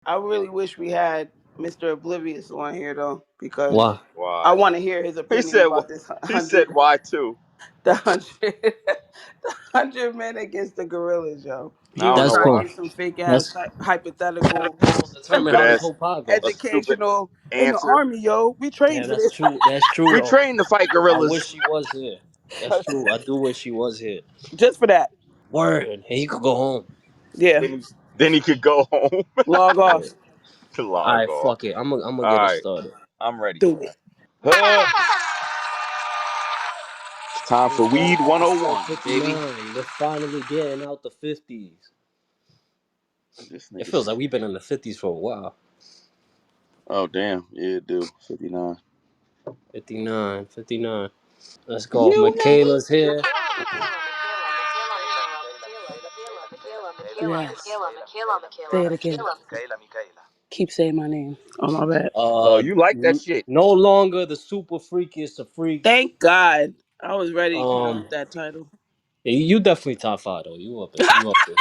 I really wish we had Mr. Oblivious on here though, because Why? I Why? want to hear his He opinion said. about this He said hundred, why too. the hundred, the 100 men against the gorillas, yo. I He don't was know That's trying to why. going. give some fake ass That's hypothetical, gonna determine Stupid how this ass. whole pod A goes. stupid educational in the answer. army, yo. We trained Yeah, for that's this. true. That's true We though. trained to fight I gorillas. wish he was here. That's true. I do wish he was here. Just for that. Word, and he could go home. Yeah. Then he could go home. Log Yeah. off. To All log right, off. fuck it. I'm gonna All get it right, started. I'm ready Do for it. it. It's time for It's Weed episode 101, baby. 59. We're finally getting out the 50s. This It nigga feels like said. we've been in the 50s for a while. Oh damn, yeah, it do. 59. 59, 59. Let's go. You know. Michaela's here. Yes. Say it again. Keep saying my name. Oh my bad. Oh, you like that shit? No longer the super freakiest of freaks. Thank God. I was ready to come Um, with that title. you definitely top five though. You up it. Not You up there.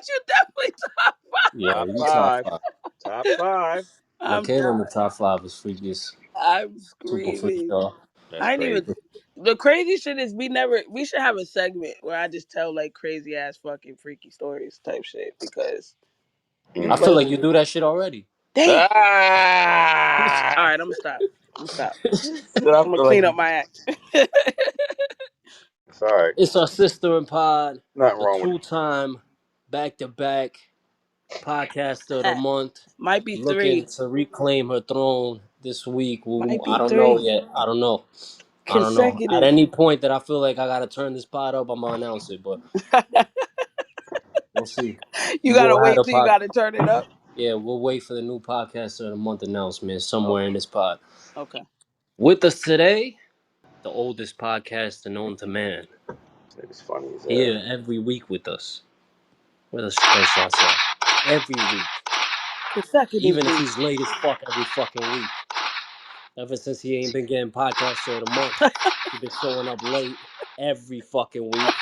you definitely top. Yeah, Top you top five. five. Top five. I'm Michaela in the done. top five is freakiest. I'm Super freak screaming. though. That's I ain't even. crazy. The crazy shit is we should have a segment where I just tell like crazy ass fucking freaky stories type shit because you I Mm. feel like you fucking do that shit already. damn. Ah! All right, I'm gonna stop. I I'm gonna feel like clean up my act. it's all right. It's our sister in pod, Nothing the wrong with it. two-time back-to-back podcaster of the month, Might be looking three. to reclaim her throne this week. Might I be don't know three yet. I don't know. I don't know. At consecutive. any point that I feel like I gotta turn this pod up, I'm gonna announce it. But we'll see. You You gotta will have wait a till you pod. gotta turn it up. Yeah, we'll wait for the new podcaster of the month announcement somewhere Okay. in this pod. Okay. With us today, the oldest podcaster known to man. This nigga's funny as hell. Here every week with us. With us, shall I say. Every week. Even if Consecutively. he's late as fuck every fucking week. Ever since he ain't been getting podcaster of the month, he been showing up late every fucking week.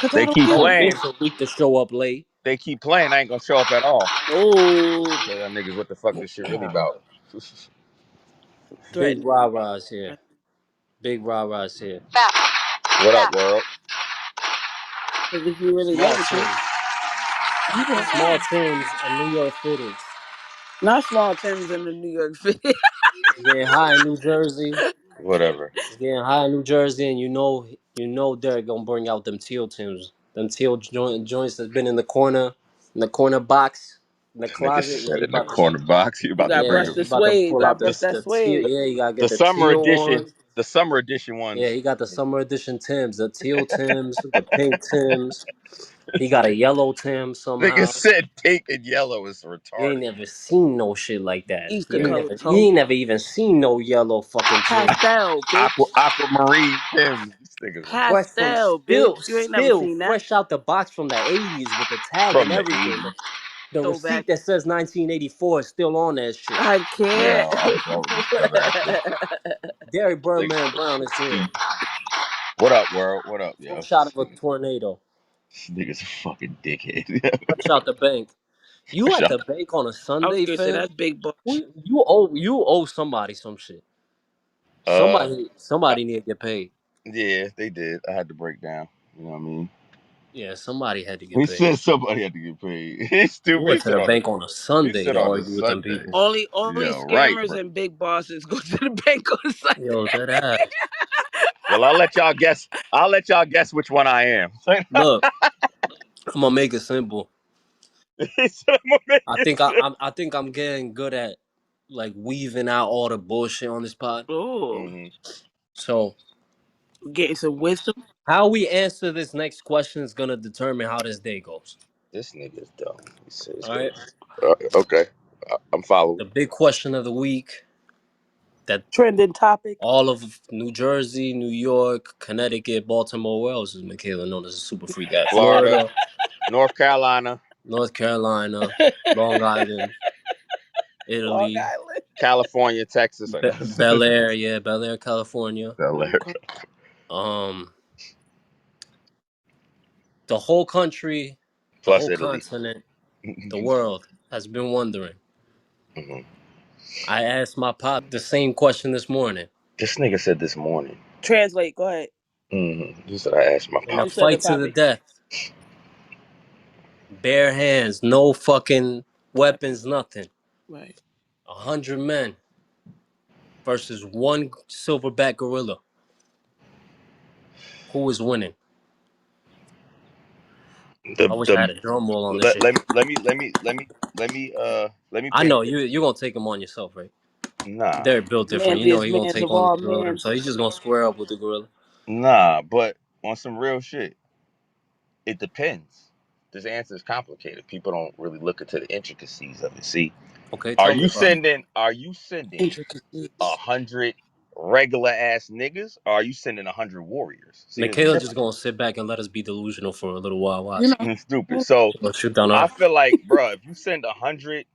Cause I They don't keep give a Don't fuck. playing. miss a week to show up late. They keep playing. I ain't gonna show up at all. Oh, Tell y'all niggas what the fuck this shit really about. Big threatening. Rah Rah's here. Big Rah Rah's here. What up, world? Cause if you really Small love it, Tim. you can. Small Tim's and New York Fitteds. Not small Tim's in the New York City. He's getting high in New Jersey. Whatever. He's getting high in New Jersey, and Derek gonna bring out them teal Tims. Them teal joints that's been in the corner box, in the Nigga closet. Yeah, said he in the about to, corner box. You You about to gotta bring yeah, brush the he the about to suede. You pull gotta out brush that the teal. suede. Yeah, you gotta the get the summer teal edition. on. The summer edition Yeah, ones. he got the summer edition Tims, the teal Tims, the pink Tims. He got a yellow Tim Nigga somehow. said pink and yellow is You ain't retarded. never seen no shit like that. Easter You ain't colors, never, you ho. ain't never even seen no yellow fucking Tim. Pastel, bitch. Aquamarine Tim. These niggas Fresh from Pastel, bitch. You ain't never seen that. fresh out the box from the 80s with the tag and from the everything. 80s. The receipt Throwback. that says 1984 is still on that shit. I Yeah, can't. I'm over this dumbass bitch. Derek Nigga Birdman said Brown is here. receipt. What up, world? What up, yo? Fresh out of a tornado. This nigga's a fucking dickhead. Fresh out the bank. You Fresh at out. the bank on a I was Sunday, gonna say fam? that's big bucks. You owe somebody some shit. Uh, Somebody need to get paid. yeah, they did. I had to break down. You know what I mean? Yeah, somebody had to get He paid. said somebody had to get paid. He's You stupid. went to the bank on a He Sunday said to on a argue with them Sunday. people. Only Yeah, right, scammers bro. and big bosses go to the bank on Yo, Sunday. that ass. Well, I'll let y'all guess. I'll let y'all guess which one I am. Look, I'm gonna make it simple. He said I'm gonna make I it think simple. I think I'm getting good at like weaving out all the bullshit on this pod. Oh, Mm-hmm. So getting some wisdom. how we answer this next question is gonna determine how this day goes. This nigga's dumb. He said it's All gonna. right. Okay, I'm following. The big question of the week that Trending topic. all of New Jersey, New York, Connecticut, Baltimore, where else is Michaela known as a super freak at? Florida, Florida, North Carolina, North Carolina, Long Island, Long Italy, Island. California, Texas. I know. Bel Air, yeah, Bel Air, California. LA. Okay. Um, the whole country, the Plus whole Italy. continent. The world has been wondering. Mhm. I asked my pop the same question this morning. This nigga said this morning. Translate. Go ahead. He said I asked my In a You pop. said the fight to the topic. death, bare hands, no fucking weapons, nothing. Right. 100 men versus one silverback gorilla. Who is winning? I wish I had The a drum roll on this let, shit. let me let me let me let me let me let me I paint a know picture. you gonna take him on yourself, right? Nah, They're built different. You know Manliest he gonna mans take of on the all gorilla, men. so he's just gonna square up with the gorilla. nah, but on some real shit, it depends. This answer is complicated. People don't really look into the intricacies of it. See, Okay, tell me about it. Are you sending Intricacies. 100 regular ass niggas, or are you sending 100 warriors? See, there's a Michaela just difference. gonna sit back and let us be delusional for a little while. You Watch. know. Stupid. So We'll shoot down I our. feel like, bro, if you send 100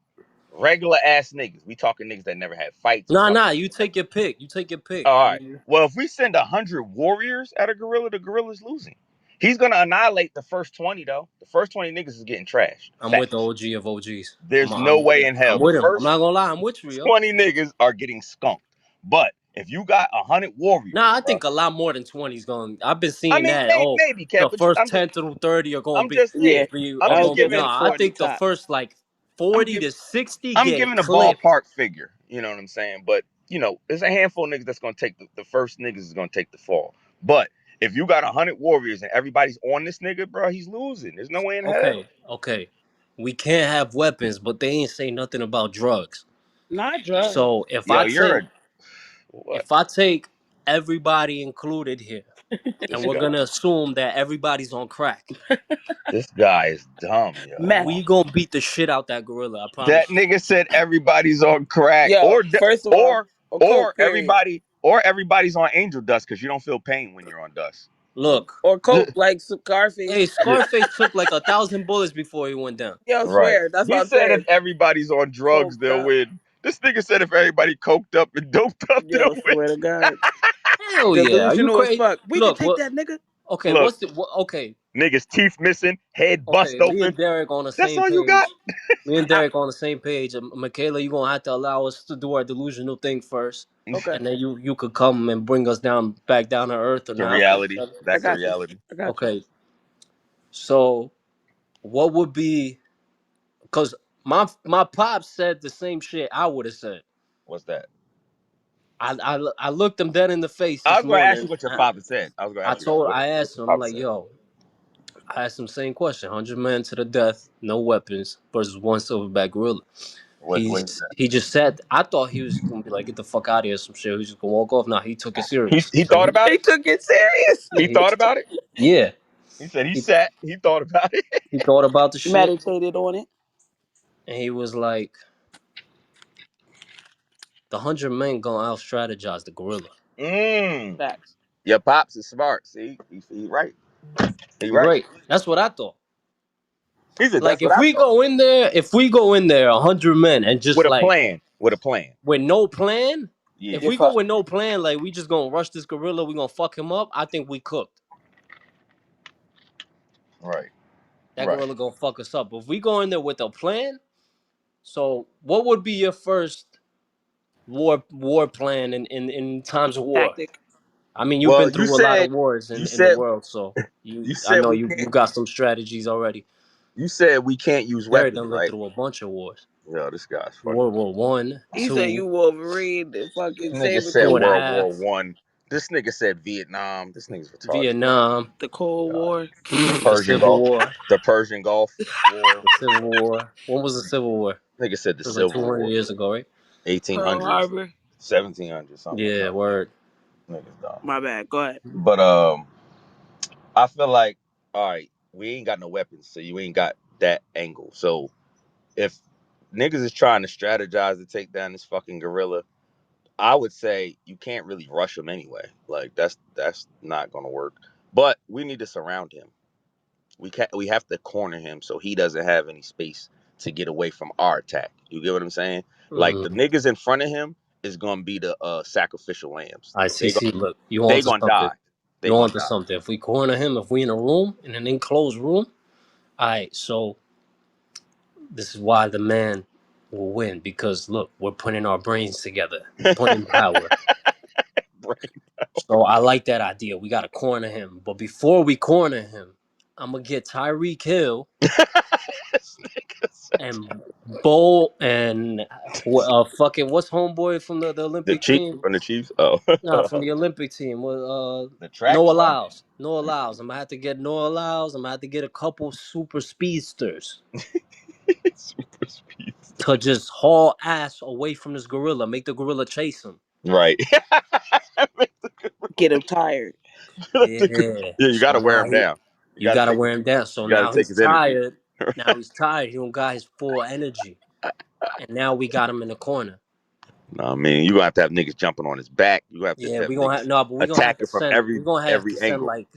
regular ass niggas, we talking niggas that never had fights. We talking. Nah. You take your pick. You take your pick. All I right. mean, Well, if we send 100 warriors at a gorilla, the gorilla's losing. He's gonna annihilate the first 20 though. The first 20 niggas is getting trashed. I'm with the Facts. OG of OGs. There's no way in hell. I'm The with him. I'm first not gonna lie. I'm with you, yo. 20 niggas are getting skunked. But if you got 100 warriors, Nah, I bro. think a lot more than 20 is going. I've been I seeing mean, that. Oh, maybe, Kev, the but first 10 through 30 are going to I'm be. just Yeah. yeah. I'm I just was gonna No, giving say I 40 think the tops. first like I'm 40 giving to 60 I'm get giving a clipped. ballpark figure. You know what I'm saying? But there's a handful of niggas that's gonna take the first niggas is gonna take the fall. But if you got 100 warriors and everybody's on this nigga, bro, he's losing. There's no way in hell. Okay. We can't have weapons, but they ain't say nothing about drugs. Not drugs. So Yo, you're a what? if I take everybody included here, and This we're guy. gonna assume that everybody's on crack, This guy is dumb, yo. Meth. we gonna beat the shit out that gorilla. I That promise you. nigga said everybody's on crack, Yo, first of all, a coke, period. everybody's on angel dust because you don't feel pain when you're on dust. Look, Or coke, like hey, Scarface. Scarface took like 1,000 bullets before he went down. Yo, Right. swear. That's He what I'm said if saying. everybody's on drugs, Coked they'll up. win. This nigga said if everybody coked up and doped up, they'll Yo, win. swear to God. Hell yeah, are you Delusional as crazy? fuck. We could Look, take what? that nigga. Okay, Look, okay, niggas teeth missing, head bust okay. Me open. and Derek on the That's same all you got? page. Me and Derek on the same page. Michaela, you gonna have to allow us to do our delusional thing first, Okay. and then you could come and bring us down back down to earth or The not. reality. I Back to got you. reality. I got you. Okay, so what would be? Because my pops said the same shit I would have said. What's that? I looked him dead in the face I this was gonna ask you morning. what your father said. I was gonna ask you that. I What asked your him, I'm father like, said. yo, I asked him same question: 100 men to the death, no weapons versus one silverback gorilla. What he said. He just said. I thought he was gonna be like, get the fuck out of here, some shit. He was just gonna walk off. Now he took it serious. He So thought about He it? took it He seriously. thought about it? yeah, He said he he sat, he thought about it. he thought about the shit, Meditated on it. and he was like, the 100 men gonna out strategize the gorilla. Mmm. Facts. Your pops is smart. See? He right. He You're right. right. That's what I thought. He said, Like that's what I thought. if we go in there 100 men and just With a like plan. With a plan. with no plan, if Yeah. Get we go fucked. with no plan, like we just gonna rush this gorilla, we gonna fuck him up. I think we cooked. Right. That Right. gorilla gonna fuck us up. But if we go in there with a plan, so what would be your first war plan in times of war? Tactic. I mean, you've Well, been through a lot of wars you in the said world, so you I said know we you can't got some strategies already. you said we can't use Derek weapons, done lived right? through a bunch of wars. Yo, this guy's funny. World War One, He said two, you Wolverine, the fucking This nigga saber said two and a tooth, World half, War One. This nigga said Vietnam. This nigga's retarded. Vietnam, the Cold God. War. the Persian Civil Gulf. War. The Persian Gulf War. The Civil War. When was the Civil War? It Nigga said the was like Civil 200 War. years ago, right? Pearl 1800s, Harbor. 1700s, something like Yeah, that. word. Niggas dumb. My bad. Go ahead. But I feel like, all right, we ain't got no weapons, so you ain't got that angle. So if niggas is trying to strategize to take down this fucking gorilla, I would say you can't really rush him anyway. Like that's not gonna work. But we need to surround him. We have to corner him so he doesn't have any space to get away from our attack. You get what I'm saying? Like the Mm. niggas in front of him is gonna be the sacrificial lambs. I see. See, look, you on They to gonna something. die. They You on gonna to die. something. If we corner him, if we in a room, in an enclosed room, all right. So This is why the man will win, because look, we're putting our brains together, we're putting power. So I like that idea. We gotta corner him, but before we corner him, I'm gonna get Tyreek Hill This nigga said- and Bowl and fucking what's homeboy from the the Olympic Chiefs team? from the Chiefs. Oh, Nah, from the Olympic team. the track Noah star. Lyles. Noah Lyles. I'm gonna have to get Noah Lyles. I'm gonna have to get a couple super speedsters Super speed. to just haul ass away from this gorilla. Make the gorilla chase him. Right. Get him tired. Yeah. Yeah, you got So to wear now him down. You you got to gotta take wear him down. So you got to now take he's his energy. tired. Now he's tired. He don't got his full energy. And now we got him in the corner. No, I mean you gonna have to have niggas jumping on his back. You gonna have to Yeah, have we gonna have niggas no, but attacking from we're gonna have to every send angle. like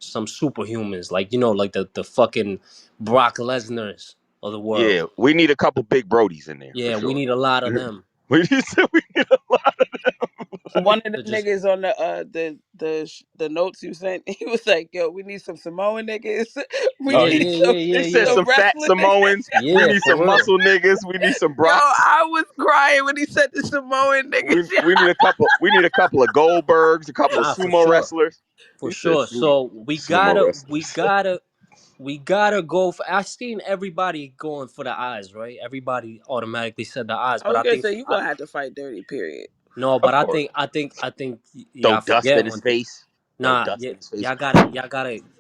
some superhumans, like like the fucking Brock Lesnar's of the world. Yeah, we need a couple big Brodies in there for Yeah, we sure. need a lot of them We need a lot of One of the to just. niggas on the notes you sent, he was like, "Yo, we need some Samoan niggas. We Oh, Yeah, need he, yeah, some yeah, he yeah, said yeah, some some fat wrestlers." Samoans. We yeah, need for some real. muscle niggas. We need some Yo, Brocks. I was crying when he said the Samoan niggas. We need a couple. We need a couple of Goldbergs, a couple of Nah, for sumo sure, wrestlers. for He said sure. So sumo wrestlers. we gotta go for. I seen everybody going for the eyes, right? Everybody automatically said the eyes, I but was I gonna think say you gonna have to fight dirty. Period. no, but Of course. I think Throw y'all dust in forget his one thing. face. Throw Nah, dust in his face.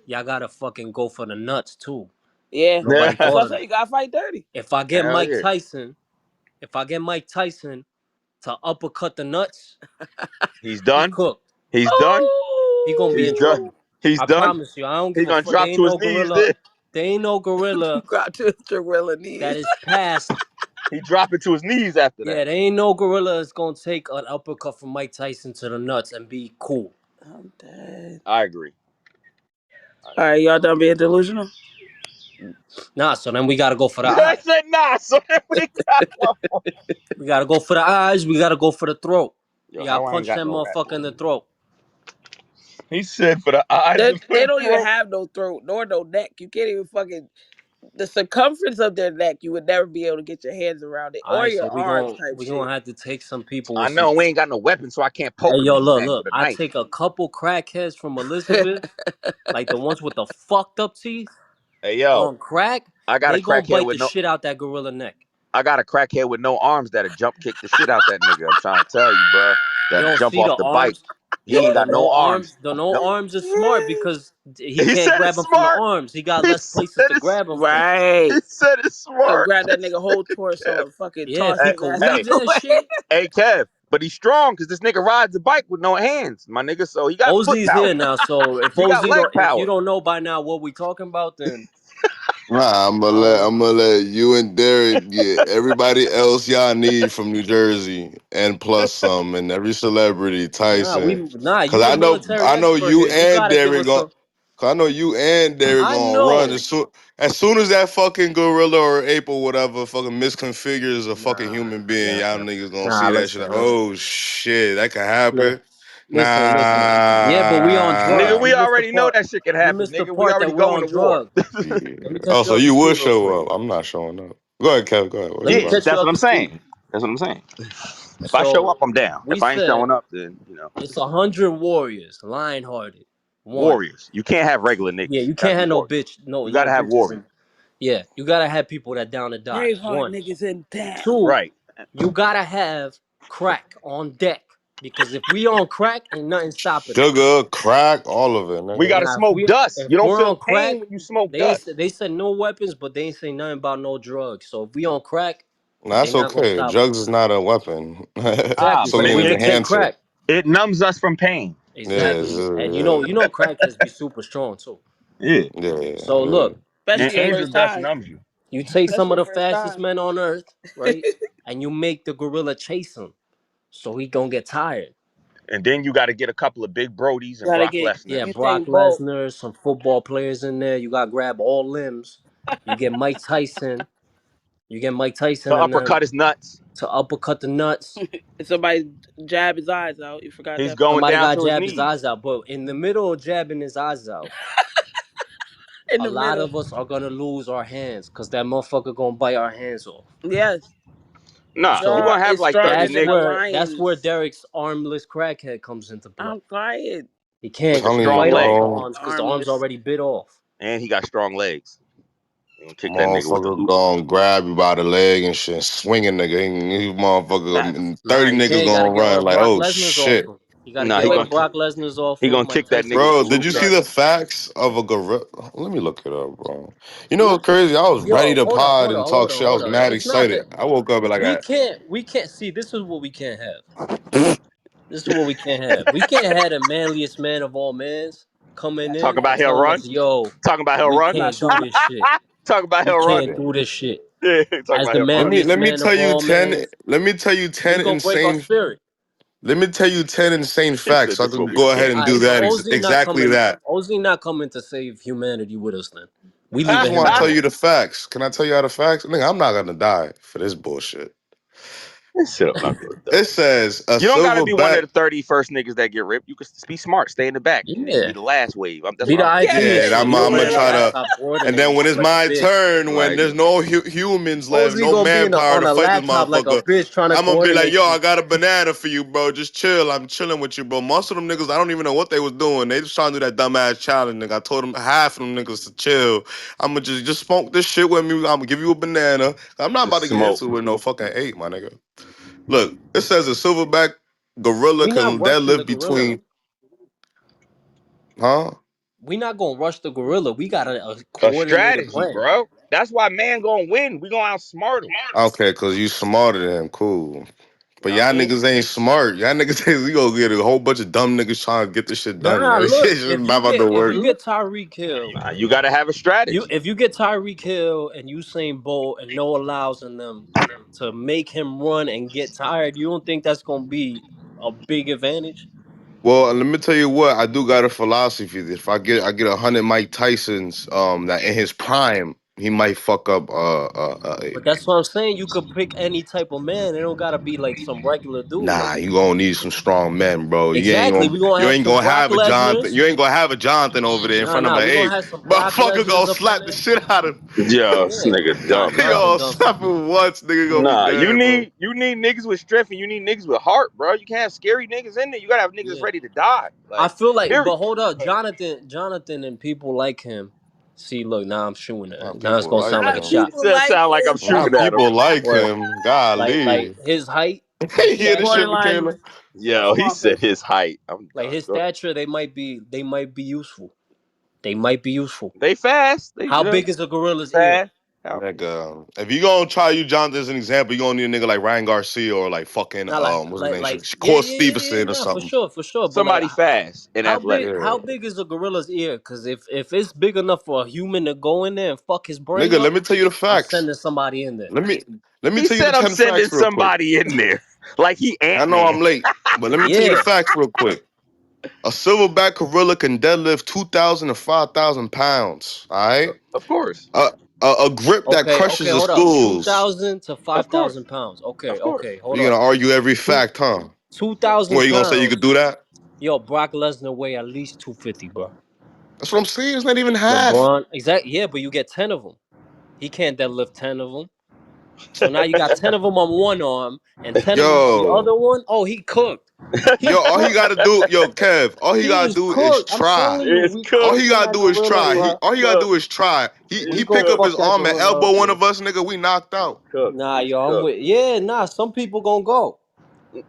y'all gotta fucking go for the nuts too. Yeah, Nobody that's thought what I of say. You that. gotta fight dirty. If I get Hell Mike yeah. Tyson, if I get Mike Tyson to uppercut the nuts, He's he done. cooked. He's done. He gonna be He's in done. Oh, trouble. He's I done. promise you. I don't He give a gonna fuck. There drop ain't to his no knees gorilla. then. There ain't no gorilla got to gorilla knees. that is past. He dropping to his knees after Yeah, that. there ain't no gorilla that's gonna take an uppercut from Mike Tyson to the nuts and be cool. I'm dead. I agree. All right, y'all done being delusional? Nah, so then we gotta go for the I eyes. said nah, so then we got one more. We gotta go for the eyes. We gotta go for the throat. Yo, You gotta how I ain't punch got that no rat motherfucker in the poison? throat. He said for the eyes They, and for they the don't even throat. have no throat nor no neck. You can't even fucking the circumference of their neck. You would never be able to get your hands around it All or right, so your arms type we shit. gonna have to take some people I with some. know we ain't got no weapon, so I can't Hey, poke a yo, nigga look, neck look. with a I knife. take a couple crackheads from Elizabeth, like the ones with the fucked up teeth Hey yo, on crack. I got a They gonna crackhead bite with the no shit out that gorilla neck. I got a crackhead with no arms that'll jump kick the shit out that nigga. I'm trying to tell you, bro. You That'll don't jump see off the the bike. arms. He ain't Yo, the got no no arms. arms. The no No. arms is smart because he He can't said grab it's him from the smart. arms. He got He less said places to it's grab him from. Right. he said it's He'll smart. grab that This nigga whole nigga torso Kev. and fucking Yeah, if toss he Hey, his could ass hey, out weave the that way. shit. hey, Kev. But he's strong because this nigga rides a bike with no hands, my nigga. So he got foot OZ's power. here now, so He got leg if you power. don't know by now what we talking about, then Nah, um, I'm gonna let you and Derek get everybody else y'all need from New Jersey and plus some and every celebrity Tyson. you the military I know expert you here. You and gotta give Derek us gon' some. cause I know you and Derek I gonna run know. as soon as that fucking gorilla or ape or whatever fucking misconfigures a fucking Nah, human being, nah, y'all niggas gonna nah. see that shit like, Listen. oh shit, that could Li- happen. listen. Yeah, but we on Nigga, drugs. Nah. You we missed the already know part. that shit can You happen, missed the nigga. We part that already we're going on to war. drugs. Yeah. Let me Oh, catch you so up to you speed would real quick. show up. I'm not showing up. Go ahead, Kev. Go ahead. What Let you me Yeah, about to catch you that's say? what up I'm to speed. saying. That's what I'm saying. If I show So up, I'm down. we If I ain't said showing up, then you know, it's 100 warriors, lion-hearted. One. warriors. You can't have regular Yeah, niggas. you Gotta can't be have no warriors. bitch, You no gotta have bitches, warriors. and yeah, you gotta have people that down to die. Braveheart One. niggas in town. Two, Right. you gotta have crack on deck because if we on crack, ain't nothing stopping us. Sugar, crack, all of it, We nigga. gotta Now, smoke dust. if You don't we're feel on pain crack, when you smoke dust. they said no weapons, but they ain't say nothing about no drugs. So if we on crack, Nah, they that's not gonna okay. stop us. Drugs is not a weapon. Ah, It's Exactly. but only So an just take enhancer. crack. it numbs us from pain. Yeah, Exactly. And you know crackheads be super strong too. Yeah. So yeah. look, you And Especially your take angel first dust time. numbs you. you take some Especially of your the first fastest time. men on earth, right? And you make the gorilla chase him. So he gonna get tired. And then you gotta get a couple of big Brodies and Gotta Brock get Yeah, Lesnar's. Brock Usain Bolt. Lesnar, some football players in there. You gotta grab all limbs. You get Mike Tyson. You get Mike To Tyson and then uppercut his nuts. to uppercut the nuts. And somebody jab his eyes out. You forgot He's that going part. Somebody down got to his jab his knees. eyes out, but in the middle of jabbing his eyes out, in A the lot middle. of us are gonna lose our hands because that motherfucker gonna bite our hands off. Yes, Nah, you're So jaw gonna have is like 30 stronger that's than a niggas. where lion's. Derek's armless crackhead comes into play. I'm quiet. He can't Nigga, Telling you, strong fight off the legs. bro. arms because the arms Armless. already bit off. And he got strong legs. You gonna kick that nigga with the Motherfucker loop. gonna grab you by the leg and shit, swinging nigga. He motherfucker, Facts. and Nah, 30 he niggas can't. Gotta gonna get all run the like, Brock oh Lesnar's off shit. him. You gotta Nah, get he all the gonna Wait, Brock Lesnar's off he him. gonna Mike kick that Tyson nigga with gonna the Bro, kick did loop you his see cut. ass. the facts of a gorilla? Let me look it up, bro. You know look. what's crazy? I was ready Yo, to hold up, pod hold up, and talk hold up, shit. I hold was up. mad It's not excited. that I woke up and like, we can't see. This is what we can't have. This is what we can't have. We can't have the manliest man of all mans coming Talk in and about he'll telling run. us, "Yo, Talk about he'll we run. Not can't do Sean. this shit. Talk about We he'll run. can't yeah. do this shit." Yeah, talk As about the he'll run. manliest Let me man tell of you all 10. mans, Let me tell you 10 he's gonna break our insane. spirit. Let me tell you 10 insane He facts. said So I this what could we go ahead can't and All do right, so that Ozzy not exactly coming. that. Ozzy not coming to save humanity with us. Then we I just leaving him want to tell alone. you the facts. Can I tell you how the facts? Nigga, I'm not gonna die for this bullshit. do. Shit, I'm not gonna It die. says a You don't gotta be one of silverback. the 30 first niggas that get ripped. You can be smart, stay in the back, and then be Yeah, the last wave. That's be what the I'm saying. Yeah, IG, yeah, Yeah, so yeah. I'm, you You don't I'm let gonna win. that try guy to. stop And coordinating then when shit it's like a my bitch. turn, when Like there's no humans left, Ozzy no gonna be manpower on to a fight this laptop like a motherfucker, bitch trying to I'm gonna be like, coordinate yo, I shit. got a banana for you, bro. Just chill. I'm chilling with you, bro. Most of them niggas, I don't even know what they was doing. They just trying to do that dumbass challenge, nigga. I told them half of them niggas to chill. I'm gonna just smoke this shit with me. I'm gonna give you a banana. I'm not about just to get smoke. into it with no fucking eight, my nigga. Look, it says a silverback gorilla We not can rushing the deadlift gorilla. between, huh? We not gonna rush the gorilla. We got a A coordinated strategy, plan. bro. That's why man gonna win. We gonna outsmart him. Okay, cause you smarter than him, cool. You But know what I y'all mean? niggas ain't smart. Y'all niggas we gonna get a whole bunch of dumb niggas trying to get this shit done, Nah, man. This look, shit's just not about to if work. you get Tyreek Hill, Nah, you gotta have a strategy. if you get Tyreek Hill and Usain Bolt and Noah Lyles in them to make him run and get tired, you don't think that's gonna be a big advantage? Well, let me tell you what, I do got a philosophy. If I get 100 Mike Tyson's, that in his prime, he might fuck up But that's what I'm saying. You could pick any type of man. It don't gotta be like some regular dude. nah, Like you gonna need some strong men, bro. exactly, we gonna You have ain't some gonna Brock have a Jonathan. Lesnar's. You ain't gonna have a Jonathan over there in front of him Nah, like, we hey, gonna have some Brock motherfucker Lesnar's gonna up in slap the there. shit out of Yo, this Yeah, nigga nah, dumb, bro. Jonathan yo, done some slap shit. him once, nigga gonna be Nah, you dead, bro. need you need niggas with strength and you need niggas with heart, bro. You can't have scary niggas in there. You gotta have niggas Yeah. ready to die. I Like, feel like, period. but hold up, Jonathan, and people like him. See, look, now I'm shooting at Nah, it. Now it's people gonna like sound like a Not him. shot. It people does like sound like I'm him. Nah, shooting at him. people like Word. him. Like Golly. his height, his Hear this shit, stature, Borderline Michaela? Yo, he said Scarface. his height. I'm like done. his Go ahead. stature, they might be useful. They might be useful. They fast. They How good. big is a gorilla's ear? Fast. How- Nigga, if you gonna try you Jonathan as an example, you gonna need a nigga like Ryan Garcia or like fucking Not like, what's his name? yeah, Shakur yeah, yeah, yeah. Stevenson or Nah, for something. sure, for sure. But like, Somebody fast and athletic. Yeah, how big is a gorilla's ear? Because if it's big enough for a human to go in there and fuck his brain nigga. up, Let me tell you the I'm facts. sending somebody in there. Let me let me He tell you the said I'm 10 sending facts real quick. somebody in there. Like he I Ant know Man. I'm late, but let me tell you the Yeah. facts real quick. A silverback gorilla can deadlift 2,000 to 5,000 pounds. All right, Of course. a, a grip that Okay, crushes the hold up. schools. 2,000 to Of course. 5,000 pounds. Of course. Okay, hold You're up. gonna argue every Two fact, huh? two thousand What you gonna say? You could pounds. do that? Yo, Brock Lesnar weigh at least 250, bro. That's what I'm saying. It's not even half. LeBron, exactly. Yeah, but you get 10 of them. He can't deadlift 10 of them. So now you got 10 of them on one arm and 10 of them on the Yo, other one. Oh, he cooked. yo, He all he cooked. gotta do, yo, Kev, all he He gotta is do is cooked. I'm try. telling you, It's we All cooked. he cooking gotta that do is gorilla, try. It's bro. All he gotta cooked. do is try. We It's He gonna pick up cooked. fuck his that arm and gorilla up, elbow one man. of us, nigga. We knocked out. It's cooked. Nah, It's yo, I'm cooked. with. Yeah, nah. Some people gonna go.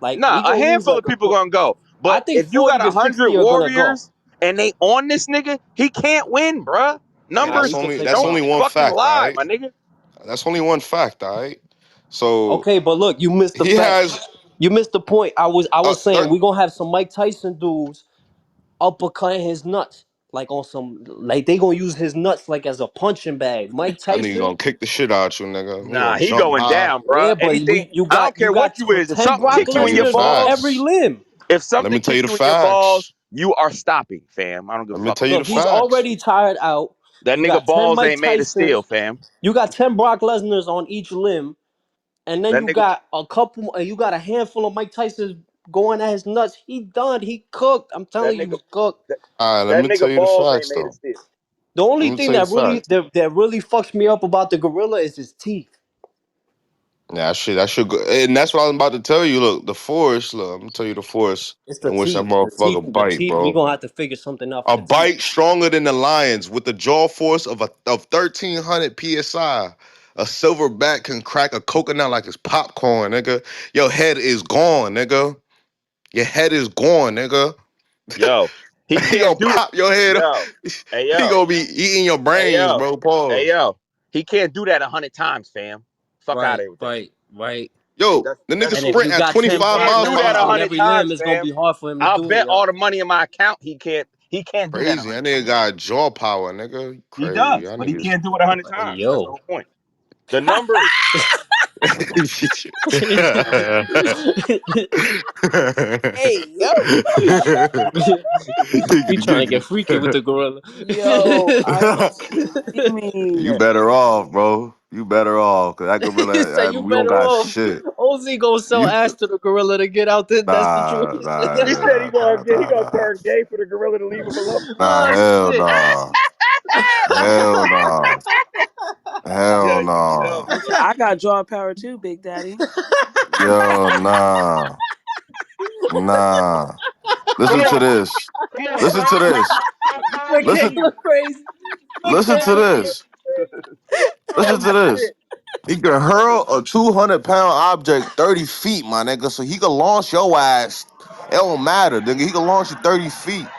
Like Nah, we a gonna lose handful like of a. people gonna go. I But think if you got 40 to 100 60 are gonna go. warriors and they on this nigga, he can't win, bruh. Yeah, Nah, that's he Numbers could only take that's them don't only out. one fucking fact, all lie, right. my nigga. That's only one fact, all right. So Okay, but look, you missed the he fact. has You missed the point. I was saying thir- we gonna have some Mike Tyson dudes uppercutting his nuts, like on some, like they gonna use his nuts like as a punching bag. Mike I nigga Tyson. gonna kick the shit out you, nigga. He Nah, gonna he jump going high. down, bruh. Yeah, but Anything. you I don't got care what you is. If 10 something Let me Brock kick you tell in you the your Lesnar's on balls, every facts. limb. if Let me something tell you kick the you in your balls, facts. you are stopping, fam. I don't give a Let me fuck tell what you you the Look, he's say. facts. already tired out. That You nigga got 10 balls Mike ain't made of steel, Tyson's. fam. You got 10 Brock Lesnar's on each limb. And then That you nigga, got you got a handful of Mike Tyson's going at his nuts. He done. He cooked. I'm that telling you, nigga, he cooked. that, All right, let that me tell nigga you the balls ain't facts made of though. steel. The only Let me thing tell you that really facts. that really fucks me up about the gorilla is his teeth. Yeah, I should go, and that's what I was about to tell you. Look, the force. Look, I'm gonna tell you the force It's the in which that teeth. The teeth. motherfucker The bite, teeth. We bro. gonna have to figure something out for A the teeth. bite stronger than the lions with the jaw force of 1,300 psi. A silverback can crack a coconut like it's popcorn, nigga. Your head is gone, nigga. Your head is gone, nigga. Yo, he He can't gonna do. pop your head. Yo, hey He yo, gonna be eating your hey brains, yo, bro. hey Pause. yo. He can't do that 100 times, fam. Fuck out of Right. here with that Right. shit. Right. Yo, the nigga That's And if bullshit. you sprint at got 10 He 25 can't partners miles do per that fighting a in hour. hundred every limb, times, it's gonna fam. be hard for him to I'll do it, bet yo. all the money in my account he can't do that a Crazy. hundred That nigga times. got jaw power, nigga. You He crazy. does, Y'all but he niggas. can't do it 100 times. That's the Yo. whole point. The numbers. Hey, yo. He trying to get freaky with the gorilla. Yo, I'm screaming. You better off, bro. You better off, cause that He said gorilla, you we don't better got off. shit. OZ gonna sell You ass to the gorilla to get out that nah, situation. nah, He said nah, nah, he nah, gonna nah. turn gay for the gorilla to leave him alone. Nah, Oh hell shit. nah. That's Hell nah. Hell yeah, nah. Listen, I got jaw power too, Big Daddy. Yo, nah. Nah. come Listen to on, this. come on, Listen to son. this. I believe McKay Listen you. look crazy. listen McKay to look this. Listen to Oh this. shit. He can hurl a 200-pound object 30 feet, my nigga. So he can launch your ass. It don't matter, nigga. He can launch you 30 feet.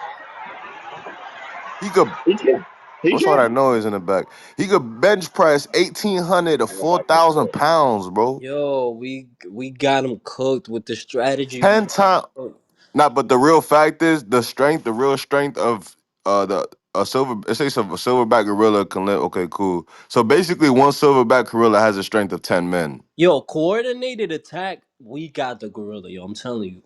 He could. He can. He What's all can. that noise in the back? He could bench press 1,800 to 4,000 pounds, bro. Yo, we got him cooked with the strategy. We 10 got him times. cooked. Not, but the real fact is the real strength of the a silver. It says a silverback gorilla can live. Okay, cool. So basically, one silverback gorilla has a strength of 10 men. Yo, coordinated attack. We got the gorilla. Yo, I'm telling you.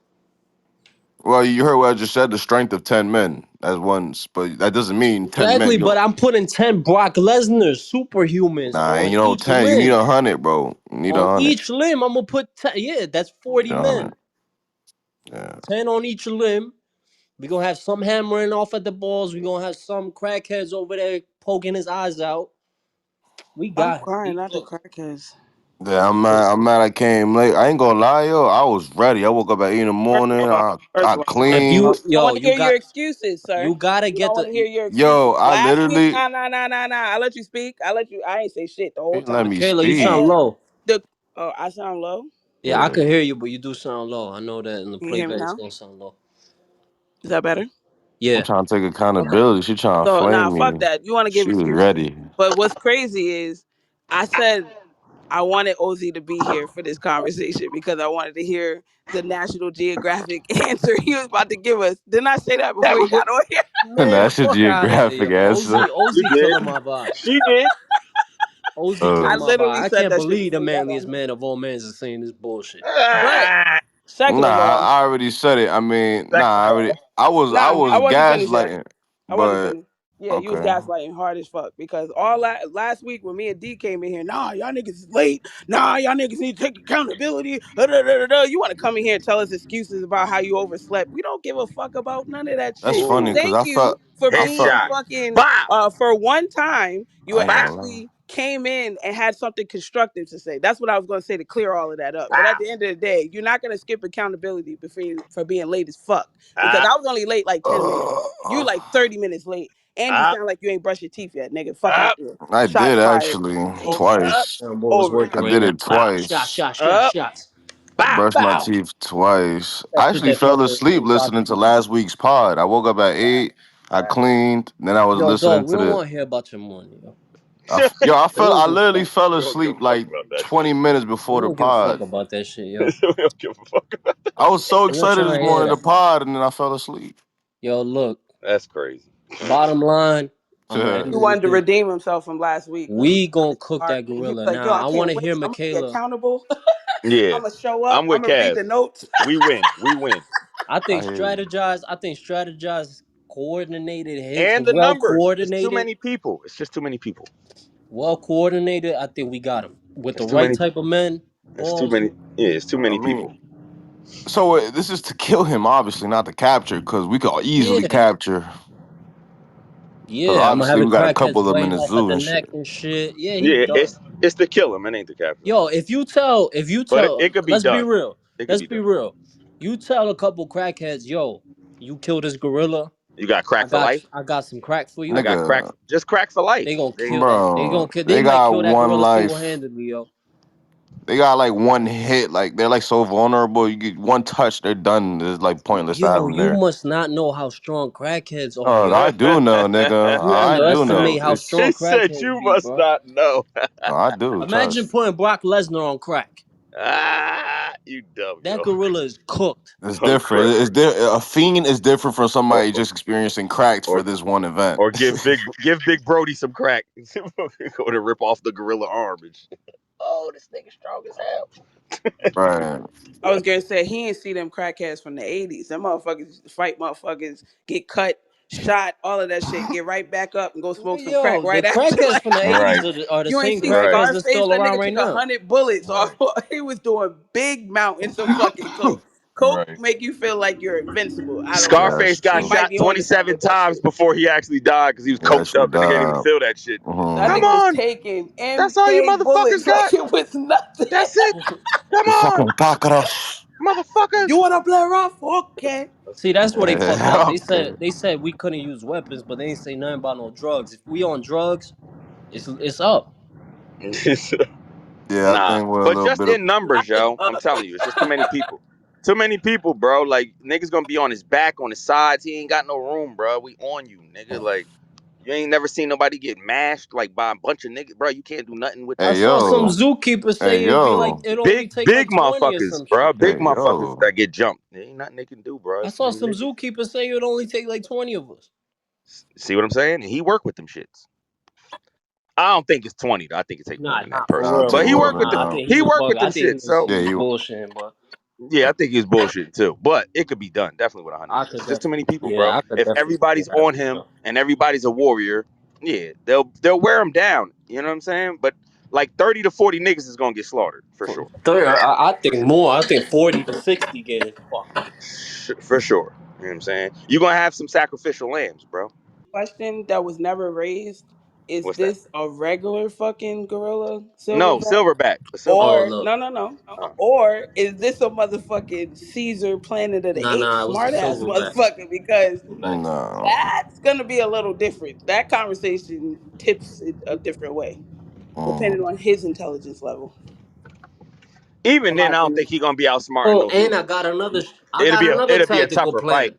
Well, you heard what I just said. The strength of 10 men as ones, but that doesn't mean 10 Exactly, men. but Go. I'm putting 10 Brock Lesnar superhumans Nah, and on you know each 10. You need limb. 100, bro. You need On 100. each limb, I'm gonna put 10. Yeah, that's You need 40 100. men. Yeah. 10 on each limb. We're gonna have some hammering off at the balls. We're gonna have some crackheads over there poking his eyes out. We I'm got him. crying, We not the cooked. crackheads. Yeah, I'm mad. I'm mad. I came late. I ain't gonna lie, yo. I was ready. I woke up at 8 in the First morning. of all, I If I you cleaned. yo, want to hear your excuses, sir. you gotta We don't get want the to hear your excuses. Yo, I Last week, literally. nah. I let you speak. I ain't say shit the You whole didn't let time. me Michaela, you speak. sound And low. the I sound low. Yeah, I Yeah. can hear you, but you do sound low. I know that in the Can you hear me playback it's now? gonna sound low. Is that better? I'm Yeah. trying to take Okay. accountability. She trying to So nah, flame fuck me. that. You want to give She was excuses, ready. but what's crazy is I said I wanted OZ to be here for this conversation because I wanted to hear the National Geographic answer he was about to give us. Didn't I say that before he got on here? Man, That's a fuck out of here, geographic yo. OZ, answer. OZ You did. killing my vibe. She did. OZ I killing my vibe. literally I said can't that shit believe the before he got on manliest here. man of all men is saying this bullshit. But Ah, second Nah, of all, I already said it. I mean, nah, second I of already. all, I nah, I was wasn't finished yet. gaslighting, I wasn't but finished. Yeah, you was okay. gaslighting hard as fuck because last week when me and D came in here, nah, y'all niggas is late. Nah, y'all niggas need to take accountability. You want to come in here and tell us excuses about how you overslept? We don't give a fuck about none of that That's shit. funny ooh, because Thank you for I felt, being headshot, fucking. bow, For one time, you I ain't bow, gonna lie. actually came in and had something constructive to say. That's what I was going to say to clear all of that up. But at bow. the end of the day, you're not going to skip accountability for being late as fuck because Ah, I was only late like 10 minutes. You Uh, like 30 minutes late. And you up, sound like you ain't brushed your teeth yet, nigga. Fuck out up, here. I did Shots fired. actually up, twice. Young boy was over, working I right did now. it Bow. Shots, twice. shots, shots, up, shots. I bow. brushed my Bow. teeth twice. That I shit actually that fell Trevor asleep got listening you to with. last week's pod. I woke up at 8. I cleaned. Then I was Yo, listening dog, we to don't the. want to hear about your money, yo. Yo, I We fell. don't I give a literally fuck. fell We don't give a asleep fuck like about that 20 shit. minutes We before the don't give a fuck pod. about that shit, We yo. don't give a fuck about that. I was so I'm not excited trying this to hear morning the that. pod, and then I fell asleep. Yo, look, That's crazy. bottom line, I'm going to He end it with wanted to this. redeem himself from last week because he We got going to his cook heart. that And he was gorilla. like, yo, Now, I I want can't to wait. hear I'm going to be Michaela. accountable. Yeah, I'm going to show up. I'm I'm with going to read Kev. the notes. We win. We win. I hear you. I think strategize coordinated hits, And the well numbers. It's too coordinated. many people. It's just too many people. Well coordinated, I think we got him. With It's the too right many. type of men, It's too balls. many. Yeah, it's too I many mean, people. so this is to kill him, obviously, not to capture, because we could easily Yeah. capture. Yeah, Because I'm gonna have obviously the we got a crackheads couple of them in laying the off at zoo the and neck shit. and shit. Yeah, he Yeah, done. it's to kill him. It ain't to capture him. Yo, But it could be let's be done. real. It could Let's be be done. real. You tell a couple crackheads, yo, you kill this gorilla. You got crack for life. I got some crack for I you. got crack. Nigga, Just crack for life. They gonna There you kill. go. They bro, gonna kill. They they might got kill that one gorilla single life. handedly, yo. They got like one hit. Like they're like so vulnerable. You get one touch, they're done. It's like pointless to have Yo, them you there. must not know how strong crackheads are, yo. I do know, nigga. You I I do said, underestimate know. how he strong said crackheads you be, must bro. not know. I do. Imagine Trust. putting Brock Lesnar on crack. You dumb, That yo. gorilla is cooked. It's On different. crack. A fiend is different from Or, somebody just experiencing cracks for or this one event. or give Big Brody some crack. Go to rip off the gorilla arm and shit. Oh, this nigga strong as hell. Right. I was gonna say he ain't see them crackheads from the '80s. Them motherfuckers fight motherfuckers, get cut, shot, all of that shit, get right back up and go smoke some crack Yo, the right after. crackheads Like from the 80s Right, are the you ain't same see right, crackheads that's Scarface? still That around nigga right took now. 100 bullets off. right, He was doing big mountains of fucking coke. Coke right. make you feel like you're invincible. I don't know. That's Scarface got He true. might shot be on to something 27 with that times shit. before he actually died because he was He coked actually up and they can't even died. feel that shit. That Come Hmm. nigga was on, taking that's all you MK motherfuckers bullets like got. it was nothing. That's it. Come You on, fucking tacos. You motherfuckers. wanna play rough? Okay. See, that's where they fucked up. Okay. They said we couldn't use weapons, but they ain't say nothing about no drugs. If we on drugs, it's up. Yeah, I Nah, think we're a but little just bit of. in numbers, It's yo. I'm up. telling you, it's just too many people. Too many people, bro. Like niggas gonna be on his back, on his sides. He ain't got no room, bro. We on you, nigga. Like you ain't never seen nobody get mashed like by a bunch of niggas, bro. You can't do nothing with I them Hey saw niggas, some yo. bro. zookeepers Hey say it'd be like yo. it'd only Big, take big like 20 or motherfuckers, some bro. shit. Big Hey motherfuckers yo. that get jumped. There ain't nothing they can do, bro. I It's too saw many some niggas. zookeepers say it'd only take like 20 of us. See what I'm saying? And he work with them shits. I don't think it's 20 though. I think it take more Nah, than nah, that Nah, for I personally. real, But think he bro. more worked than with them. Nah, I that. think he He was worked with bugging. I them think shits. So Yeah, he was you. bullshitting, but yeah, I think he was bullshitting too. But it could be done definitely with 100 I niggas. could It's just too many definitely, people, bro. yeah, I could If definitely see everybody's it on happening, him though. and everybody's a warrior, yeah, they'll wear him down. You know what I'm saying? But like 30 to 40 niggas is gonna get slaughtered for sure. I think more. I think 40 to 60 getting fucked. For sure. You know what I'm saying? You're gonna have some sacrificial lambs, bro. Question that was never raised: is What's that? this a regular fucking gorilla No, silverback? silverback. A Oh, silverback. Or look. no, no, no. Uh, Or is this a motherfucking Caesar Planet of the Apes Nah, it was the smart ass silverback. motherfucker? Because Silverback. No. that's gonna be a little different. That conversation tips it a different way, depending Mm. on his intelligence level, even in my then, I don't opinion. think he's gonna be outsmarting Oh, no and humans. I got another It'll be a tactical tougher fight. plan.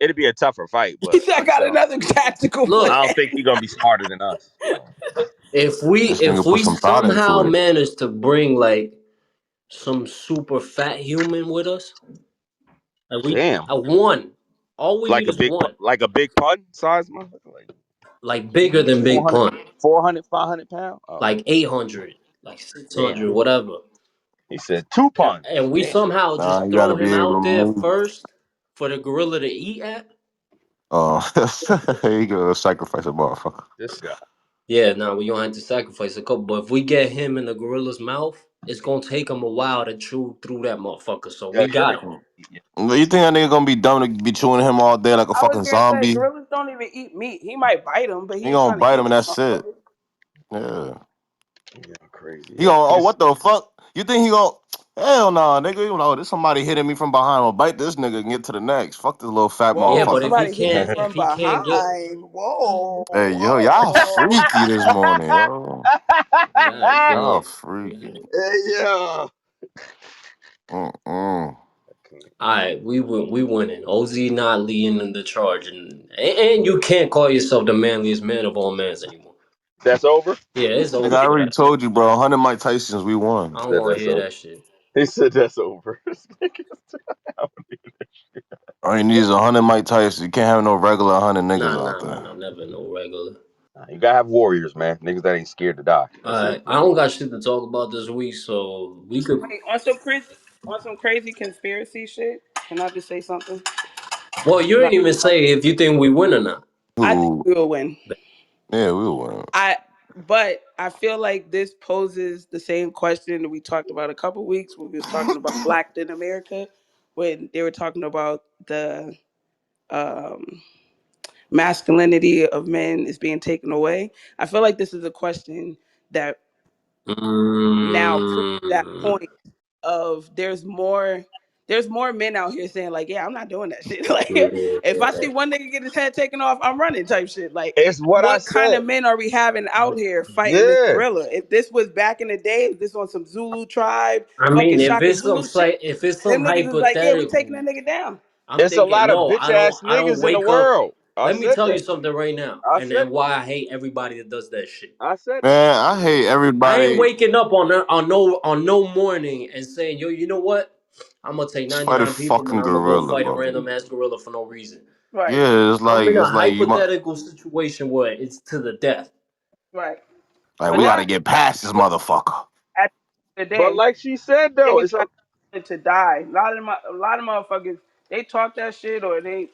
It'll be a tougher fight, He but said, "I got another tactical plan." Look, I don't think he's gonna be smarter than us. This if nigga put we some thought somehow into it. manage to bring like some super fat human with us, like we Damn, one, all we need is one, like a big pun size motherfucker, like like bigger than Big 400, Pun, 400, 500 pounds. Oh, like 800, like damn. 600, whatever. He said two puns. And we Damn, somehow Nah, just you gotta throw be him able to out there move. first for the gorilla to eat at. Oh, here you go. Sacrifice a motherfucker. this guy. Yeah, now we gonna have to sacrifice a couple, but if we get him in the gorilla's mouth, it's gonna take him a while to chew through that motherfucker. So Yeah, we yeah, they got him. gonna eat you. You think that nigga gonna be dumb to be chewing him all day like a I was fucking gonna say zombie? gorillas don't even eat meat. He might bite him, but he He ain't gonna trying to bite eat him and this that's it. motherfucker. Yeah. Yeah, crazy. He Yo, gonna, oh, this what the fuck? You think he gonna, hell nah, nigga. You know, there's somebody hitting me from behind. I'll bite this nigga and get to the next. Fuck this little fat Yeah, Whoa, but motherfucker. somebody hit you if from he can't get, behind. Whoa, Hey, yo, y'all whoa. freaky this morning, yo. God Y'all damn. freaky. Hey, yo. Mm-mm. All right, we winning. OZ not leading the charge, and you can't call yourself the manliest man of all mans anymore. That's over. Yeah, it's Nigga, over I for already that. told you, bro. 100 Mike Tyson's, we I won. don't Said want to that's hear over. that shit. He said that's over. All you need is 100 Mike Tyson. You can't have no regular 100 niggas out there. Nah, never no regular. You gotta have warriors, man. Niggas that ain't scared to die. All That's it. right, I don't got shit to talk about this week, so we could. Wait, on some crazy conspiracy shit. Can I just say something? Well, you ain't Like, even say if you think we win or not. I think Who? we will win. Yeah, we won. I but I feel like this poses the same question that we talked about a couple weeks when we was talking about Black in America, when they were talking about the um, masculinity of men is being taken away. I feel like this is a question that now proves that Mm, point of there's more men out here saying like, yeah, I'm not doing that shit. Like, if I see yeah. one nigga get his head taken off, I'm running type shit. Like, It's what I what kind said. of men are we having out here fighting this Yeah. gorilla? If this was back in the day, if this on some Zulu tribe, I fucking mean, if Shaka it's some Zulu shit, if it's some them niggas is like, yeah, we taking hypothetical, that nigga down. I'm It's a thinking, lot of no, bitch ass I don't niggas in the wake up. world. I Let me said tell you that. something right now, I and said that. why I hate everybody that does that shit. I said that. Man, I hate I ain't everybody. waking up on no morning and saying, yo, you know what? I'm gonna take Fight a 99 people and fucking I'm gonna go gorilla, fight a bro. random ass gorilla for no reason. Right, Yeah, I'm in a it's like you might hypothetical situation where it's to the death. right. like But we But gotta now, get past this motherfucker. at the end of the but day, like she said though, niggas it's a not to die. A lot of motherfuckers, they talk that shit or they,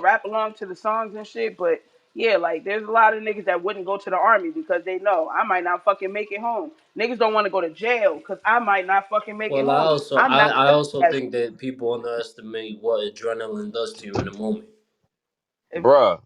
rap along to the songs and shit. But yeah, like there's a lot of niggas that wouldn't go to the army because they know I might not fucking make it home. Niggas don't want to go to jail because I might not fucking make it Well, home. I'm not I feeling also that shit. think that people underestimate what adrenaline does to you in a moment. If bruh.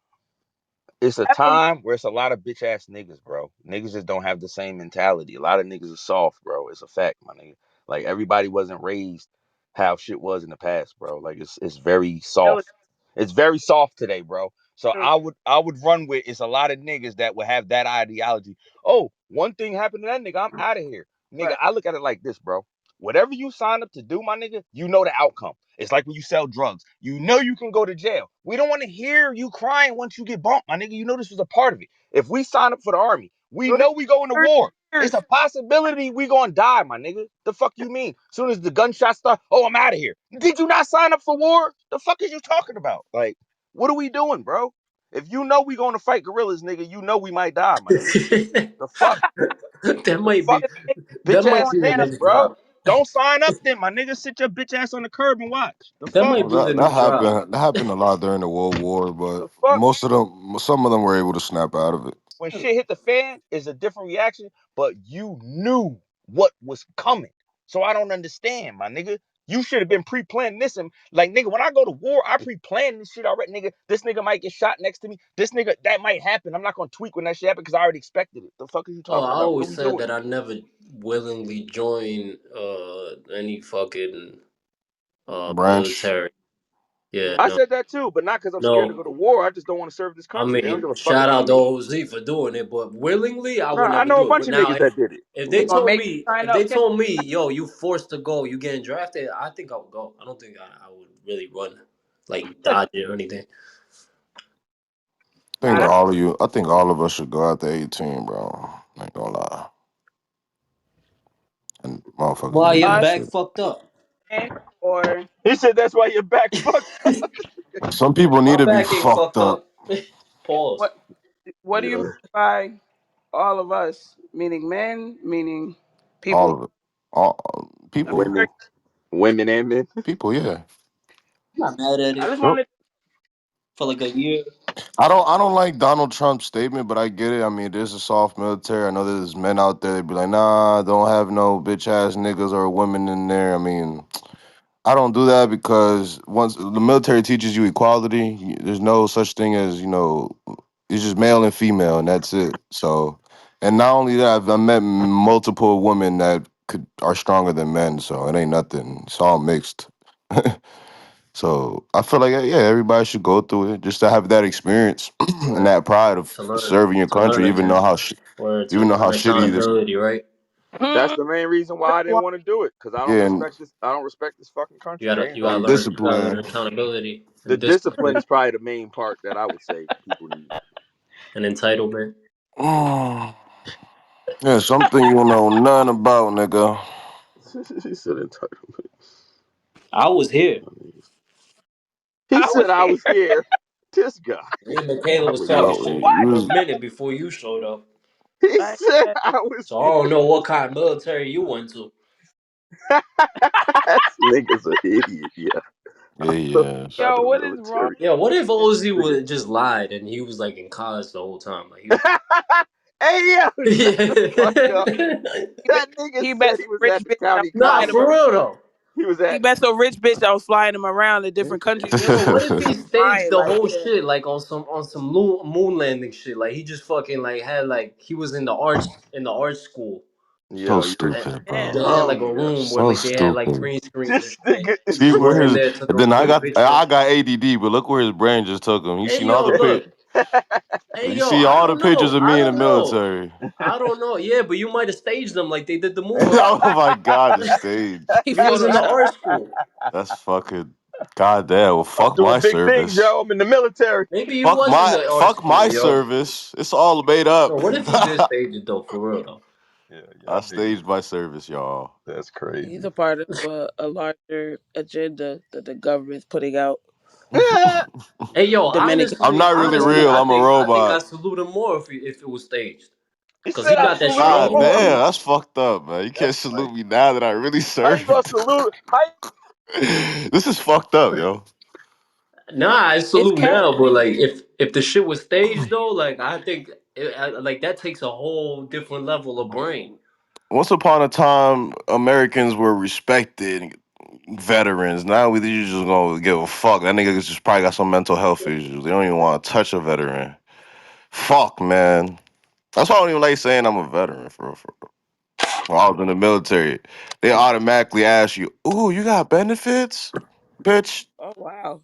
It's a ever time where it's a lot of bitch ass niggas, bro. Niggas just don't have the same mentality. A lot of niggas are soft, bro. It's a fact, my nigga. Like everybody wasn't raised how shit was in the past, bro. Like it's very that was soft. It's very soft today, bro. So true, I would run with it's a lot of niggas that would have that ideology. Oh, one thing happened to that nigga, I'm out of here. Nigga, right? I look at it like this, bro. Whatever you sign up to do, my nigga, you know the outcome. It's like when you sell drugs. You know you can go to jail. We don't want to hear you crying once you get bumped, my nigga. You know this was a part of it. If we sign up for the army, we Go ahead, know we going to 30 war. It's a years. possibility we gonna die, my nigga. The fuck you mean? Soon as the gunshots start, oh, I'm out of here. Did you not sign up for war? The fuck is you talking about? Like, what are we doing, bro? If you know we gonna fight gorillas, nigga, you know we might die, my nigga. The fuck? that The might fuck? be If they that Bitch put might ass on be the now, niggas, next bro. drop. Don't sign up then, my nigga. Sit your bitch ass on the curb and watch. The That fuck? might Well, be the that new drop. happened. That happened a lot during the World War, but The fuck? some of them were able to snap out of it. When shit hit the fan, is a different reaction, but you knew what was coming. So I don't understand, my nigga. You should have been pre-planning this. And like, nigga, when I go to war, I pre-plan this shit already, nigga. This nigga might get shot next to me. This nigga, that might happen. I'm not gonna tweak when that shit happen because I already expected it. The fuck are you Oh, talking I about? What are always we said doing? that I never willingly join any fucking Branch. military. Yeah, I no. said that too, but not because I'm scared to go No. to war. I just don't want to serve this I country. They don't mean, give a fuck shout about out to me. OZ for doing it, but willingly I No, would I never know a do it. bunch But of now niggas that did it. if they they gonna told make me you sign if they up. told me, yo, you forced to go, you getting drafted, I think I would go. I don't think I would really run like dodge it or anything. Nah, that's I think all of us should go out to 18, bro. I ain't gonna lie. And motherfuckers Why need your that us back shit. fucked up? or He said that's why your back fucked up. Some people need My to be back ain't fucked fucked up. up. Pause. what? What do you mean Yeah. by all of us? Meaning men, meaning All people. of it. All Let me people. Women, break. women and men. People, yeah. I'm not mad at I it just Yep. wanted. for like a year. I don't like Donald Trump's statement, but I get it. I mean, there's a soft military. I know there's men out there that be like, nah, don't have no bitch ass niggas or women in there. I mean, I don't do that because once the military teaches you equality, there's no such thing as, it's just male and female, and that's it. So, and not only that, I've met multiple women that are stronger than men, so it ain't nothing. It's all mixed. So I feel like yeah, everybody should go through it just to have that experience and Word. that pride of To learn serving your to learn country, word to even though how learn shitty it is. accountability, right? That's the main reason why I didn't want to do it because I don't Yeah, and, respect this. I don't respect this fucking You country. They gotta ain't you gonna. gotta and learn you gotta learn discipline. accountability The and discipline discipline is probably the main part that I would say people need. and entitlement. Yeah, something you know none about, nigga. He said entitlement. I was here. He I said was I here. was here. This guy. Me and Michaela I was was talking Yo, rolling. shit What? for a you minute before you showed up. He Like, said I was So I here. don't know what kind of military you went to. This nigga's an idiot. Yeah. yeah, Out yes. of yo, the what is wrong military. Yeah, what if with Ozzy Nigga. would just lied and he was like in college the whole time? Like he was Hey yo, shut the fuck up. he bet That nigga he bet said some he was rich at the bitch that county was Nah, lying college. about for real though. He was He at. met some rich bitch that was flying him around to different countries. He Yo, was what if he staged lying the like, whole yeah. shit like on some moon landing shit? Like he just fucking like had like he was in the art school. So Yo, And stupid, Man, they bro. had like a yo, room where So like they had like stupid. green screens and this shit. nigga is See He where went in his there, took and a then quick picture. I got ADD, but look where his brain just took him. You Hey seen all the yo, crazy. look. pic Hey you yo, see I all the don't pictures know. of I me in the don't know. military. I don't know. Yeah, but you might have staged them like they did the movie. Oh my god, the stage. he He was in the photoshopped. art school. That's fucking goddamn. Well, I'm fuck my doing big things, service. yo. I'm in the military. Maybe he was in the art Fuck my school, yo. service. It's all made So up. what if he did stage it though, for real though? Yeah, I y'all niggas. staged my service, y'all. That's He's crazy. a part of a larger agenda that the government's putting out. Hey yo, Dominican I'm honestly, not really Republic. real. I'm a I think I robot. salute him more if it was staged, He cause he said I got that salute him strong God more. damn, energy. that's fucked up, man. You can't That's funny. salute me now that I really How you gonna served. salute? How This is fucked up, yo. Nah, I It's salute cat. now, but like if the shit was staged though, like I think like that takes a whole different level of brain. Once upon a time, Americans were respected veterans. Now we just gonna give a fuck. That nigga just probably got some mental health issues. They don't even want to touch a veteran. Fuck, man. That's why I don't even like saying I'm a veteran for real, for real. When I was in the military, they automatically ask you, "Ooh, you got benefits, bitch." Oh wow.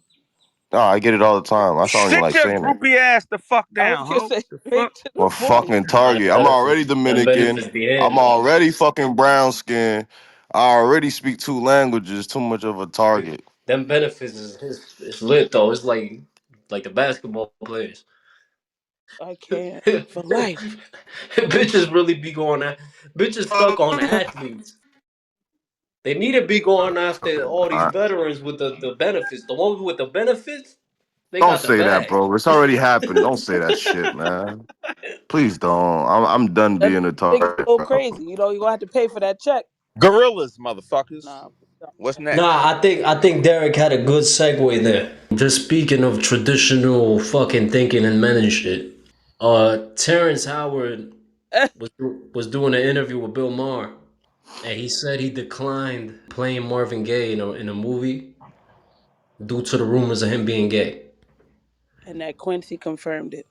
No, I get it all the time. That's why I don't even sit like your saying it. groupie ass the fuck I was down, gonna ho? say The fuck? straight to the Well, point. fucking Nah, Target. I'm already them Dominican. benefits be hitting I'm though. already fucking brown skin. I already speak two languages. Too much of a target. Them benefits is lit though. It's like the basketball players. I can't for life. Bitches really be going at bitches stuck on athletes. They need to be going after all these Uh, veterans with the benefits. The ones with the benefits, they don't got the say that, bag. bro. It's already happened. Don't say that shit, man. Please don't. I'm done That being a nigga target, go bro. crazy. You know, you gonna have to pay for that check. Gorillas, motherfuckers. Nah. What's next? Nah, I think Derek had a good segue there. Just speaking of traditional fucking thinking and men and shit. Terrence Howard was was doing an interview with Bill Maher, and he said he declined playing Marvin Gaye in a movie due to the rumors of him being gay. And that Quincy confirmed it.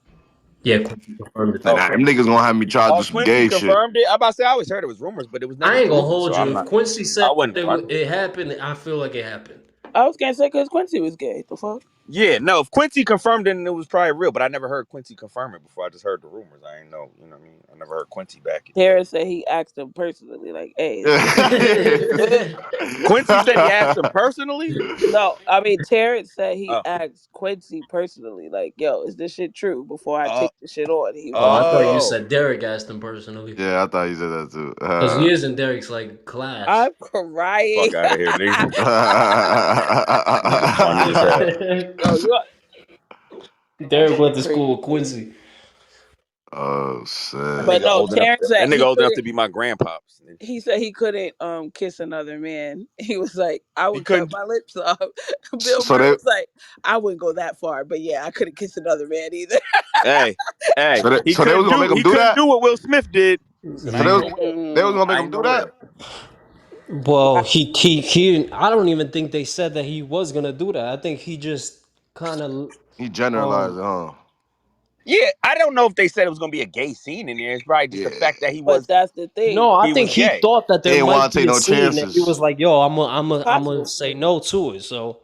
Yeah, Quincy confirmed it Oh, too. Nah, them niggas gonna have me try to oh, do some Quincy gay shit. confirmed it. I about to say I always heard it was rumors, but it was never I ain't gonna proven. hold So you. I'm If not. Quincy I said wasn't fucking with it it. happened, I feel like it happened. I was gonna say because Quincy was gay. The fuck? Yeah, no. If Quincy confirmed it, then it was probably real. But I never heard Quincy confirm it before. I just heard the rumors. I ain't know. You know what I mean? I never heard Quincy back it. But Terrence said he asked him personally, like, "Hey, is this shit true?" Yeah. Quincy said he asked him personally. No, I mean Terrence said he Oh, asked Quincy personally, like, "Yo, is this shit true?" Before I oh, take the shit on, he was Oh, like, I thought you oh. said Derek asked him personally. Yeah, I thought you said that too. Because he is in Derek's like class. "I'm crying." Fuck out of here, nigga. Nigga funny as hell. Derek Yo, that went shit to crazy. school with Quincy. Oh shit. But no, Terrence said That nigga he old enough couldn't. to be my grandpops. He said he couldn't kiss another man. He was like, I He would cut couldn't. my lips off. Bill So Murray they was like, I wouldn't go that far, but yeah, I couldn't kiss another man either. Hey, hey. He so they was couldn't gonna do. make him He do couldn't that? do what Will Smith did. Said So I ain't no. they was Mm, gonna make I him ain't do nowhere. that? Well, he I don't even think they said that he was gonna do that. I think he just kind of He generalized um it, huh? Yeah, I don't know if they said it was gonna be a gay scene in there. It's probably just the Yeah. fact that but that's the thing. no, I he think was he gay. thought that He there didn't might want to be take a no scene and he chances. was like, "Yo, I'm gonna Possible. say no to it." So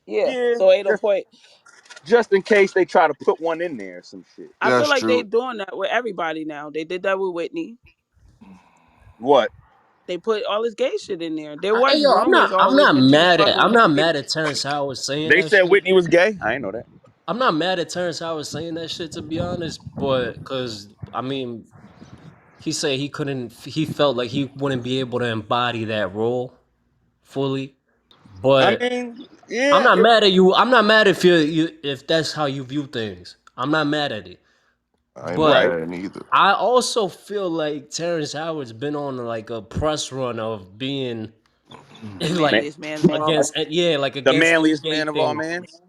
Yeah. Yeah, So ain't no point. just in case they try to put one in there or some shit. I feel That's like they true. doing that with everybody now. They did that with Whitney. What? They put all this gay shit in there. There was yo, rumors I'm always not that she was mad at fucking I'm with not Whitney. mad at Terrence Howard saying They that said shit. Whitney was gay? I ain't know that. I'm not mad at Terrence Howard saying that shit to be honest, but because I mean, he said he couldn't. He felt like he wouldn't be able to embody that role fully. I But mean, I'm yeah, not mad at you. I'm not mad if if that's how you view things. I'm not mad at it. I ain't mad But right. at it either. I also feel like Terrence Howard's been on like a press run of being The Man, like manliest man of all. against yeah, like the against any manliest gay man of all thing. mans.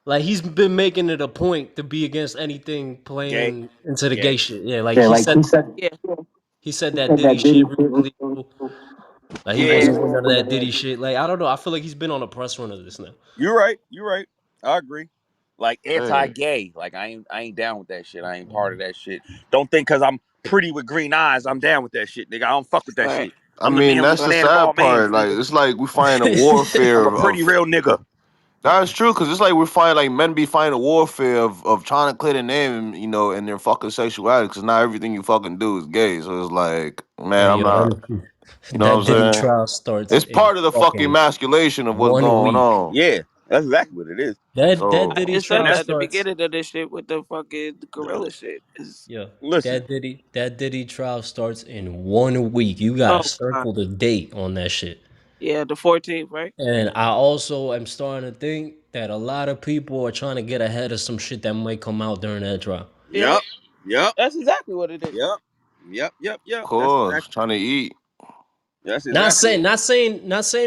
Like he's been making it a point to be against anything Gay, playing into the gay gay. shit. Yeah, like Yeah. he said that Diddy shit was illegal. Like he Yeah. wasn't with none of that Diddy shit. Like I don't know. I feel like he's been on a press run of this now. You're right. You're right. I agree. Like Hey, anti-gay. Like I ain't down with that shit. I ain't part of that shit. Don't think because I'm pretty with green eyes, I'm down with that shit, nigga. I don't fuck with that Right. shit. I I'm the mean, man with that's the the man of all sad mans, part. Like, nigga. it's like we find a warfare I'm a pretty of real nigga. that's true, because it's like we're fighting, like men be fighting a warfare of trying to clear the name, you know, in their fucking sexuality, because not everything you fucking do is gay. So it's like, man, Hey I'm yo, not, you know what that I'm Diddy saying? trial starts It's in part of the fucking fucking emasculation of what's 1 going week. on. Yeah, that's exactly what it is. That So, Diddy It said And trial that that's at the starts. beginning of this shit with the fucking yeah. gorilla shit. It's, Yeah, listen. that Diddy trial starts in 1 week. You gotta oh god. circle the date on that shit. Yeah, the 14th, right? And I also am starting to think that a lot of people are trying to get ahead of some shit that might come out during that trial. Yeah, Yep. Yep. that's exactly what it is. Yep. Yep. Yep. Of Yep. That's course, exactly. trying to eat. That's Not exactly saying, what.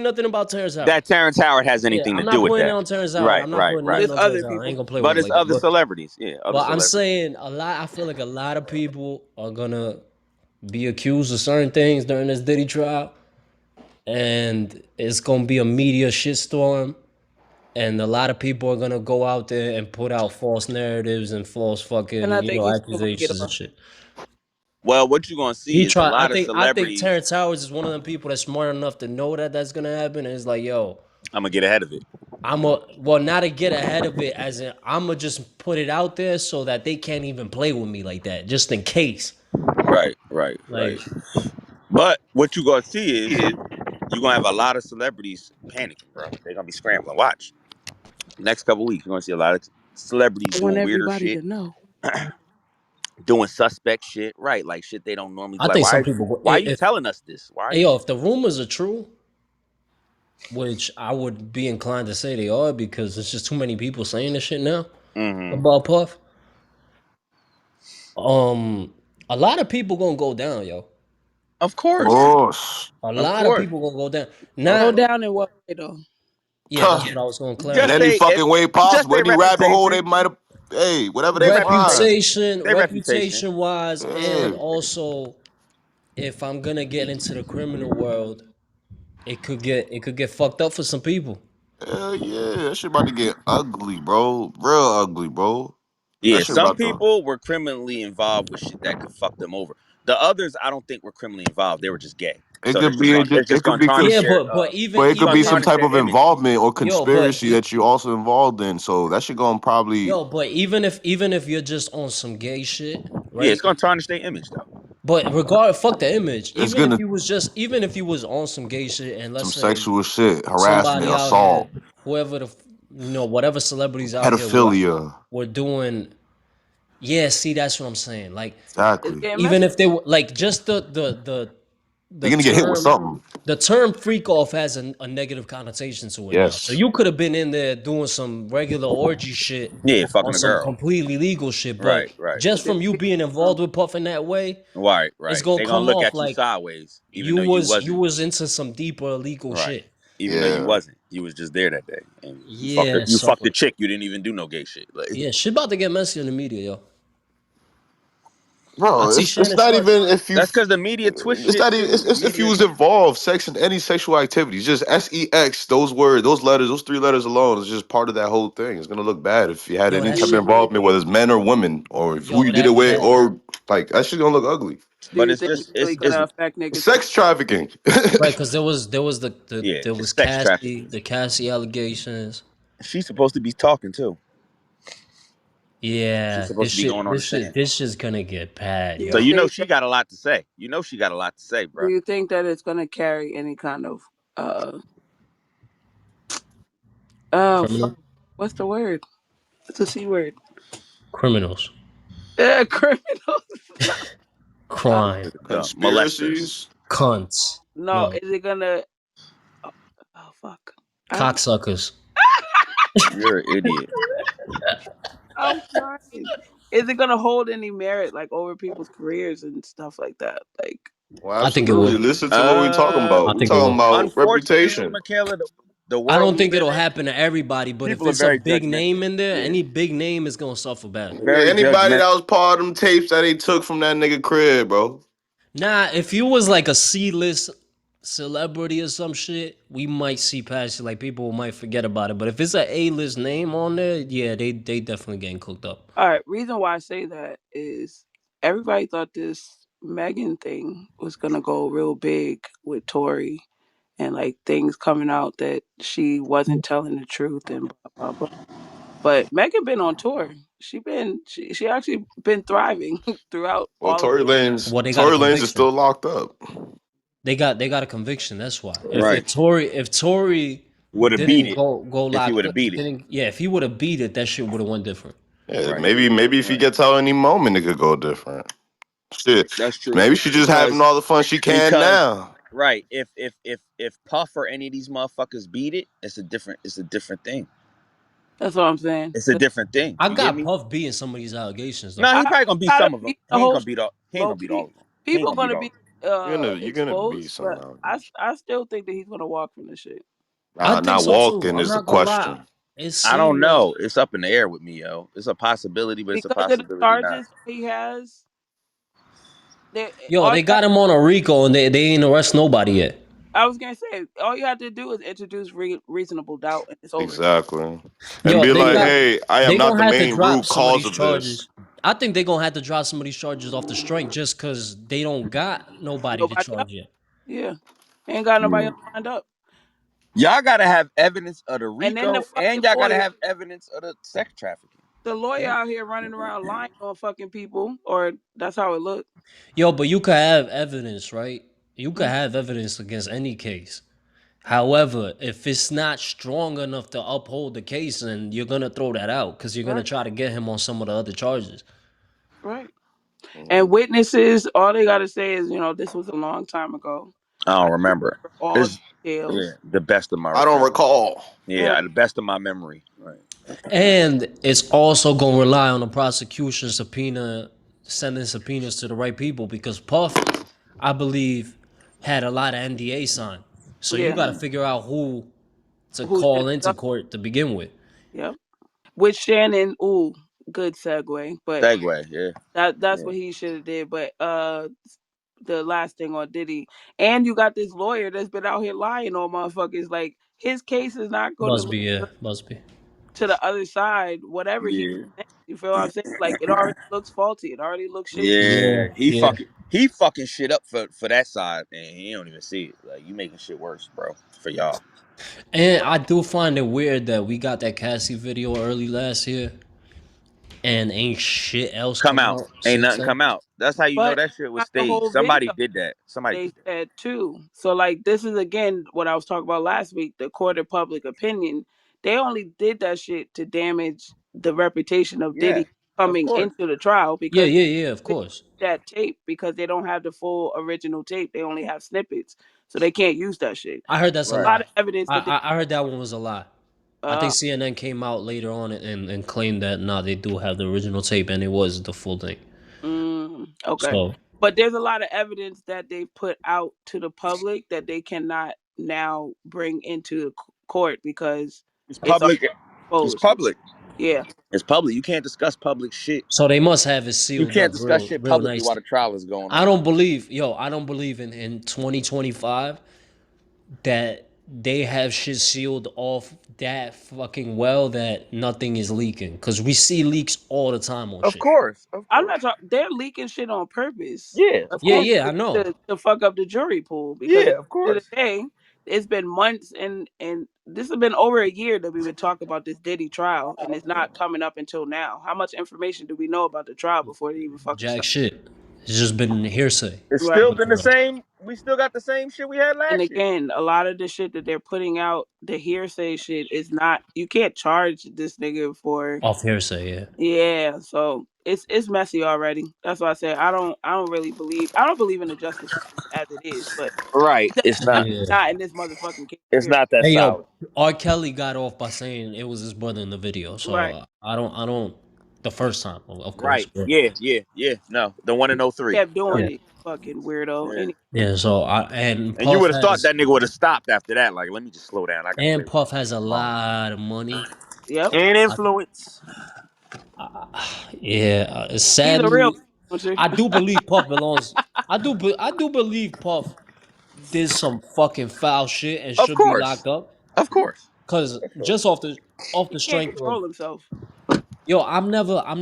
nothing about Terrence Howard. That Terrence Howard has Yeah, anything to I'm do not with putting it that. on Terrence Howard. Right. I'm not Right. putting Right. nothing It's on other Terrence Howard. I ain't people. gonna play with But him it's like that. other celebrities. Yeah. Other But I'm celebrities. saying a lot. I feel like a lot of people are gonna be accused of certain things during this Diddy trial, and it's gonna be a media shitstorm. And a lot of people are gonna go out there and put out false narratives and false And fucking, I think he's still gonna get accusations and off. shit. Well, what you're gonna see He is a tried. lot of I think celebrities. Terrence Howard is one of them people that's smart enough to know that that's gonna happen. And it's like, yo, I'm gonna get ahead of it. well, not to get ahead of it, as in I'm gonna just put it out there so that they can't even play with me like that, just in case. Right. Right. Right. Like, But what you're gonna see is you're gonna have a lot of celebrities panicking, bro. They're gonna be scrambling. Watch. Next couple weeks, you're gonna see a lot of celebrities I want doing weirder everybody shit, to know. doing suspect shit, right? Like shit they don't normally I do. Like, think some people, why are you telling us this? Why are hey, you? yo, if the rumors are true, which I would be inclined to say they are, because there's just too many people saying this shit now Mm-hmm. about Puff. A lot of people gonna go down, yo. Of Of course, course. A of lot of course. people gonna go down. Of Go Not, course. down in what way though? yeah, that's what I was gonna In Just clarify. any they, fucking way just possible, their any rabbit hole they reputation, might have, hey, whatever their they find. reputation, Reputation, their reputation. reputation wise, Yeah, and also if I'm gonna get into the criminal world, it could get fucked up for some people. hell yeah. That shit about to get ugly, bro. Real ugly, bro. That Yeah, shit some about to. people were criminally involved with shit that could fuck them over. The others, I don't think were criminally involved. They were just gay. It So could be. it's It just could gonna be. tarnish Yeah, their but even But it it's could gonna be some even tarnish type their of image. involvement or yo, but conspiracy that you also involved in. So that shit going probably. yo, but even if you're just on some gay shit, Yeah, it's right? gonna tarnish their image though. But fuck the image. It's Even if gonna you was just, even if you was on some gay shit, and let's some say sexual shit, harassment, somebody out here, assault, whoever whatever celebrities out here pedophilia. were doing, yeah. See, that's what I'm saying. Like, It's Exactly. getting even messy. if they were like just the They're gonna get hit with term something. the term freak off has a negative connotation to it now. So Yes. you could have been in there doing some regular orgy shit Yeah, on fucking a some girl. completely legal shit, but Right, right, But just then from you being involved with Puff in that way, right, it's right. gonna They're gonna come look off at you like sideways, even you though you was you wasn't. was into some deeper illegal Right. shit. Even though you Yeah. wasn't. You was just there that day. And Yeah, you so fucked the chick, you didn't even do no gay shit. Like yeah, shit about to get messy in the media, yo. I Bro, see it's Shannon not Sharpe. even if you. that's because the media twist It's shit not even. too. The It's if you media was involved, sex in any sexual activities, just sex. Those words, those letters, those three letters alone is just part of that whole thing. It's gonna look bad if you had Yo, any that type of shit. involvement, whether it's men or women, or if who Yo, you did it that with, that or like that shit gonna look ugly. do but you it's think it's just really it's gonna affect niggas? Sex trafficking. right, because there was yeah, there it's was sex Cassie, trafficking. the Cassie allegations. She's supposed to be talking too. She's Yeah, supposed to be going on the stand. this shit's gonna get bad, Do So you yo. you know think she that, got a lot to say. You know she got a lot to say, do bro. you think that it's gonna carry any kind of oh fuck, Criminal what's the word? It's a C word. criminals, Criminals. uh, crime, The molesters. Conspiracies. cunts, no, no, is it gonna oh, oh fuck. I'm cocksuckers. You're an idiot. I'm crying. Is it gonna hold any merit like over people's careers and stuff like that? Like Well, I think it absolutely. would. Listen to what we're talking I about. We're think it talking would. about Unfortunately, reputation. Michaela, the I world don't we think live it'll in, happen to everybody, but if people are it's a very big name judgmental. in there, Yeah. any big name is gonna suffer bad. Yeah, Very anybody that judgmental. was part of them tapes that they took from that nigga crib, bro. Nah, if you was like a celebrity or some shit, we might see past it. Like people might forget about it. But if it's an A-list name on there, yeah, they definitely getting cooked up. All right, reason why I say that is everybody thought this Megan thing was gonna go real big with Tori and like things coming out that she wasn't telling the truth and blah blah blah. But Megan been on tour. She actually been thriving throughout Well, all of it. Well, they got a Tory Lanez is conviction. still locked up. They got a conviction. That's why. Right. If Tory Would have beat didn't it go if he would locked have up, beat it. didn't yeah, if he would have beat it, that shit would have went different. Yeah, Right. maybe if he Right. gets out any moment, it could go different. Shit, That's true. maybe she just having Because all the fun she can because now. right, if Puff or any of these motherfuckers beat it, it's a different thing. That's what I'm saying. It's a different thing. I You get got me? Puff beating some of these allegations though. No, he I probably gonna beat gotta some of them. beat the He ain't whole gonna shit beat all. He ain't low gonna beat all key. of them. He ain't People gonna beat gonna all be of them. You're gonna be exposed, but somehow. I still think that he's gonna walk from the shit I think Not so too. walking I'm is the not gonna lie. question. It I seemed don't like know. It's up in the air with me, yo. It's a possibility, but it's a because of the possibility not. charges he has. They yo, all they you got, got him on a RICO and they ain't arrest nobody yet. I was gonna say all you have to do is introduce reasonable doubt and it's over. Exactly. And Yo, be they like, got hey, I am they not gonna the have to main drop root some of cause these of this. charges. I think they gonna have to drop some of these charges off the strength just because they don't got nobody to Nobody else. charge yet. Yeah, ain't got nobody Yeah. else lined up. Y'all gotta have evidence of the And then the RICO, fucking and y'all gotta lawyer, have evidence of the sex trafficking. out here running around lying on fucking people, or that's how it looked. Yo, but you could have evidence, right? You could have evidence against any case. However, if it's not strong enough to uphold the case, then you're gonna throw that out because you're gonna Right, try to get him on some of the other charges. right. And Mhm. witnesses, all they gotta say is, this was a long time ago. I I don't don't remember. remember all It's yeah, details. the best of my I don't recall. Yeah, yeah, the best of my memory. Right. And it's also gonna rely on the prosecution sending subpoenas to the right people because Puff, I believe, had a lot of NDA signed. So you yeah. got to figure out who to Who said call into stuff? court to begin with. Yep. With Shannon, ooh, good segue. But Segway. Yeah. that's Yeah. what he should have did. But the last thing on Diddy, and you got this lawyer that's been out here lying on motherfuckers. Like his case is not going to Must be, look yeah, good must be. to the other side. Whatever he Yeah. presents, you feel what I'm saying? Like it already looks faulty. It already looks shaky. Yeah. Yeah, He yeah. fucking shit up for that side, and he don't even see it. Like you making shit worse, bro, for y'all. And I do find it weird that we got that Cassie video early last year and ain't shit else Come come out. out Ain't since nothing then. come out. That's how you know But that shit was not the staged. whole Somebody video. did that. Somebody They did that. said too. So like this is again what I was talking about last week, the court of public opinion. They only did that shit to damage the reputation of Yeah. Diddy Of coming course. into the trial Yeah, because yeah, yeah, of they course. that tape because they don't have the full original tape. They only have snippets. So they can't use that shit. I heard that's a A Right. lot lie. of evidence that they I heard that one was a lie. I think uh CNN came out later on and claimed that nah, they do have the original tape and it was the full thing. okay. So But there's a lot of evidence that they put out to the public that they cannot now bring into the court because It's it's already public. It's exposed. public. Yeah. It's public. You can't discuss public shit. so they must have it You sealed can't up discuss real shit real publicly while nicely. the trial is going I on. don't believe, I don't believe in 2025 that they have shit sealed off that fucking well that nothing is leaking. Cause we see leaks all the time on Of shit. course. Of I'm course. not talking. They're leaking shit on purpose. Yeah. Of Yeah, course. yeah, I know. To fuck up the jury pool because at Yeah. Of the end of course. the day, it's been months and this has been over a year that we've been talking about this Diddy trial and it's not coming up until now. How much information do we know about the trial before they even fucking Jack start? shit. It's just been hearsay. It's Right. still been the same. We still got the same shit we had And last year. again, a lot of the shit that they're putting out, the hearsay shit, is not. You can't charge this nigga for. Off hearsay, yeah. Yeah, so it's messy already. That's why I say I don't really believe I don't believe in the justice system as it is, but Right. it's It's not. Yeah. not in this motherfucking case. It's Period. not that Hey yo, solid. R. Kelly got off by saying it was his brother in the video. So Right. I don't the first time, of course. Right. But Yeah. Yeah. Yeah. No. The one in '03. Kept Yep. doing yeah. it, fucking weirdo. Yeah. Any Yeah, so and And you Puff would have thought has that nigga would have stopped after that. Like, let me just slow down. I gotta and play with Puff this has a song. lot of money. Yep. And influence. Yeah, He's a real sadly, influencer. I do believe Puff belongs. I do believe Puff did some fucking foul shit and Of should be course, locked up. of course. Cause For sure. just off He the can't strength of control himself. yo, I'm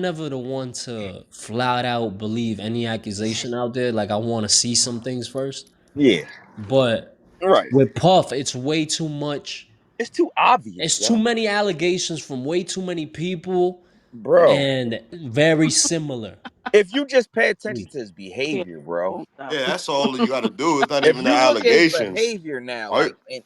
never the one to flat out believe any accusation out there. Like I want to see some things first. Yeah, But right. with Puff, it's way too much. It's too obvious, It's too yo, many allegations from way too many people bro. and very similar. If you just pay attention Please. to his Can't behavior, bro. control Yeah, himself. that's all you got to do. It's not If even the you look at his allegations. behavior now, All you, like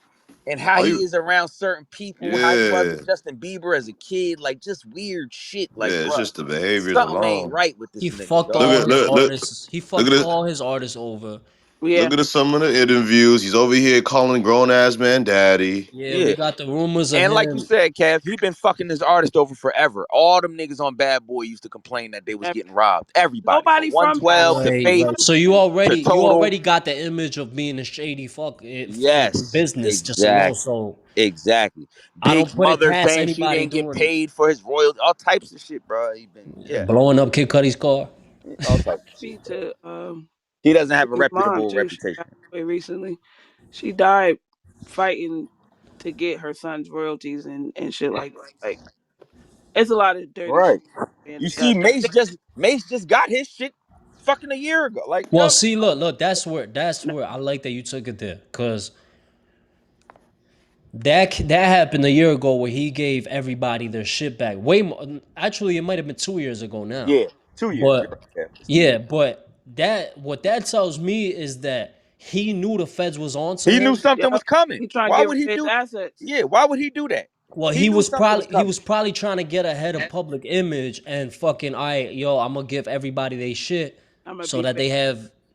and how all he you, is around certain people, how he was yeah, with Justin Bieber as a kid, like just weird shit. yeah. Like, It's bro, just the behaviors something ain't alone. right with He this nigga, fucked Look dog. all at his look artists. He look fucked at it. all his artists over. Yeah. Look at some of the interviews. He's over here calling grown ass man daddy. Yeah, we Yeah. got the rumors of And like you him. said, Kev, he been fucking this artist over forever. All them niggas on Bad Boy used to complain that they was getting robbed. Everybody from Nobody from Bad Boy. 112 to Right, Faith right. So you to already Total. got the image of being a shady fuck in Yes, business just alone. exactly. So Exactly. I don't Big's put it mother past saying she anybody didn't get doing it. paid for his royalties, all types of shit, bro. He been, yeah, Blowing up Kid Cudi's car. all types of shit, Beat bro. to He doesn't have a his mom reputable too. She passed reputation. away recently. She died fighting to get her son's royalties and shit like that. Like it's a lot of dirty shit Right. being You see, discussed. Mace just got his shit fucking a year ago. Like, you know Well, what I'm see, saying? look, that's where I like that you took it there, cause that happened a year ago where he gave everybody their shit back. Way more, actually, it might have been 2 years ago now. Yeah, 2 years. You're But right, Kev. It's 2 years. yeah, but that what that tells me is that he knew the feds was on to He knew him. something was Yep. coming. He trying to Why get would rid he of his do? assets. Yeah, why would he do that? Well, He knew something was he coming. was probably trying to get ahead of public image and fucking yo, I'm gonna give everybody they shit I'm gonna so be that fake.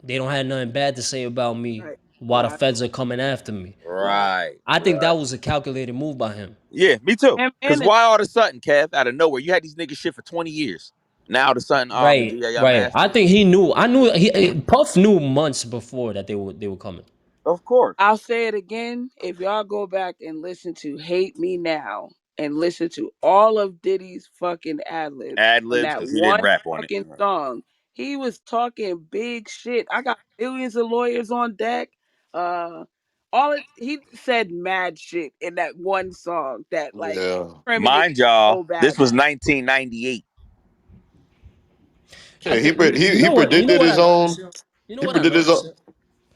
they don't have nothing bad to say about me Right. while the Right. feds are coming after me. Right. Right, I think right. that was a calculated move by him. Yeah, me too. Him Cause and why all of a sudden, Kev, out of nowhere, you had these niggas shit for 20 years. Now all of a sudden, oh, I'm gonna do Right, that, y'all right. I master. think he knew. I knew Puff knew months before that they were coming. Of course. I'll say it again. If y'all go back and listen to Hate Me Now and listen to all of Diddy's fucking ad libs Ad on libs, that because he didn't one rap on it. fucking song, he was talking big shit. I got millions of lawyers on deck. Uh he said mad shit in that one song that like Yeah. incriminated Mind y'all, so this badly. was 1998. I Yeah, think he you know he what predicted his I own. noticed. You know He what I predicted his own. noticed.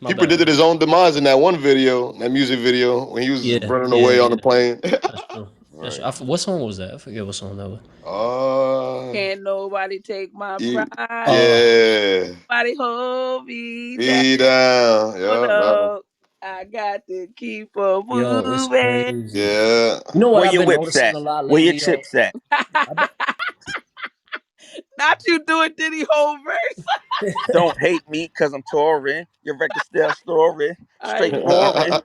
My He bad. predicted his own demise in that one video, that music video, when he was Yeah, running yeah, away on yeah. the plane. That's true. That's true. Right. What song was that? I forget what song that was. uh, Can't nobody take my he- pride. yeah, Nobody hold me down. he down. Oh Yeah, no, I got to keep on Yo, it's moving. crazy. yeah. You know what Where I've your been whips noticing at? a lot Where your lately, yo? chips at? I've been, Not you doing Diddy whole verse. Don't hate me because I'm touring. Your record still storing. I Straight boring.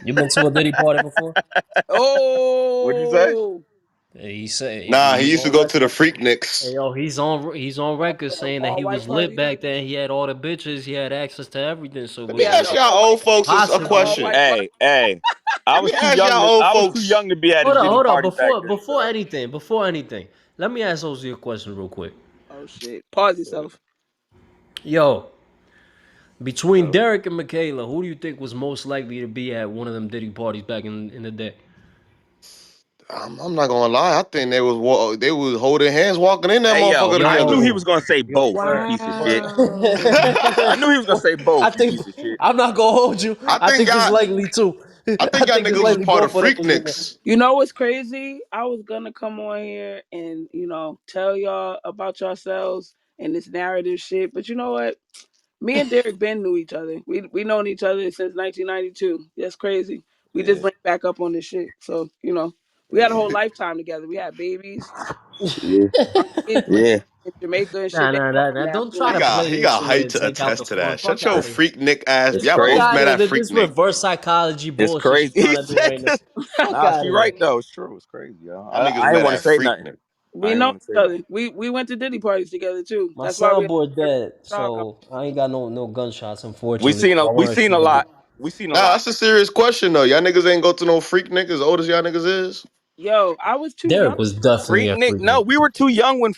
you been to a Diddy party before? What'd you say? oh Yeah, he said Nah, he he's used to on go to record. the Hey, Freakniks. yo, he's on record saying that all he white was lit party. back then. He had all the bitches. He had access to everything. So Let We me had we ask the y'all all white. old folks a The possibly. all question. white party. Hey. I Let me was too ask young y'all to old I was too folks. young to be at his Diddy Hold on. party back then. So Before anything, let me ask Ozzy a question real quick. Oh shit! Pause yourself. Yo, between Oh. Derek and Michaela, who do you think was most likely to be at one of them Diddy parties back in the day? I'm not gonna lie. I think they was holding hands walking in that hey yo, motherfucker I knew he together. Yo, was gonna say yo, both, you word, piece of shit. word. Wow. I knew he was gonna say I both, you think piece of shit. I'm not gonna hold you. I I think think it's y'all. likely too. I I think y'all think it's niggas was likely part of both of them was in there. Freakniks. You know what's crazy? I was gonna come on here and tell y'all about yourselves and this narrative shit, but you know what? Me and Derek Ben knew each other. We known each other since 1992. That's crazy. We just Yeah, linked back up on this shit. So we had a whole yeah, lifetime together. We had babies. yeah, Our kids went yeah. in Jamaica and shit. Nah, They nah, all nah, nah. now Don't doing try He to acting. got play he this got shit height and to take out the attest to fun. that. Fuck Shut your out of here. Freaknik ass. It's Y'all Fuck both crazy. out met of at here. This Freaknik. reverse psychology It's bullshit you crazy. trying He to do said right now. this. Fuck Nah, out she of here. right though. It's true. It's crazy, yo. Y'all niggas I ain't met want to at say nothing. Freaknik. We I ain't know want to each say other. nothing. We went to Diddy parties together too. My That's why we soundboard dead, talk. so I ain't got no gunshots, We unfortunately. seen a I we weren't seen a shooting it. lot. We seen a Nah, lot. that's a serious question though. Y'all niggas ain't go to no Freaknik as old as y'all niggas is. Yo, I was too young. Derek was definitely Freak a Nick. freak No, nigga. we were too young when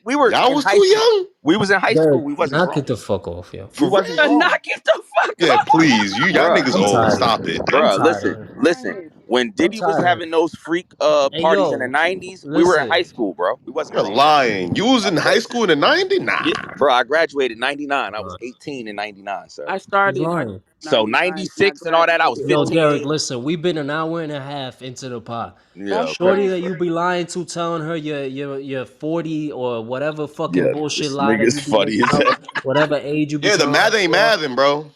we were Y'all in was high too school. young. We was in high school. Derek, We wasn't knock it grown. the fuck off, yo. We For wasn't real? grown. Knock it the fuck Yeah, up. please. Y'all Bruh. niggas I'm old. tired of Stop it. it. I'm Bruh, tired listen, of it. listen. When I'm Diddy was tired of having it. those freak Hey, parties in the yo, 90s, we were in high listen. school, bro. We wasn't You're grown yet. lying. You was I in high swear. school in the 90s? Nah. Yeah, bro, I graduated 99. I was Uh, 18 in 99, sir. I He's started in high school lying. in So 99 and I 96 and all that, I was graduated in Yo, Derek, 15. 08. listen, we've been an hour and a half into the pod. Yeah, That's okay. Shorty that you crazy. be lying to, telling her you're 40 or whatever fucking Yeah, bullshit this lie that nigga's you be funny making as up, hell. whatever age you be Yeah, the telling math her ain't for. mathing, bro.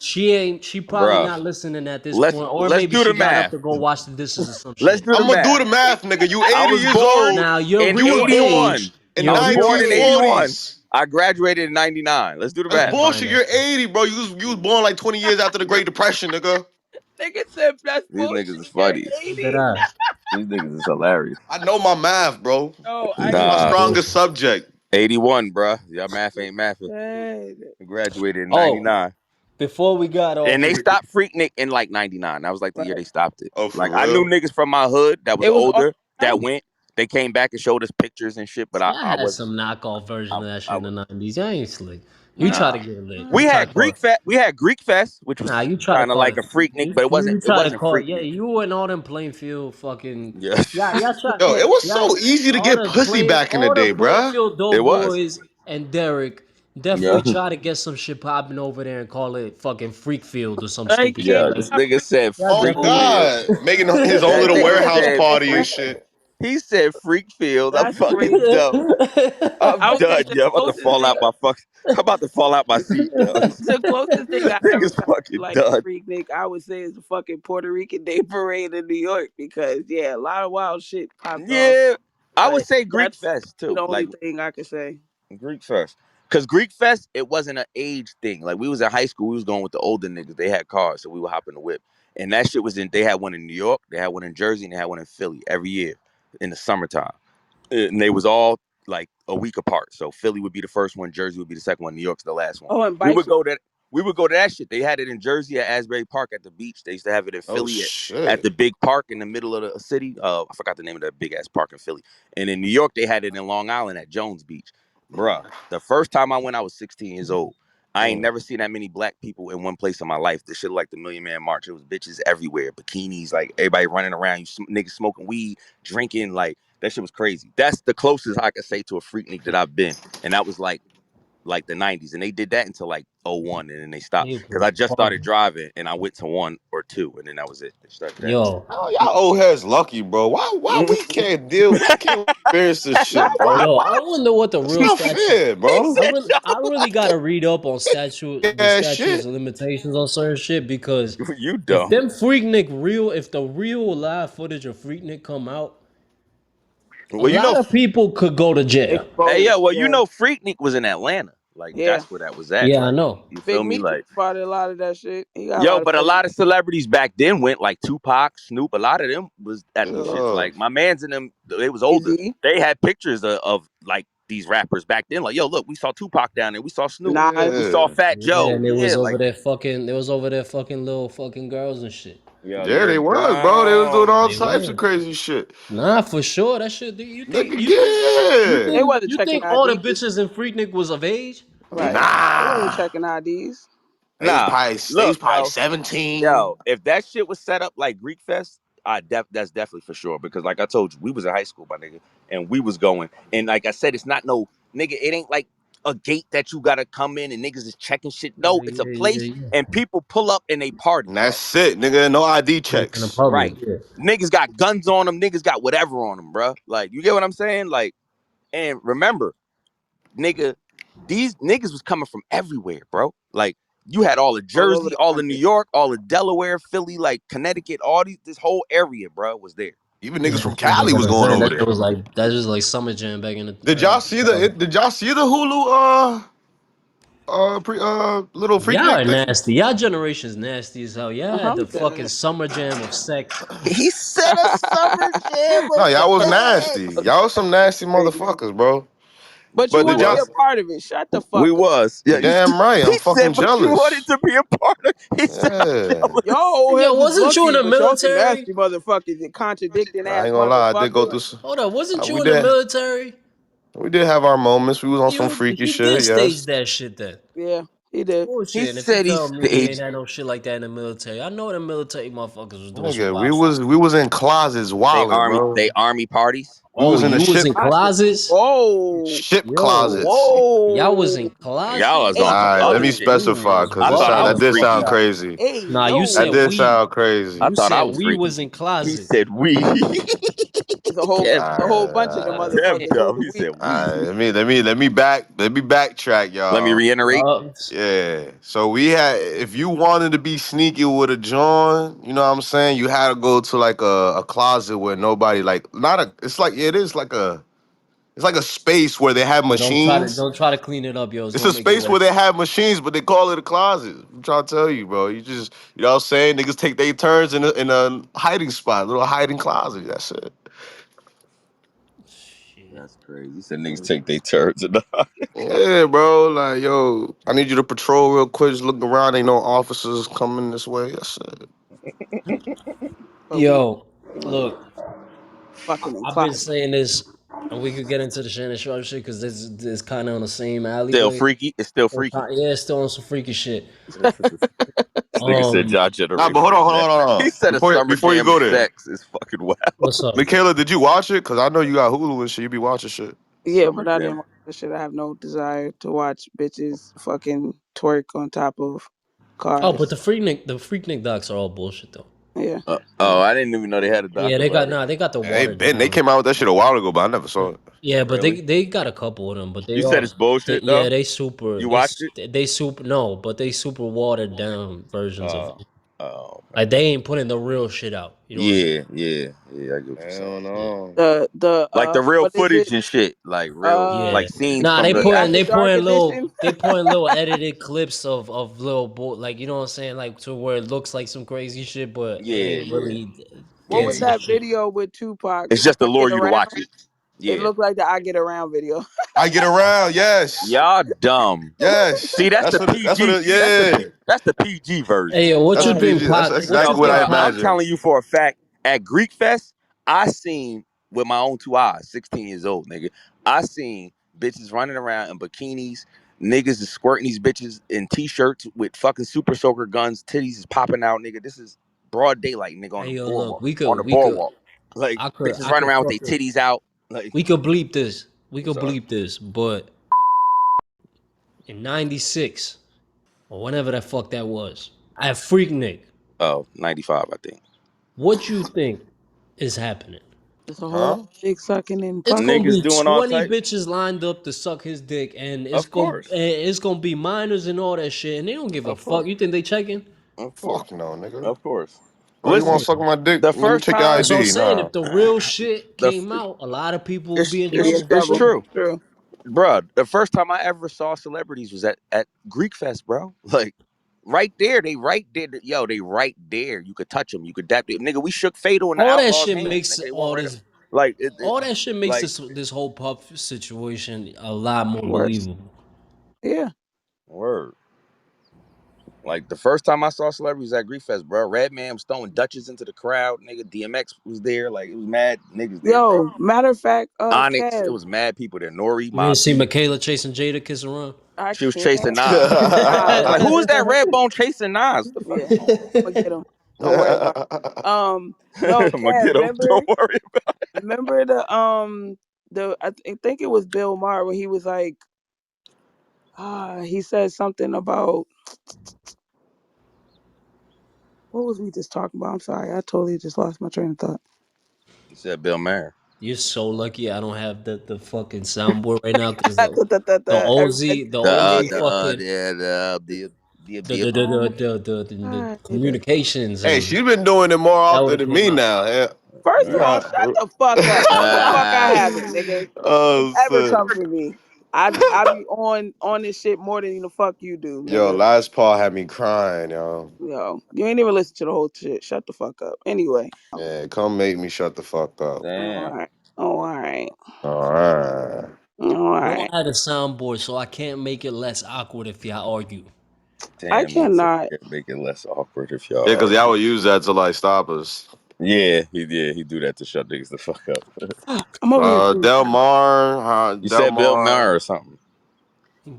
She probably Bruh, not listening at this let's point, or let's maybe do the she got up math. to go wash the dishes or some Let's shit. do the I'm gonna do math. the math, nigga. You I 80 was years born old Now your in and you real were born 81. age, in I your was real born in 81. 1940s. I graduated in 99. Let's do the That's Let me math. find bullshit. that You're shit. 80, bro. You was born like 20 years after the Great Depression, nigga. Nigga said that's These niggas bullshit. is You're funny. That 80. ass. These niggas is hilarious. I know my math, bro. No, I This ain't It's my nigga Nah, strongest bullshit. subject. 81, bruh. Y'all math ain't mathing. dead. I graduated in Oh, 99. before we got And off they of the stopped Freaknik in like 99. That was like the year Right. they stopped it. Oh, for Like I knew real? niggas from my hood that was It was all older that 90. went. They came back and showed us pictures and shit, but I, y'all I had wasn't. some knockoff version I, of that shit I in the was 90s. Y'all ain't slick. You Nah, try to nah. get lit. nah. You We try to had call it. Greek Fest. We had Greek Fest, which Nah, was you try to kind of call like it. a Freaknik, but it wasn't. You It try to wasn't call it. Yeah, Freaknik. you and all them Plainfield fucking. Yeah, Y'all try. Yo, Yeah, it was y'all. so easy to get pussy back in the All the day, bruh. Plainfield it was. Doughboys and Derek Yeah, definitely try to get some shit popping over there and call it fucking Freakfield or some They stupid came shit yeah. like This that. nigga said Y'all Oh definitely. Freakfield. God, making his own That little nigga warehouse said party and Freak. shit. He said Freakfield. I'm That's fucking crazy. dumb. I'm I would say done. the Yeah, I'm about to closest fall thing out my fuck. I'm about to fall out my seat, yo. the closest thing I ever Nigga's got to fucking like a done. freak Nick, I would say is the fucking Puerto Rican Day Parade in New York because yeah, a lot of wild shit popped off. Yeah, I would But say Greek that's Fest the too. only Like thing I could say. Greek Fest, because Greek Fest it wasn't an age thing. Like we was in high school, we was going with the older niggas. They had cars, so we would hop in the whip. And that shit was in. They had one in New York, they had one in Jersey, and they had one in Philly every year in the summertime. And they was all like a week apart. So Philly would be the first one, Jersey would be the second one, New York's the last one. Oh, and We bike. would go to that shit. They had it in Jersey at Asbury Park at the beach. They used to have it in Oh Philly at shit. the big park in the middle of the city. I forgot the name of that big ass park in Philly. And in New York, they had it in Long Island at Jones Beach. Bruh, the first time I went, I was 16 years old. I ain't Mm. never seen that many black people in one place in my life. This shit like the Million Man March. It was bitches everywhere, bikinis, like everybody running around, niggas smoking weed, drinking, like that shit was crazy. That's the closest I could say to a Freaknik that I've been, and that was like the 90s, and they did that until like '01, and then they stopped They because was I just started partying. driving, and I went to one or two, and then that was it. They started that. Yo, Oh, y'all old heads lucky, bro. Why we can't deal? We can't experience this Nah, shit, bro. yo, I wonder what the That's real not statute. fair, He bro. said, I really gotta read up on the Yeah, statutes shit. of limitations on certain shit because "You if dumb." them Freaknik if the real live footage of Freaknik come out, a Well, lot of people could go to jail. hey, exposed. yeah, well, Yeah, Freaknik was in Atlanta. Like yeah. that's where that was at. Yeah, I Like know. you feel Big me? Meech Like spotted a lot of that shit. He got a yo, lot of but a footage. lot of celebrities back then went like Tupac, Snoop. A lot of them was at them shits. Yeah. Like my man's in them. They was older. Easy, They had pictures of like these rappers back then. Like yo, look, we saw Tupac down there. We saw Snoop. We Nas. saw Yeah. Fat Yeah, Joe. and Yeah, like they was over there fucking little fucking girls and shit. yo, Yeah, you're they was, bro. They was doing dumb. all They types of were. crazy shit. Nah, for sure. That shit. Nigga, yeah. They wasn't You checking think all the IDs. bitches in Freaknik was of age? Right. They wasn't Nah. checking IDs. Nah, They was look, probably yo, 17. if that shit was set up like Greek Fest, that's definitely for sure. Because like I told you, we was in high school, my nigga, and we was going. And like I said, it's not no nigga. It ain't like a gate that you gotta come in and niggas is checking shit. No, Yeah, it's a yeah, yeah, place yeah. and people pull up and they party, And bro. that's it, nigga. No ID Place in the checks. public. Right? Yeah. Niggas got guns on them. Niggas got whatever on them, bro. Like you get what I'm saying? Like, and remember, nigga, these niggas was coming from everywhere, bro. Like you had all of All over Jersey, the all of New country. York, all of Delaware, Philly, like Connecticut, this whole area, bro, was there. Even Yeah, niggas from that shit Cali was was an going event. over That shit there. was like that's just like Summer Jam back in the Did y'all see the 2000s. Hulu little Y'all Freaknik are thing? nasty. Y'all generation's nasty as hell. Y'all had the I'm fucking dead. Summer Jam of sex. He said a summer jam No, of y'all was nasty. sex. Y'all was some nasty Crazy. motherfuckers, bro. But you We But did want to be y'all a was. part of it. Shut the We fuck up. was. Yeah, damn right, I'm he fucking said, but you wanted jealous. to be a part of He said, I'm Yeah. Y'all jealous. old Yo, heads is wasn't you in lucky, the but y'all some military? nasty motherfuckers and contradicting I ass ain't gonna lie, I did go motherfuckers. through some Hold up, wasn't we you in the did. military? We did have our moments. We was on some freaky He did shit. stage Yes. that shit then. Yeah, he did. He Bullshit. And if you said he tell me he ain't staged. had no shit like that in the military, I know the military motherfuckers was doing some Nigga, we wild shit. was we was in closets bro. They army parties. We Oh, was in the you was ship in Closet. closets? Whoa, ship Yo, closets. y'all was whoa. in Y'all was closets? on Hey some All right, let other me yo, shit. You specify was because I thought I that was bugging. did freaky. sound crazy. hey Nah, you yo. That said did we. sound crazy. I You thought I said was we freaky. was in He closets. said we. It's a whole, Kev, it's a whole bunch of them Kev motherfuckers. Who's dumb. the He we? said All we. right, let me backtrack, Let me y'all. reiterate. Yeah. So we had, if you wanted to be sneaky with a joint, you know what I'm saying, you had to go to like a closet where nobody like not a. It's like it is like a. It's like a space where they have Yo, machines. don't try to clean it up, yo. It's It's gonna a make it space where worse. they have machines, but they call it a closet. I'm trying to tell you, bro. You just, you know what I'm saying? Niggas take their turns in a hiding spot, a little hiding closet. That's it. Shit. That's crazy. He said niggas take their turns and Yeah, bro. Like, yo, I need you to patrol real quick. Just look around. Ain't no officers coming this way. That's it. But we Yo, look, fucking in I've been closet. saying this, and we could get into the Shannon Sharpe shit because this is kind of on the same still alleyway. freaky. It's still freaky. Yeah, it's still on some freaky shit. This nigga said Um, John Nah, but Generator hold is on, hold that. on, hold He on. said a Before summer before you jam go of there, sex is fucking wild. what's up? Michaela, did you watch it? Cause I know you got Hulu and shit. You be watching shit. Yeah, Summer but I didn't jam. watch that shit. I have no desire to watch bitches fucking twerk on top of Oh, but cars. the Freaknik docs are all bullshit though. Yeah. Oh, I didn't even know they had a doc Yeah, about it. they got the They watered been they down. came out with that shit a while ago, but I never saw it. Yeah, but Really? they got a couple of them, but You said it's bullshit though. they super You watched it? they super no, but they super watered down versions of Oh, it. oh, okay. Like they ain't putting the real shit out. You know what I'm saying? Yeah, yeah, yeah. I get what you're saying. Hell Yeah. no. The Like the real what is it? footage and shit, like real, Yeah. like scenes Nah, from the. After Dark edition. they putting little edited clips of little like you know what I'm saying, like to where it looks like some crazy shit, but it Yeah, ain't yeah, really What yeah, was gangster yeah. that shit. video with Tupac? It's I just to lure get you to around. watch it. It Yeah, looked like the I get around video. I get around, yes. y'all dumb. Yes. See, that's the That's what PG. it See, that's the yeah. P. That's the PG version. Hey yo, what That's you a Like, been PG. That's, pot? that's What yo, you exactly what been I bro, pot? I'm imagined. telling you for a fact. At Greek Fest, I seen with my own two eyes. 16 years old, nigga. I seen bitches running around in bikinis. Niggas is squirting these bitches in t-shirts with fucking super soaker guns. Titties is popping out, nigga. This is broad daylight, nigga, on Hey the yo, look, boardwalk. On the boardwalk, like bitches I running could around with their fucking titties out. Like, we could bleep this. We what's could up? bleep this, but in '96 or whenever that fuck that was, at Freaknik, Oh, 95, I think. what you think is happening? There's a whole lot Huh? of dick sucking and It's fucking. gonna Niggas be doing all 20 type. bitches lined up to suck his dick, and Of course, it's gonna be minors and all that shit, and they don't give a of fuck. course, You think they checking? of course, Fuck no, nigga. of course. Oh, you want to Listen, suck my dick? the Let me first check your time, That's what I'm ID. saying. Nah. If the real shit the came out, a lot of people will it's be in Be it's in trouble for it's trouble. shit. true. True. Bruh, the first time I ever saw celebrities was at Greek Fest, bro. Like right there, they right there. Yo, they right there. You could touch them. You could dap it. Nigga, we shook Fatal in the All that Outlaws' shit hand. makes Nigga, they walked right up. Like all that shit makes like this whole puff situation a lot more Worse. believable. Yeah. word. Like the first time I saw celebrities at Greek Fest, bro. Redman was throwing Dutches into the crowd. Nigga, DMX was there. Like it was mad niggas there, bro. Yo, matter of fact, Onyx, it Kev, was mad people there. Nori, You didn't Mob see Deep. Michaela chasing Jada kissing around? I She was chasing can't Nas. stop. Like who is that red bone chasing Nas? What the fuck? Yeah, I'm gonna get him. Don't worry about it. No, I'm gonna Kev, get him. Don't worry. remember I think it was Bill Maher when he was like, he said something about what was we just talking about? I'm sorry, I totally just lost my train of thought. He said Bill Maher. You're so lucky I don't have the fucking soundboard right now because the OZ Abbreviation. fucking Oh my the god. communications Hey, and she's been doing it more that often would have than came me out. now. Yeah. First of all, Word. shut the fuck up. No, the fuck I haven't, nigga. Don't Oh ever shit. come for me. I be on this shit more than the fuck you do, Yo, nigga. last part had me crying, yo. Yo, you ain't even listen to the whole shit. Shut the fuck up. Anyway. Yeah, come make me shut the fuck up. All Damn. right. All right. All right. All I right. don't have a soundboard, so I can't make it less awkward if y'all argue. I Damn, nigga said cannot. make it less awkward if y'all Yeah, because y'all argue. would use that to like stop us. Yeah, he did. He do that to shut niggas the fuck up. Fuck, I'm over here too. You said Bill Maher or something,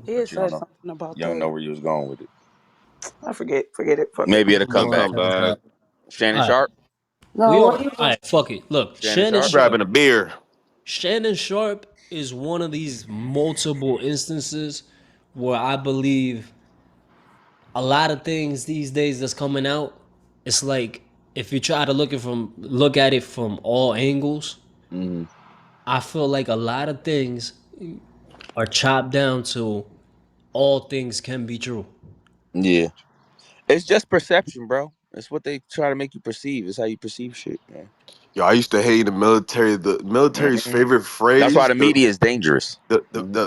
He had but you don't said know. something about You don't know that. where you was going with it. I forget it. Fuck it. Maybe it'll Come come on, back. Come Shannon back. Sharpe. Shannon All right, Sharp. we No, all when he was all on. right. Fuck it. Look, Shannon Shannon Sharp. Sharpe. Grabbing a beer. Shannon Sharpe is one of these multiple instances where I believe a lot of things these days that's coming out. It's like if you try to look at it from all angles, Hmm. I feel like a lot of things are chopped down to all things can be true. Yeah, it's just perception, bro. It's what they try to make you perceive. It's how you perceive shit, man. Yo, I used to hate the military. The military's Hmm. favorite That's why phrase, the media is dangerous. Hmm.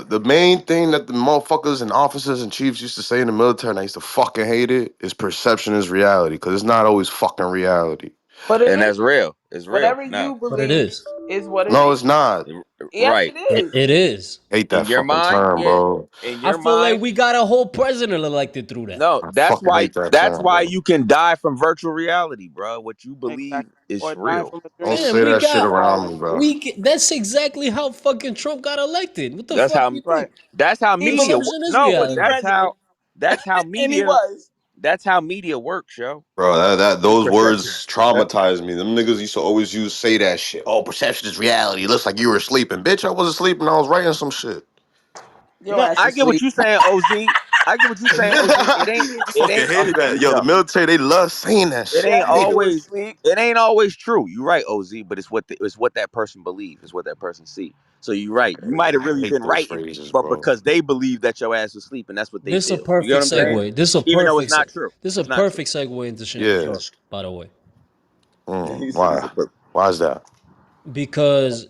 the main thing that the motherfuckers and officers and chiefs used to say in the military, and I used to fucking hate it, is perception is reality, because it's not always fucking reality. But it And is. that's real. It's real. Whatever No, you But it believe is. is what it No, is. it's not. Yes, right. it It, is. it is. Hate that In your fucking mind, term, yeah. bro. In I your feel like mind, we got a whole president elected through that. no. I That's fucking why. hate that That's term, why bro. you can die from virtual reality, bro. What you believe Exactly. is Or dying real. from a Don't dream. Man, say we that shit got around me, bro. that's exactly how fucking Trump got elected. What the That's fuck how. do you Right. think? That's how He media. believed Perception is No, he but would be reality. that's president, how. That's how and he media. was. That's how media works, yo. Bro, that It's those perception. words traumatize me. Them niggas used to always say that shit. Oh, perception is reality. It looks like you were sleeping. Bitch, I wasn't sleeping. I was writing some shit. Your No, ass I is get what asleep. you saying, Oz. I get what you saying, Oz. It ain't. It Fucking ain't. I'm hated gonna tell that. you Yo, the something. military, they love saying that It shit. ain't That I hate nigga it. was always. asleep. It ain't always true. You're right, Oz. But it's what that person believes. It's what that person see. So you're right. You might have I really hate been those writing, phrases, but bro. because they believe that your ass was sleeping, that's what they This a feel. You get what perfect I'm saying? segue. This a Even though it's perfect. not true. This a It's not true. perfect segue into Shannon Yeah. Sharp, by the way, He said he's a Why? perp. Why is that? because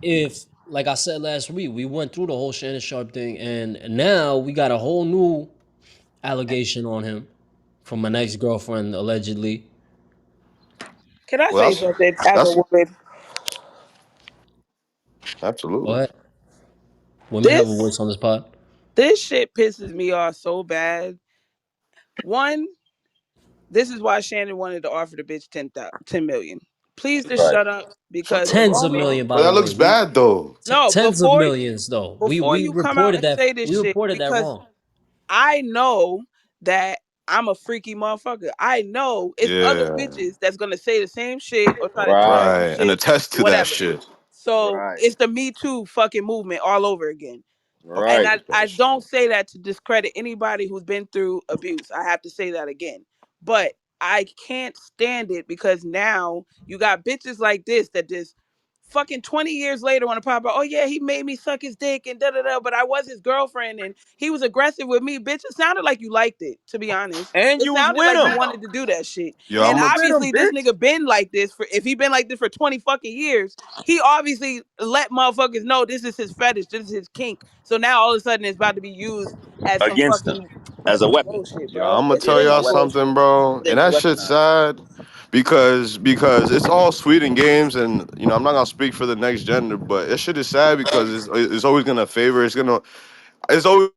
if, like I said last week, we went through the whole Shannon Sharp thing, and now we got a whole new allegation on him from an ex girlfriend allegedly. Can I Well, say something as a that's woman? absolutely. What? Women have a This voice on this pod. this shit pisses me off so bad. One, this is why Shannon wanted to offer the bitch 10 million. Please just Right. shut up Shut because the Tens fuck of homie. up. million, But by the that way. looks bad though. No, Tens of millions, though. We before we you come out reported and that. say this We shit, reported that because wrong. I know that I'm a freaky motherfucker. I know it's other Yeah. bitches that's gonna say the same shit or try to do the Right. same Right. And shit, attest to that whatever. shit. So Right. it's the Me Too fucking movement all over again. Fucking And Right. I, hate I that shit. don't say that to discredit anybody who's been through abuse. I have to say that again. But I can't stand it because now you got bitches like this that just fucking 20 years later want to pop out. Oh yeah, he made me suck his dick and da da da. But I was his girlfriend and he was aggressive with me. Bitch, it sounded like you liked it. To be honest, And it you was sounded with like you him. wanted to do that shit. Yo, And You I'm was a with him, obviously, this bitch. nigga been like this for. If he been like this for 20 fucking years, he obviously let motherfuckers know this is his fetish. This is his kink. So now all of a sudden it's about to be used as some Against him fucking as a weapon. bullshit, yo, bro. I'm gonna It's tell Yeah, as a y'all really weapon. something, bullshit. bro. And Things that shit's weaponized. sad because it's all sweet and games, and I'm not gonna speak for the next gender, but that shit is sad because it's always gonna favor. It's always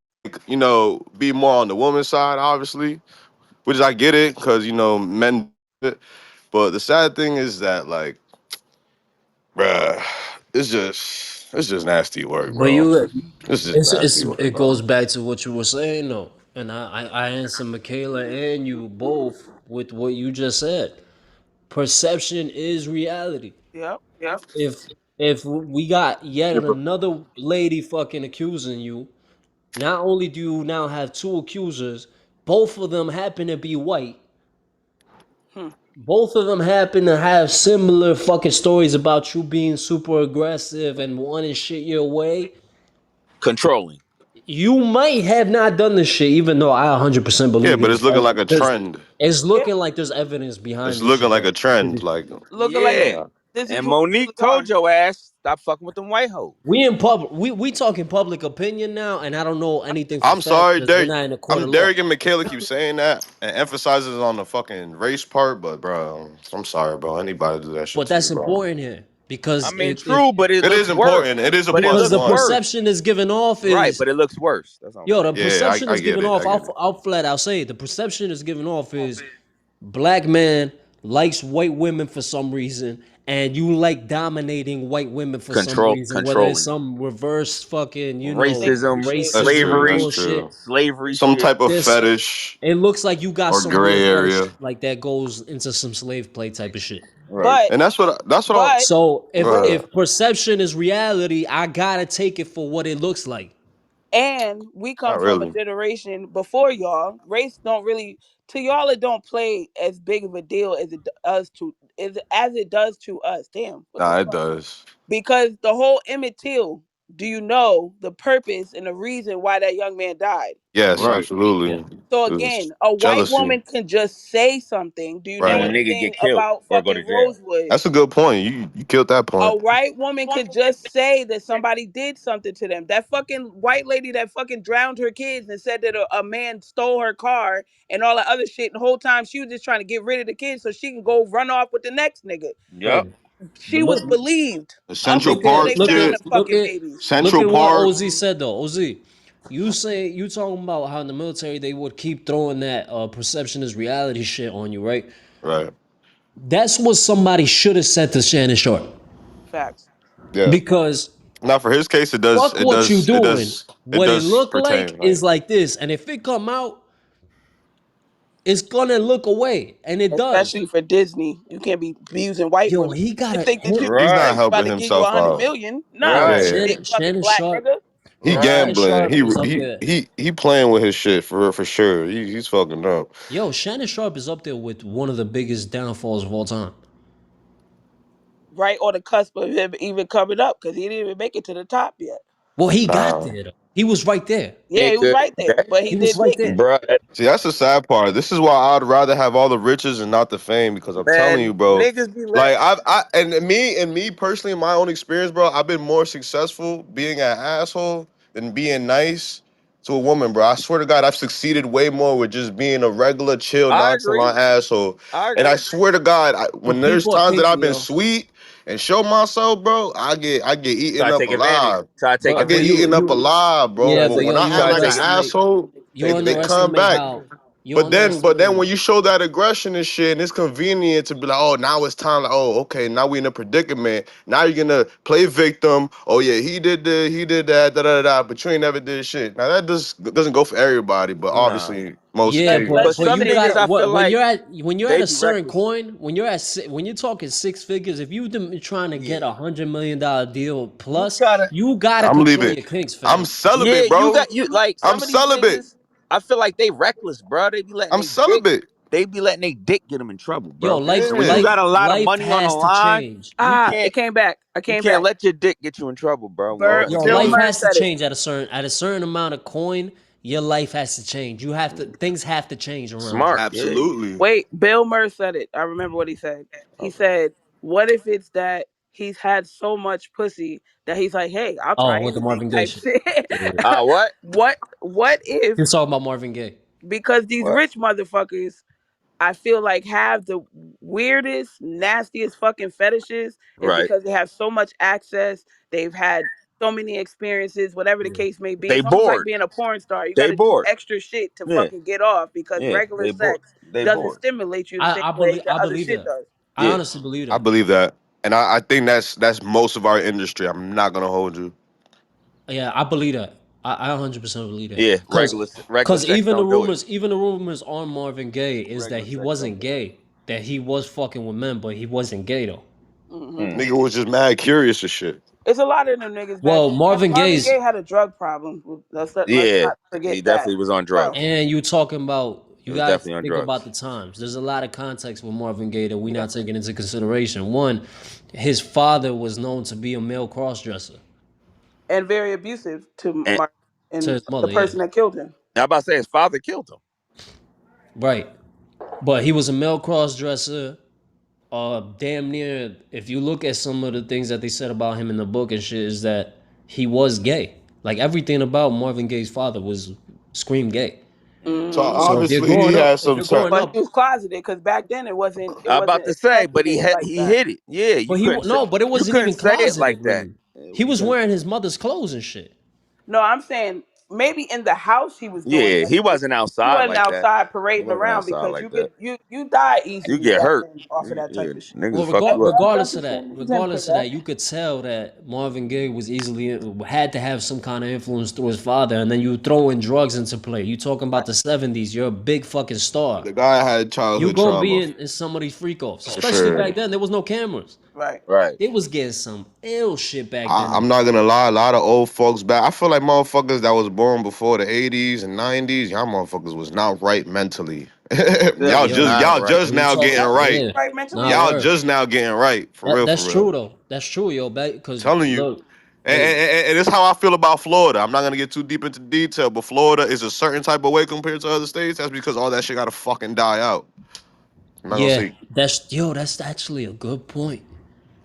be more on the woman's side, obviously, which I get it because men. But the sad thing is that, like, bruh, it's just nasty work, But bro. you, It's just nasty work, it goes bro. back to what you were saying though, and I answer Michaela and you both with what you just said. Perception is reality. Yep. If we got yet another lady fucking accusing you, not only do you now have two accusers, both of them happen to be white. Hmm. Both of them happen to have similar fucking stories about you being super aggressive and wanting shit your way. Controlling. You might have not done this shit, even though I 100% Yeah, believe but it's looking like a there's trend. it's Yeah. looking like there's evidence behind It's this looking shit. like a trend. Like, Looking like Yeah. this is And who you really Monique are. told your ass, stop fucking with them white hoes. We in public, we talking public opinion now, and I don't know anything for I'm fact sorry, because we're Derek. not in a court of law. Derek and Michaela keep saying that and emphasizes on the fucking race part, but bro, I'm sorry, bro. Anybody do that shit But to you, that's bro? important here I because mean, true, but it It is looks worse. important. It is a But it plus the looks one. worse. perception is given off Right, is but it looks worse. That's all I'm yo, the saying. Yeah, perception I is get given it. off. I get it. I'll flat out say it. The perception is given off is black man likes white women for some reason, and you like dominating white women for some reason, whether it's Controlling. some reverse fucking, Slavery Racism, shit. That's true. racism That's slavery, bullshit. true. slavery Some shit. type of This fetish it looks like you got or some weird gray fetish area. like that goes into some slave play type of shit. Right. But And that's what I. but So race Uh, if perception is reality, I gotta take it for what it looks like. and we come not from a really. generation before y'all. Race don't really to y'all it don't play as big of a deal as it does to as it does to us. Damn, what the Nah, it fuck? does. Because the whole Emmett Till, do you know the purpose and the reason why that young man died? Yes, Right. Yeah. absolutely. So It was again, a white jealousy. woman can just say something. Do you And know the Right. nigga get anything killed about or go to fucking jail. Rosewood? That's a good point. You killed that A point. white woman can just say that somebody did something to them. That fucking white lady that fucking drowned her kids and said that a man stole her car and all that other shit. And the whole time she was just trying to get rid of the kids so she can go run off with the next nigga. Yep. Bro. She But was look, believed The up Central until Park they look found at the shit. look fucking at babies. look Central at what Park. OZ said though. OZ, you talking about how in the military they would keep throwing that perception is reality shit on you, right? Right. That's what somebody should have said to Shannon Sharpe. Facts. Yeah. Because Now for his case, it does. fuck It what you does. It doing. does. It What it does look pertain. like Like, is like this. And if it come out, it's gonna look away. And it does. Especially for Disney. You can't be using white Yo, women he and got think that you he's not Right. about helping to give you himself 100 out. million. Nah, Right. you Yeah. big fucking Shannon black Sharpe nigga. He Right. Shannon gambling. Sharpe He is up he there. he he playing with his shit for sure. He's fucking up. Yo, Shannon Sharpe is up there with one of the biggest downfalls of all time. Right on the cusp of him even coming up because he didn't even make it to the top yet. Well, he got Nah. there though. He was right there. Yeah, he was Nigga, right there, that, but he He was didn't right make there. it. bruh, See, that's the sad part. This is why I'd rather have all the riches and not the fame because I'm telling you, man, bro. niggas be let. Like I and me personally, in my own experience, bro, I've been more successful being an asshole than being nice to a woman, bro. I swear to God, I've succeeded way more with just being a regular, chill, I agree. nonchalant asshole. I And I agree. swear to God, when But there's people are times that I've picky, been yo. sweet and show myself, bro, I get Try eaten to up take advantage. alive. Try to take I get But advantage. you eaten up you alive, bro. Try yeah, to But but take. when yo, I you act Try to like an take it. underestimate asshole, you they come underestimate back. how you But then underestimate. when you show that aggression and shit, and it's convenient to be like, oh, now it's time. Like, oh, okay, now we in a predicament. Now you're gonna play victim. Oh yeah, he did that, da da da. But you ain't never did shit. Now that doesn't go for everybody, but Nah. obviously most Yeah, And cases. But let's but just some you say niggas, gotta I feel what like when you're at they a be certain reckless. coin when you're talking six figures, if you trying to get Yeah. $100 million deal You plus, gotta. you gotta I'm control leaving. your kinks, I'm fam. Yeah, celibate, you bro. got you like I'm some of these celibate. niggas. I feel like they reckless, bro. They be letting I'm they dick. celibate. They be letting they dick get them in trouble, Yo, bro. life And when you Yeah. got life a lot of life money on the has to line, change. it came back. I you came can't back. let your dick get you in trouble, bro. When you Yo, Bill life Murray has to said it. change at a certain amount of coin. Your life has to change. You have to things have to change around you. smart, yeah. Absolutely. Wait, Bill Murray said it. I remember what he said. He said, "What if it's that he's had so much pussy that he's like, hey, I'll Oh, try with the anything Marvin Gaye type shit. shit." Yeah. What? What He if was talking about Marvin Gaye. because these What? rich motherfuckers I feel like have the weirdest, nastiest fucking fetishes is Right. because they have so much access. They've had so many experiences, whatever the Yeah. case may be. They It's almost like bored. being a porn star. You got They to do bored. extra shit to Yeah. fucking get off because Yeah. regular They bored. sex They doesn't bored. stimulate you the same way that I other believe shit that. does. I Yeah. honestly believe I that. believe that. And I think that's most of our industry. I'm not gonna hold you. Yeah, I believe that. I 100% believe that. Yeah. Cause, Regular cause sex don't do it. even the rumors on Marvin Gaye is that Regular he sex don't wasn't do it. gay, that he was fucking with men, but he wasn't gay though. Hmm. Hmm. Nigga was just mad curious and shit. It's a lot of them niggas back Well, then. And Marvin Marvin Gaye's Gaye had a drug problem. Let's Yeah. not He forget that definitely was on as well. drugs. and you talking about He you was gotta definitely on think about drugs. the times. There's a lot of context with Marvin Gaye that we Yeah, not taking into consideration. One, his father was known to be a male crossdresser and very abusive to And Mark to and his the mother, yeah. person that killed him. I'm about to say his father killed him. Right. But he was a male crossdresser. Damn near, if you look at some of the things that they said about him in the book and shit, is that he was gay. Like everything about Marvin Gaye's father was scream gay. So Hmm. So obviously he had if some you're type. growing But he up, was closeted because back then it I'm about wasn't to say, but accepted like he that. hit it. Yeah, you but couldn't say no, but it you wasn't couldn't even say it closeted like that. really. He You was couldn't. wearing his mother's clothes and shit. No, I'm saying maybe in the house he was doing Yeah, that he shit. wasn't He outside wasn't like that. outside He parading wasn't around outside because like that. you die You easily get back hurt. then off of that Yeah, type of shit. niggas Well, fuck you up. regardless of that, you could tell that Marvin Gaye was easily had to have some kind of influence through his father, and then you throw in drugs into play. You talking about the '70s? You're a big fucking star. The guy had You childhood gonna be trauma in some of these freak offs, for especially sure. back then. There was no cameras. Right. Right. They was getting some ill shit back I'm then. not gonna lie, a lot of old folks back. I feel like motherfuckers that was born before the '80s and '90s, y'all motherfuckers was not right mentally. Still Hey y'all was yo, just not y'all right. just when you now getting talk, Y'all right. yeah, right mentally nah, now? Y'all word. just now getting right for real, for That's real. true though. That's true, yo. Because Telling you. look, And, hey, and, and it's how I feel about Florida. I'm not gonna get too deep into detail, but Florida is a certain type of way compared to other states. That's because all that shit gotta fucking die out. I'm not gonna yeah, say. that's actually a good point.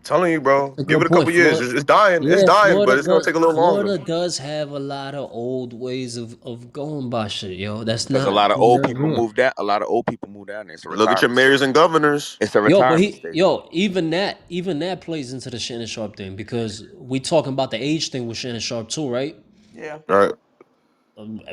Telling you, bro. A Give good it a point. couple years. Florida, It's dying. It's yeah, dying, but it's gonna take a little longer. Florida does have a lot of old ways of going by shit, yo. That's Because a not lot of old you're not people wrong. moved down. A lot of old people moved down there. It's a Look at your retirement state. mayors and governors. It's a Yo, but retirement state. even that plays into the Shannon Sharpe thing because we talking about the age thing with Shannon Sharpe too, right? Yeah. All right.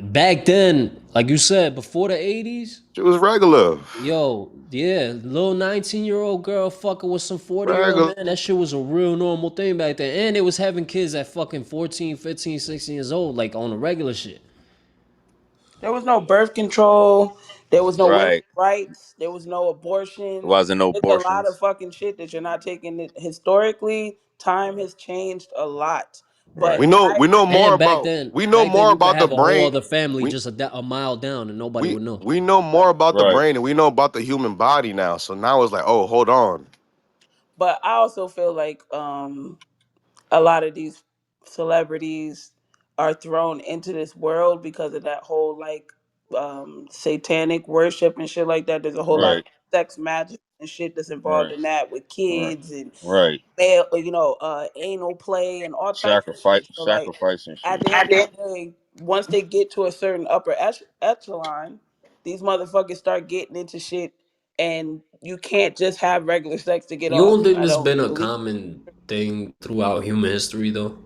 Back then, like you said, before the '80s, It was regular. yo, yeah, little 19-year-old girl fucking with some 40-year-old Regular. man, that shit was a real normal thing back then. And they was having kids at fucking 14, 15, 16 years old, like on the regular shit. There was no birth control. There was no women's Right. rights. There was no There abortion. wasn't no It's a lot of abortions. fucking shit that you're not taking. Historically, time has changed a lot. But Right. We know more And about you could the have a whole brain. other family We just a mile down and nobody would know. we know more about the Right. brain and we know about the human body now. So now it's like, oh, hold on. but I also feel like a lot of these celebrities are thrown into this world because of that whole like satanic worship and shit like that. There's a whole lot of Right. sex magic and shit that's involved Right. in that with Right. kids and Right. anal play and all types of Sacrifice. shit. So like Sacrifice and at shit. the end of the day, once they get to a certain upper echelon, these motherfuckers start getting into shit, and you can't just have regular sex to get You off. don't think I this don't been a believe. common thing throughout human history though?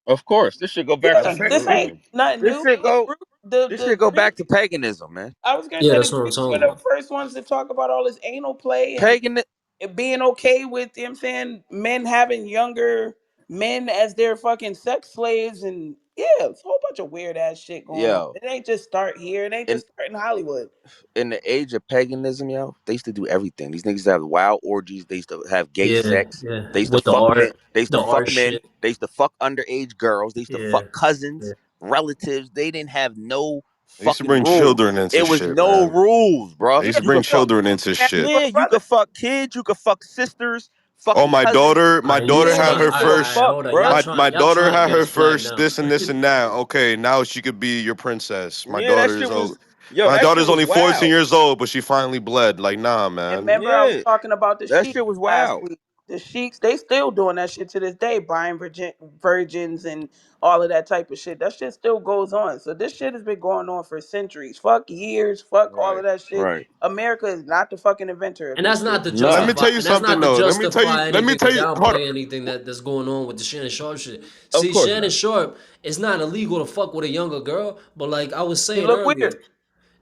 Of course, this should go back to Yeah, this ain't paganism. nothing This new. should The go. Greek, the This the should go Greek. back to paganism, man. I was gonna Yeah, say the that's what I'm Greeks were talking the about. first ones to talk about all this anal play and Pagan. it being okay with, you know what I'm saying, men having younger men as their fucking sex slaves, and yeah, it's a whole bunch of weird ass shit going on. Yo, It ain't just start here. It ain't in just start in Hollywood. in the age of paganism, yo, they used to do everything. These niggas used to have wild orgies. They used to have gay Yeah, sex. yeah. They used to With fuck men. They used to the fuck art men. shit. They used to fuck underage girls. They used to Yeah, fuck yeah. cousins, relatives. They didn't have no They used to fucking bring rules. children into It was shit, no man. rules, They bruh. used to Yeah, You bring could fuck. children into married shit. to a Yeah, you brother. could fuck kids. You could fuck sisters. Oh, Fucking cousins. my You daughter didn't had really her give a I first. fuck, hold on. bruh. My Y'all daughter trying to had get her us flagged first now. this and this and that. Okay, now she could be your princess. Yeah, that shit was. Yo, My that shit daughter's was only 14 wild. years old, but she finally bled. Like, nah, And man. remember, I was Yeah, talking about the that sheiks shit was last wild. week. The sheiks, they still doing that shit to this day, buying virgins and all of that type of shit. That shit still goes on. So this shit has been going on for centuries. Fuck years. Fuck all of Right, that shit. right. America is not the fucking inventor of And this that's shit. not to But let Nah, me tell justify, you and that's something not to though. justify Let me anything or tell you. Hold downplay on. anything that's going on with the Shannon Sharpe shit. of See, course Shannon not. Sharpe, it's not illegal to fuck with a younger girl, but like I was You saying look earlier, weird.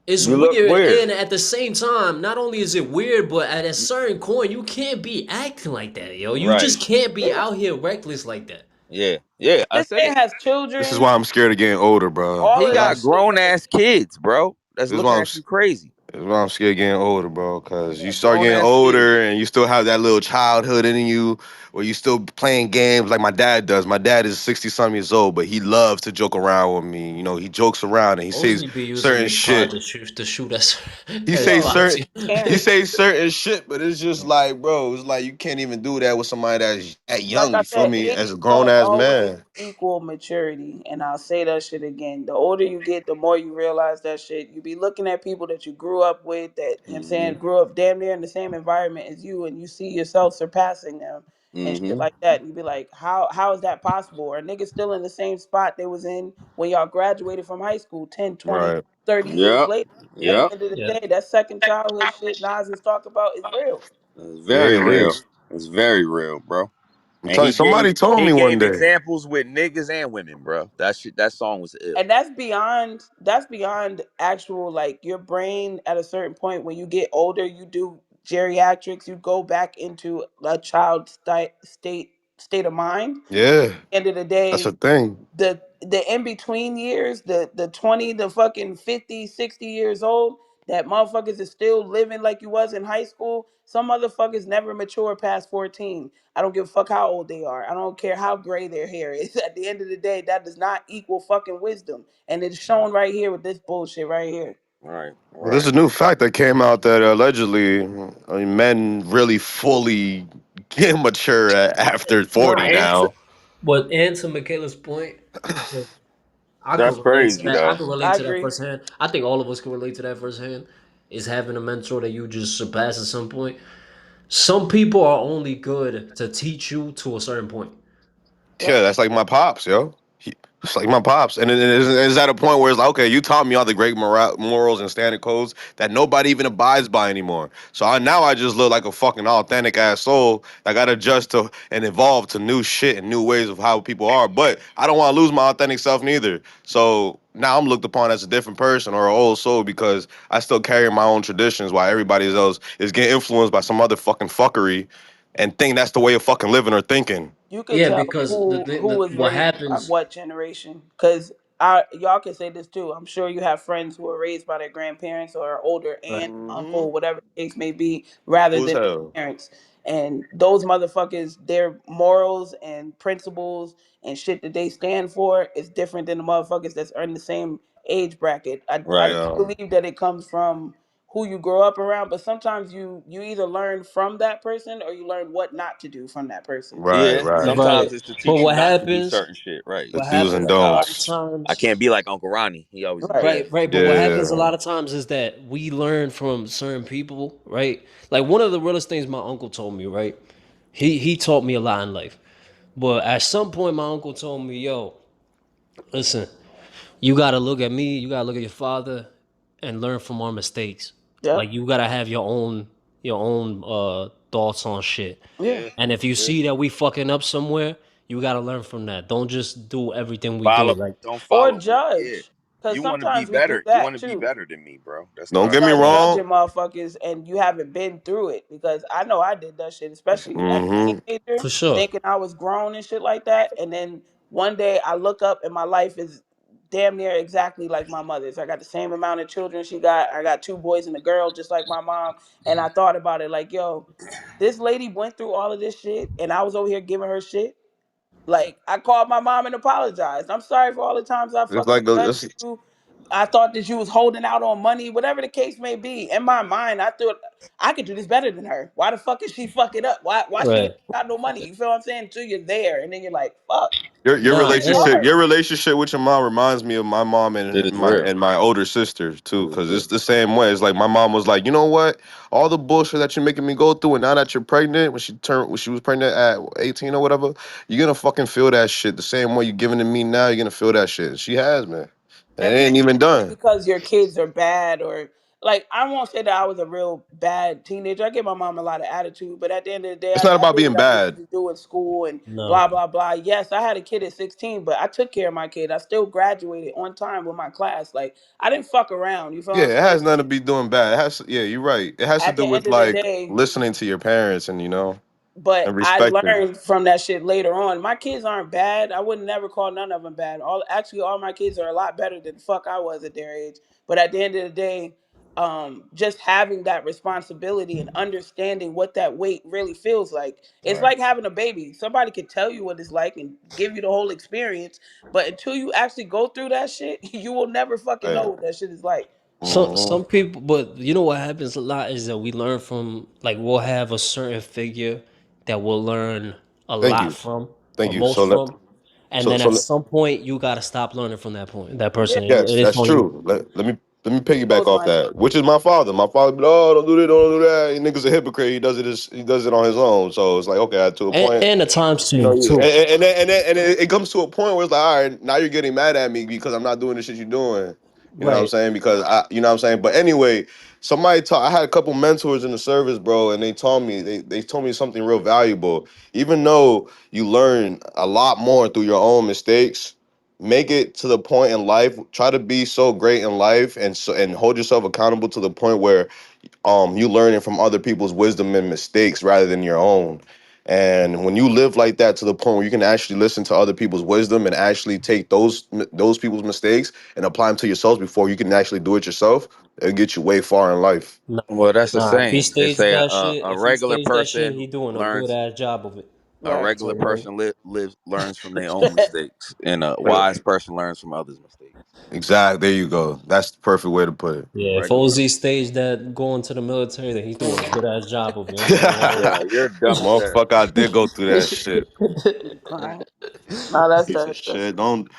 it's You look weird, weird. and at the same time, not only is it weird, but at a certain point, you can't be acting like that, yo. You Right. just can't be Yeah. out here reckless like that. Yeah, yeah. I This said man it. has This is children, why I'm scared of getting older, bro. all He of this got shit. grown ass kids, bro. That's This is looking why at you crazy. this is why I'm scared of getting older, bro. He Cause you got start grown getting ass kids. older and you still have that little childhood in you, where you still playing games like my dad does. My dad is 60 some years old, but he loves to joke around with me. You know, he jokes around and he Mostly says be using certain his pride shit. to shoot us He at say Yo, spots. certain he Terrence, say certain shit, but it's just like, bro, it's like you can't even do that with somebody that's that like young. I You feel said, me? age As a grown don't ass always man. equal maturity. And I'll say that shit again. The older you get, the more you realize that shit. You be looking at people that you grew up with, that, you know what I'm Mm-hmm. saying, grew up damn near in the same environment as you, and you see yourself surpassing them and shit Mm-hmm. like that. And you be like, how is that possible? Are niggas still in the same spot they was in when y'all graduated from high school 10, 20, Right. 30 years Yep. later? At the Yep. end of the Yeah. day, that second childhood shit Nas is talking about is real. It's Yeah, very it real. is. It's very real, bro. I'm And telling you, somebody told he me one gave day. examples with niggas and women, bro. That shit, that song was ill. And that's beyond actual, like, your brain at a certain point. When you get older, you do geriatrics, you go back into a child state of mind. Yeah, End of the that's a day, thing. the in between years, the 20 to fucking 50, 60 years old, that motherfuckers is still living like you was in high school. Some motherfuckers never mature past 14. I don't give a fuck how old they are. I don't care how gray their hair is. At the end of the day, that does not equal fucking wisdom. And it's shown right here with this bullshit right here. Right, Well, there's right. a new fact that came out that allegedly, I mean, men really fully get mature after No, 40 now. and to Michaela's point, I could That's relate to crazy that. I though. could relate I to that agree. firsthand. I think all of us can relate to that firsthand. Is having a mentor that you just surpass at some point. Some people are only good to teach you to a certain point. Yeah, Yep. that's like my pops, yo. It's like my pops, and it's at a point where it's like, okay, you taught me all the great morals and standard codes that nobody even abides by anymore. So now I just look like a fucking authentic ass soul that got to adjust to and evolve to new shit and new ways of how people are. But I don't want to lose my authentic self neither. So now I'm looked upon as a different person or an old soul because I still carry my own traditions while everybody else is getting influenced by some other fucking fuckery and think that's the way of fucking living or thinking. You could Yeah, tell because who was what raised by happens. what generation, because I y'all can say this too. I'm sure you have friends who are raised by their grandparents or older Right. aunt, Mm-hmm. uncle, whatever the case may be, rather True as than hell. parents. And those motherfuckers, their morals and principles and shit that they stand for is different than the motherfuckers that's in the same age bracket. I Right. do Yeah. believe that it comes from who you grow up around, but sometimes you either learn from that person or you learn what not to do from that person. Right, Yeah. right. Sometimes Right. it's to But teach you not to do certain shit. Right. The what do's and happens a lot of don'ts. I times. can't be like Uncle Ronnie. He always in Right. jail. Right. But what happens a Yeah. lot of times is that we learn from certain people, right? Like one of the realest things my uncle told me, right? He taught me a lot in life. But at some point my uncle told me, yo, listen, you gotta look at me, you gotta look at your father and learn from our mistakes. Yep. Like you gotta have your own thoughts on shit. Yeah. Yeah. And if you Yeah. see that we fucking up somewhere, you gotta learn from that. Don't just do everything we do. Follow. Like Don't Or follow. Yeah. judge. Because You want to be sometimes we do better. You want that to be too. better than me, bro. That's Don't not You get me start cool. wrong. judging motherfuckers and you haven't been through it. Because I know I did that shit, especially as a Mm-hmm. teenager, for sure. thinking I was grown and shit like that. And then one day I look up and my life is damn near exactly like my mother's. I got the same amount of children she got. I got two boys and a girl just like my mom. And I thought about it like, yo, this lady went through all of this shit and I was over here giving her shit. Like, I called my mom and apologized. I'm sorry for all the times I It's fucking like judged it's, you. I thought that you was holding out on money, whatever the case may be. In my mind, I thought I could do this better than her. Why the fuck is she fucking up? Why she ain't Right. got no money? You feel what I'm saying? Until you're there, and then you're like, fuck. your Nah, It's and hard. relationship with your mom reminds me of my mom It and is real. my older sister too, It is because real. it's the same way. It's like my mom was like, you know what, all the bullshit that you're making me go through, and now that you're pregnant, when she was pregnant at 18 or whatever, you're gonna fucking feel that shit the same way you're giving to me now. You're gonna feel that shit. She has, man, and it And ain't people even think done. because your kids are bad, or like, I won't say that I was a real bad teenager. I give my mom a lot of attitude, but at the end of the day, It's I, not I about did being what I needed bad. to do in school and no. blah blah blah. Yes, I had a kid at 16, but I took care of my kid. I still graduated on time with my class. Like, I didn't fuck around. You feel what Yeah, I'm it saying? has nothing to be doing bad. It has, yeah, you're right. It has to At do the with end of the like day, listening to your parents and but and I respecting. learned from that shit later on. My kids aren't bad. I would never call none of them bad. All my kids are a lot better than the fuck I was at their age. But at the end of the day, just having that responsibility and understanding what that weight really feels like. It's Right. like having a baby. Somebody could tell you what it's like and give you the whole experience, but until you actually go through that shit, you will never fucking know Hey, what that shit is like. Some mhm. people, but you know what happens a lot is that we learn from, like, we'll have a certain figure that we'll learn a Thank lot you, from thank or you. most from, and then So at some point you gotta stop learning from that Yeah, person. yes, It's that's only true. Let me piggyback close off minded. that, which is my father. My father, oh, don't do this, don't do that. He nigga's a hypocrite. He does it on his own. So it's like, okay, to a point, and at times you know, too too. and it comes to a point where it's like, all right, now you're getting mad at me because I'm not doing the shit you're doing. You know what I'm Right. saying? Because you know what I'm saying. But anyway, I had a couple mentors in the service, bro, and they told me they told me something real valuable. Even though you learn a lot more through your own mistakes, make it to the point in life. Try to be so great in life, and hold yourself accountable to the point where you learning from other people's wisdom and mistakes rather than your own. And when you live like that to the point where you can actually listen to other people's wisdom and actually take those people's mistakes and apply them to yourselves before you can actually do it yourself, it'll get you way far in life. Nah, Well, that's the nah. If he saying. They staged say that shit, a if he regular staged that shit, person he doing a good learns. ass job of it. A Right. I'll tell regular you that. person learns from their own mistakes, and a But wise person learns from others' mistakes. exactly, there you go. That's the perfect way to put A Yeah, if regular OZ person. staged that going to the military, then he's doing a good ass job of it. I'm not gonna it. hold Yeah, you're dumb as hell. Motherfucker, I did go through that shit. I'm crying. No, that's Piece that. of That's shit. Don't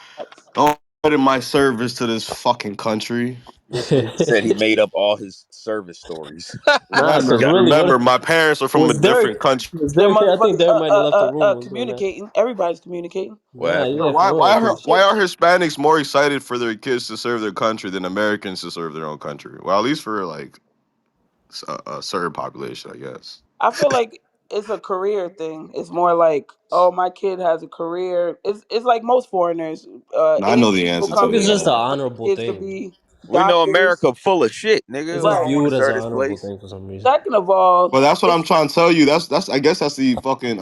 credit my service to this fucking country. This nigga said he made up all his service stories. Nah, You because got really, what Remember, my parents are from a was Derek? different country. Was the Derek here? I think motherfuckers Derek might have left the room when doing that. communicating. Everybody's communicating. what Nah, happened? yeah, for real. Cause Why are Hispanics more excited for their kids to serve their country than Americans to serve their own country? Well, at least for like a certain population, I guess. I feel like it's a career thing. It's more like, oh, my kid has a career. It's like most foreigners. Now, I know Asian the people answer I to think come it's here just an this. and want their honorable kids to thing. be We know doctors. America full of shit, nigga. It's We just don't Right. want to viewed as serve an this honorable place. thing for some reason. Second of all, But that's what I'm it's trying to tell you. That's I guess that's the fucking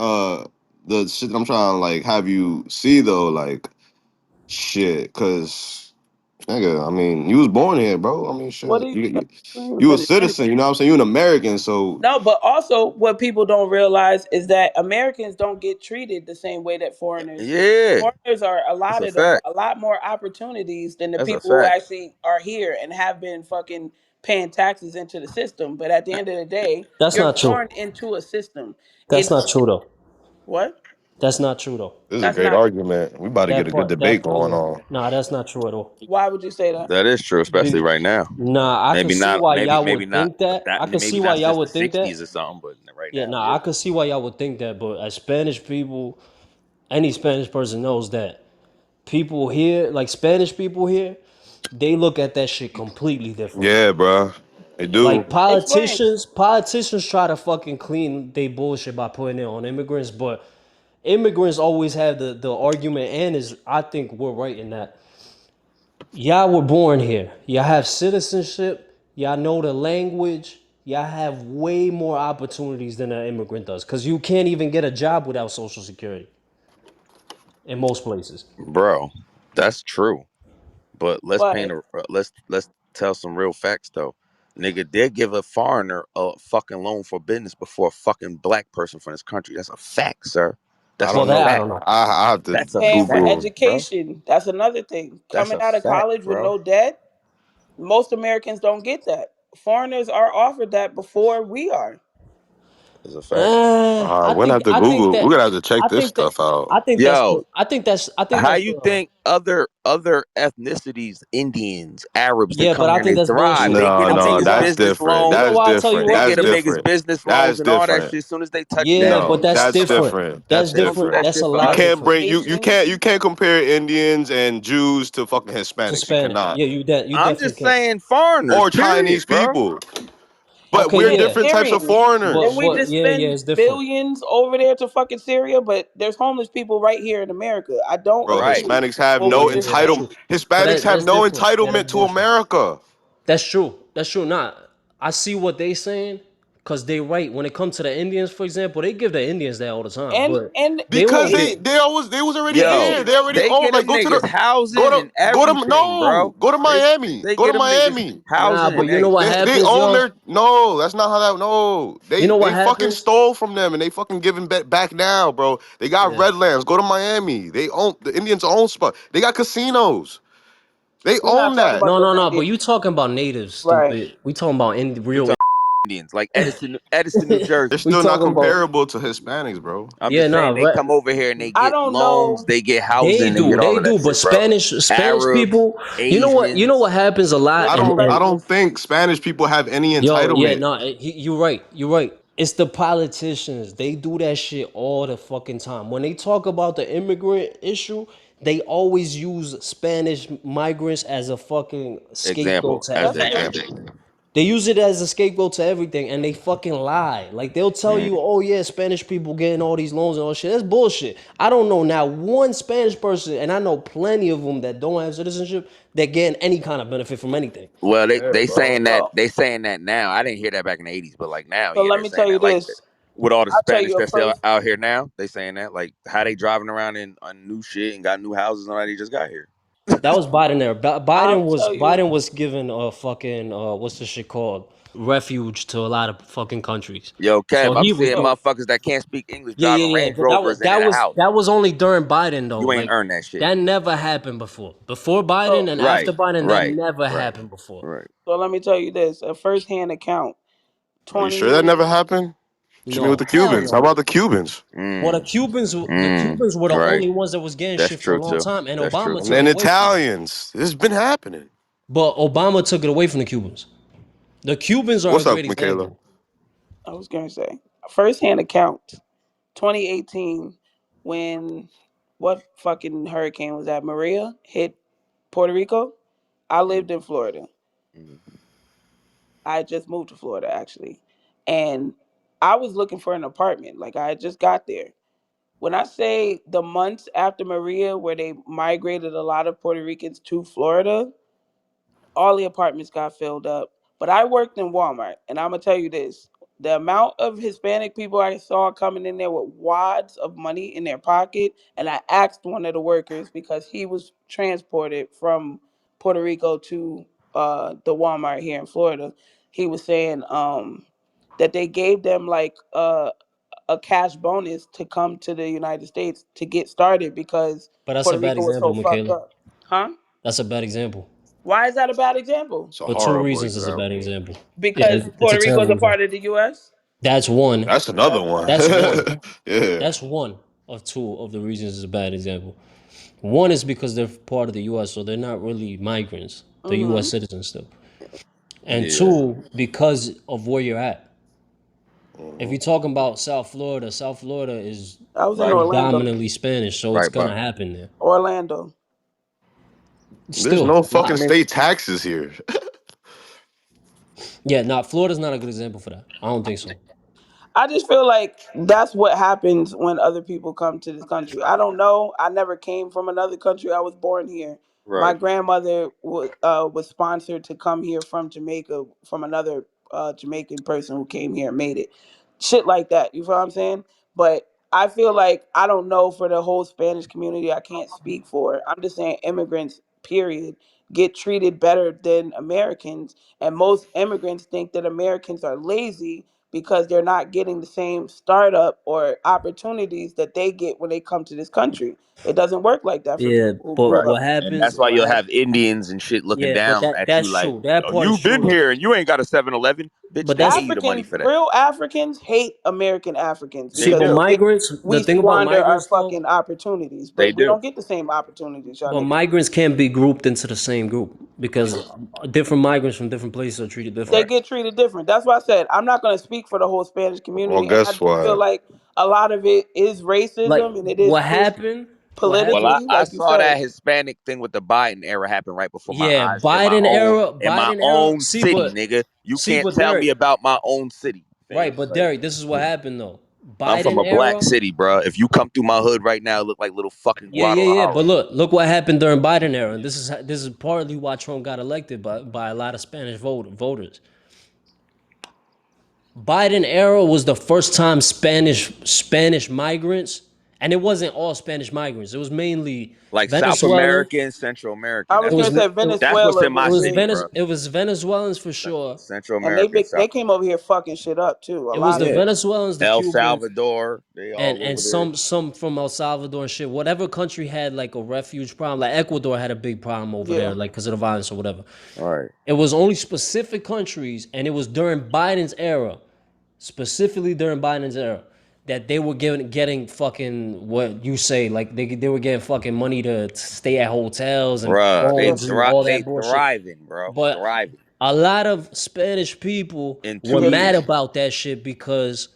the shit that I'm trying to like have you see though, like shit, cause nigga, I mean, you was born here, bro. I mean, what shit, do you? You ain't even you a finished anything. citizen. You know what I'm saying? You an American, so No, but also what people don't realize is that Americans don't get treated the same way that foreigners do. Yeah, Foreigners are that's a allotted fact. a lot more opportunities than the That's a people who fact, actually are here and have been fucking paying taxes into the system. But at the end of the day, That's you're not true. born into a system. That's not true though. What? That's not true though. this is a That's great not. argument. We about to get a good debate That part going right. on. Nah, that's not true at all. Why would you say that? that is true, especially Be- right now. Nah, I could Maybe see not. why Maybe y'all maybe would not. think that. That I could see maybe why not y'all since the would think that. '60s or something, but right Yeah, now, nah, yeah. I could see why y'all would think that. But as Spanish people, any Spanish person knows that people here, like Spanish people here, they look at that shit completely different. Yeah, bro, they do. Like Explain. politicians try to fucking clean they bullshit by putting it on immigrants, but immigrants always have the argument, and is I think we're right in that y'all were born here. Y'all have citizenship. Y'all know the language. Y'all have way more opportunities than an immigrant does. Cause you can't even get a job without Social Security in most places. Bro, that's true. But But let's tell some real facts though. Nigga did give a foreigner a fucking loan for business before a fucking black person from this country. That's a fact, sir. I That's a Well, don't that know. I fact. don't know. I have to That's a paying for fact, Google. bro. education, that's another thing. That's Coming a out of fact, college with bro. no debt, most Americans don't get that. Foreigners are offered that before we are. That's a fact. I We're gonna have think to I think Google. that We're gonna have to check I this think that stuff out. I think that's Yo, I think how that's you think other ethnicities, Indians, Arabs, they yeah, come but I here and think they that's thrive. bullshit. They get No, I'll them tell no, you niggas why. that's business different. You know loans. That's why? I'll tell you different. They why. get That's them niggas different. business loans That's and all that different. shit. As soon as they touch Yeah, down, but No, we that's don't that's come up. different. different. That's That's They don't do different. that different. That's a shit for You lot us. can't different. bring Education. you can't compare Indians and Jews to fucking To Hispanics. You Spanish. cannot. Yeah, you I'm definitely just can't. saying foreigners, Or period, Chinese bro. people. But Okay, we're Yeah, yeah, different types of Syrians. but Then foreigners. we but just yeah, spend it's different. billions over there to fucking Syria, but there's homeless people right here in America. I don't Bro, Right. agree Hispanics have with Yeah, no what yeah, you're yeah. That's saying. true. entitlement. But Hispanics have that's no different. That is entitlement to bullshit. America. That's true. That's true. Nah, I see what they saying, cause they right. When it comes to the Indians, for example, they give the Indians that all the time, but And they Because won't hey, get. they was already Yo, here. hey, They already they own. get Like them niggas housing and go to everything, bro. no go to They Miami. they Go get to them niggas Miami. Nah, housing but and you know what everything. They happens, own y'all. their no. That's not how that. No, You know what they fucking happens? stole from them and they fucking giving back now, bro. They got Yeah. Redlands. Go to Miami. They own the Indians own spot. They got casinos. They we're not own talking that. about No, those no, no. But Indians, you talking about natives, right? stupid. We talking about We real. talking Indians like Edison, New They're Jersey. We still not talking about comparable to Hispanics, bro. I'm yeah, just nah. saying they come over here and they I get don't loans, know. they get housing, they get all They of that do. But shit, bro. Spanish Arabs, people. You know Asians. what happens a lot, Let me I correct don't this. think Spanish people have any yo, yeah, entitlement. no, you right, you right. It's the politicians. They do that shit all the fucking time. When they talk about the immigrant issue, they always use Spanish migrants as a fucking scapegoat Example to as That's the true. everything. example. They use it as a scapegoat to everything, and they fucking lie. Like they'll tell Mm. you, "Oh yeah, Spanish people getting all these loans and all shit." That's bullshit. I don't know now one Spanish person, and I know plenty of them that don't have citizenship that getting any kind of benefit from anything. Well, Yeah, they bro. saying that So, now. I didn't hear that back in the '80s, but like now, so yeah, let they're me saying tell you that. Like this. with all the I'll tell Spanish you a that's still first. out here now, they saying that like how they driving around in on new shit and got new houses and all that. They just got here. That was Biden there. I'll Was tell you. Biden was given a fucking what's this shit called, refuge to a lot of fucking countries. Yo, So Kev, I'm he was seeing So, doing. motherfuckers that can't speak English Yeah, driving yeah, yeah. Range But that was Rovers and in a house. that was only during Biden though. You ain't Like earned that shit. that never happened before. Before Biden so, and after Right, Biden, that right, never right, happened before. right. so let me tell you this. A first-hand account. Are you sure that 20. never happened? What you mean with No, the hell Cubans? How no. about the Cubans? Well, Mm, The Cubans were the right. only ones that was getting That's shit for a true long too. time, and That's true Obama And took too. it then away from them. Italians. This has been happening. But Obama took it away from the Cubans. The Cubans are a What's great up, Michaela? example. I was gonna say first-hand account. 2018, when what fucking hurricane was that? Maria hit Puerto Rico. I Mm, lived in Florida. mm, I just moved to Florida actually, and I was looking for an apartment. Like I had just got there. When I say the months after Maria, where they migrated a lot of Puerto Ricans to Florida, all the apartments got filled up. But I worked in Walmart, and I'm gonna tell you this: the amount of Hispanic people I saw coming in there with wads of money in their pocket, and I asked one of the workers because he was transported from Puerto Rico to the Walmart here in Florida. He was saying that they gave them like a cash bonus to come to the United States to get started because But that's a Puerto bad Rico was so example, fucked Michaela. up. Huh? That's a bad example. Why is that a bad example? It's a For two horrible reasons, it's a bad example. example. Yeah, Because it's a Puerto Rico is terrible a example. part of the U.S. That's one. That's another one. That's one. Yeah. That's one of two of the reasons it's a bad example. One is because they're part of the U.S., so they're not really migrants. They're U.S. Hmm. citizens still. And yeah. two, because of where you're at. If Mhm. you're talking about South Florida is I was in Right, Orlando. predominantly Spanish, so it's right, gonna but happen there. Orlando. There's Still, no I fucking mean, state taxes here. yeah, Florida's not a good example for that. I don't think so. I just feel like that's what happens when other people come to this country. I don't know. I never came from another country. I was born here. My right, grandmother was sponsored to come here from Jamaica from another Jamaican person who came here and made it. Shit like that. You feel what I'm saying? But I feel like I don't know for the whole Spanish community. I can't speak for it. I'm just saying immigrants, period, get treated better than Americans. And most immigrants think that Americans are lazy because they're not getting the same startup or opportunities that they get when they come to this country. It doesn't work like that for Yeah, people who but grew right. up. what And that's happens? why What you'll have happens? Indians and shit looking Yeah, but down at you that's like, true. That "Yo, part is you've true been though. here and you ain't got a 7-Eleven, bitch." But They that's gave you the money Africans, for that. real Africans hate American Africans They see, but because do. migrants. The we thing about squander our migrants fucking though, opportunities, They but we do. don't get the same opportunities y'all but niggas get. migrants can't be grouped into the same group because different migrants from different places are treated They different. Right. get treated different. That's why I said I'm not going to speak for the whole Spanish Well, community, and I guess do feel what? like a lot of it is Like racism and it is what pushed happened? What Well, happened? politically, I like you saw said. that Hispanic thing with the Biden era happen right before my Yeah, eyes in my Biden era. own city, nigga. You can't tell me Derek, about my own city, right? fam. But Like Derek, this is what happened though. I'm from Biden a black era. city, bro. If you come through my hood right now, it look like little fucking Yeah, yeah, yeah. Guadalajara. But look what happened during Biden era, and this is partly why Trump got elected by a lot of Spanish voters. Biden era was the first time Spanish migrants, and it wasn't all Spanish migrants. It was mainly Like South Venezuelan. American, Central I American. was It That's gonna was what it, say that's what's Venezuela in my was city, big, bro. It was Venezuelans for sure. Central and they American, big, they South came American. over here fucking shit up too. A It was lot the of Yeah. them. Venezuelans, the El Cubans, Salvador, they all and over there. some from El Salvador and shit. Whatever country had like a refuge problem, like Ecuador had a big problem over there, Yeah. like because of the violence or whatever. All right. It was only specific countries, and it was during Biden's era, specifically during Biden's era, that they were getting fucking what you say, like they were getting fucking money to stay at hotels and Bruh, Yeah. phones and all they that bullshit. thriving, bro. But Thriving. a lot of Spanish people in were two mad years. about that shit because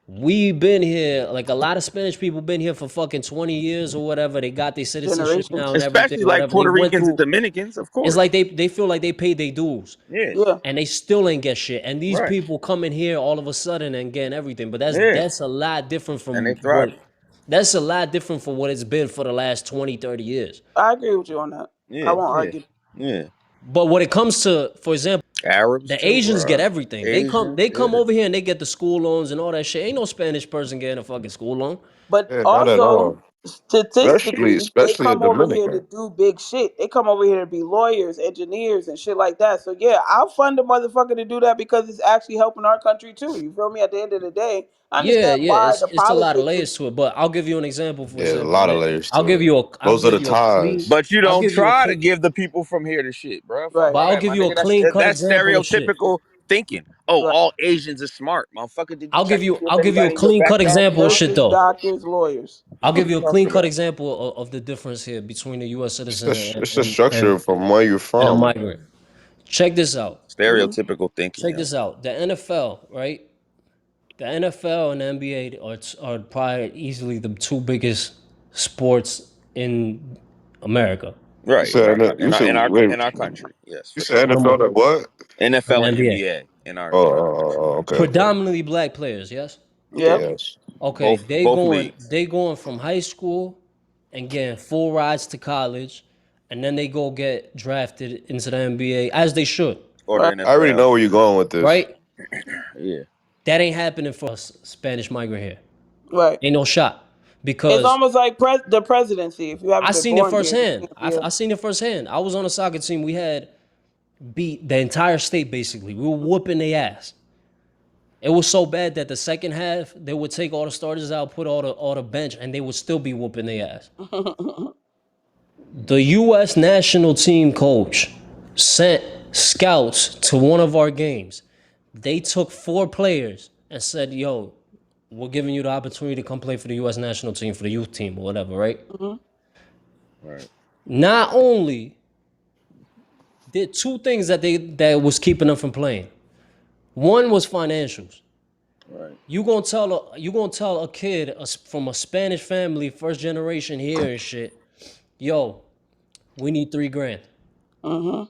we've been here, like a lot of Spanish people been here for fucking 20 years or whatever. They got their citizenship now Generations. and everything, Especially like whatever. They Puerto went Ricans and through, Dominicans, of it's course. like they feel like they paid their dues. Yeah, Yeah. And they still ain't get shit. And these right. people coming here all of a sudden and getting everything. But Yeah, that's a lot different and they from what thriving. that's a lot different from what it's been for the last 20, 30 years. I agree with you on that. I Yeah, won't yeah, argue. yeah. But when it comes to, for example, Arabs the too, Asians get bro. everything. Asians, They come yeah. over here and they get the school loans and all that shit. Ain't no Spanish person getting a fucking school loan. But Yeah, not at also, all. statistically, they Especially a come over here to Dominican. do big shit. They come over here to be lawyers, engineers, and shit like that. So yeah, I'll fund a motherfucker to do that because it's actually helping our country too. You feel me? At the end of the day, I Yeah, understand yeah, why the it's a lot of politics is layers to it. But I'll give you an example. For Yeah, a example, lot of right? layers to it. I'll Those are give the you a clean ties. But you I'll don't give you a try to clean give the people from here the shit, bro. Fuck right, but all I'll that, give my you a nigga. clean cut That's example of shit. stereotypical thinking. Oh, right. all Asians are smart, motherfucker. Did you check to see if I'll give you a anybody in your clean cut backyard was example of smart? shit Nurses, though. doctors, lawyers. I'll give you a clean Talking cut about example of the difference here between a U.S. citizen It's the structure from where you're and a from. migrant. Check this out. Hmm. stereotypical thinking, Check yo. this out. The NFL, right? The NFL and the NBA are probably easily the two biggest sports in America. Right, right. You said In wait, our country, yes, you for said sure. Number NFL that what? and NFL the and NBA. NBA in our country. Okay, okay. Predominantly black players, yes? Yeah, Yep. Yes. Okay, both leagues they going from high school and getting full rides to college, and then they go get drafted into the NBA as they should, or the Right. I already NFL. know where you're going with this. right? Yeah, That ain't happening for us Spanish migrant here. Right. Ain't no shot It's because almost like the presidency. If you haven't I been seen it born here, you firsthand. can't be a. I seen it firsthand. I was on a soccer team. We had beat the entire state basically. We were whooping their ass. It was so bad that the second half they would take all the starters out, put all the bench, and they would still be whooping their ass. The U.S. national team coach sent scouts to one of our games. They took 4 players and said, "Yo, we're giving you the opportunity to come play for the U.S. national team, for the youth team or whatever." Right? Mhm. right, Not only did 2 things that was keeping them from playing. One was financials. right. You gonna tell a kid from a Spanish family, first generation here and shit, yo, we need 3 grand. Mhm.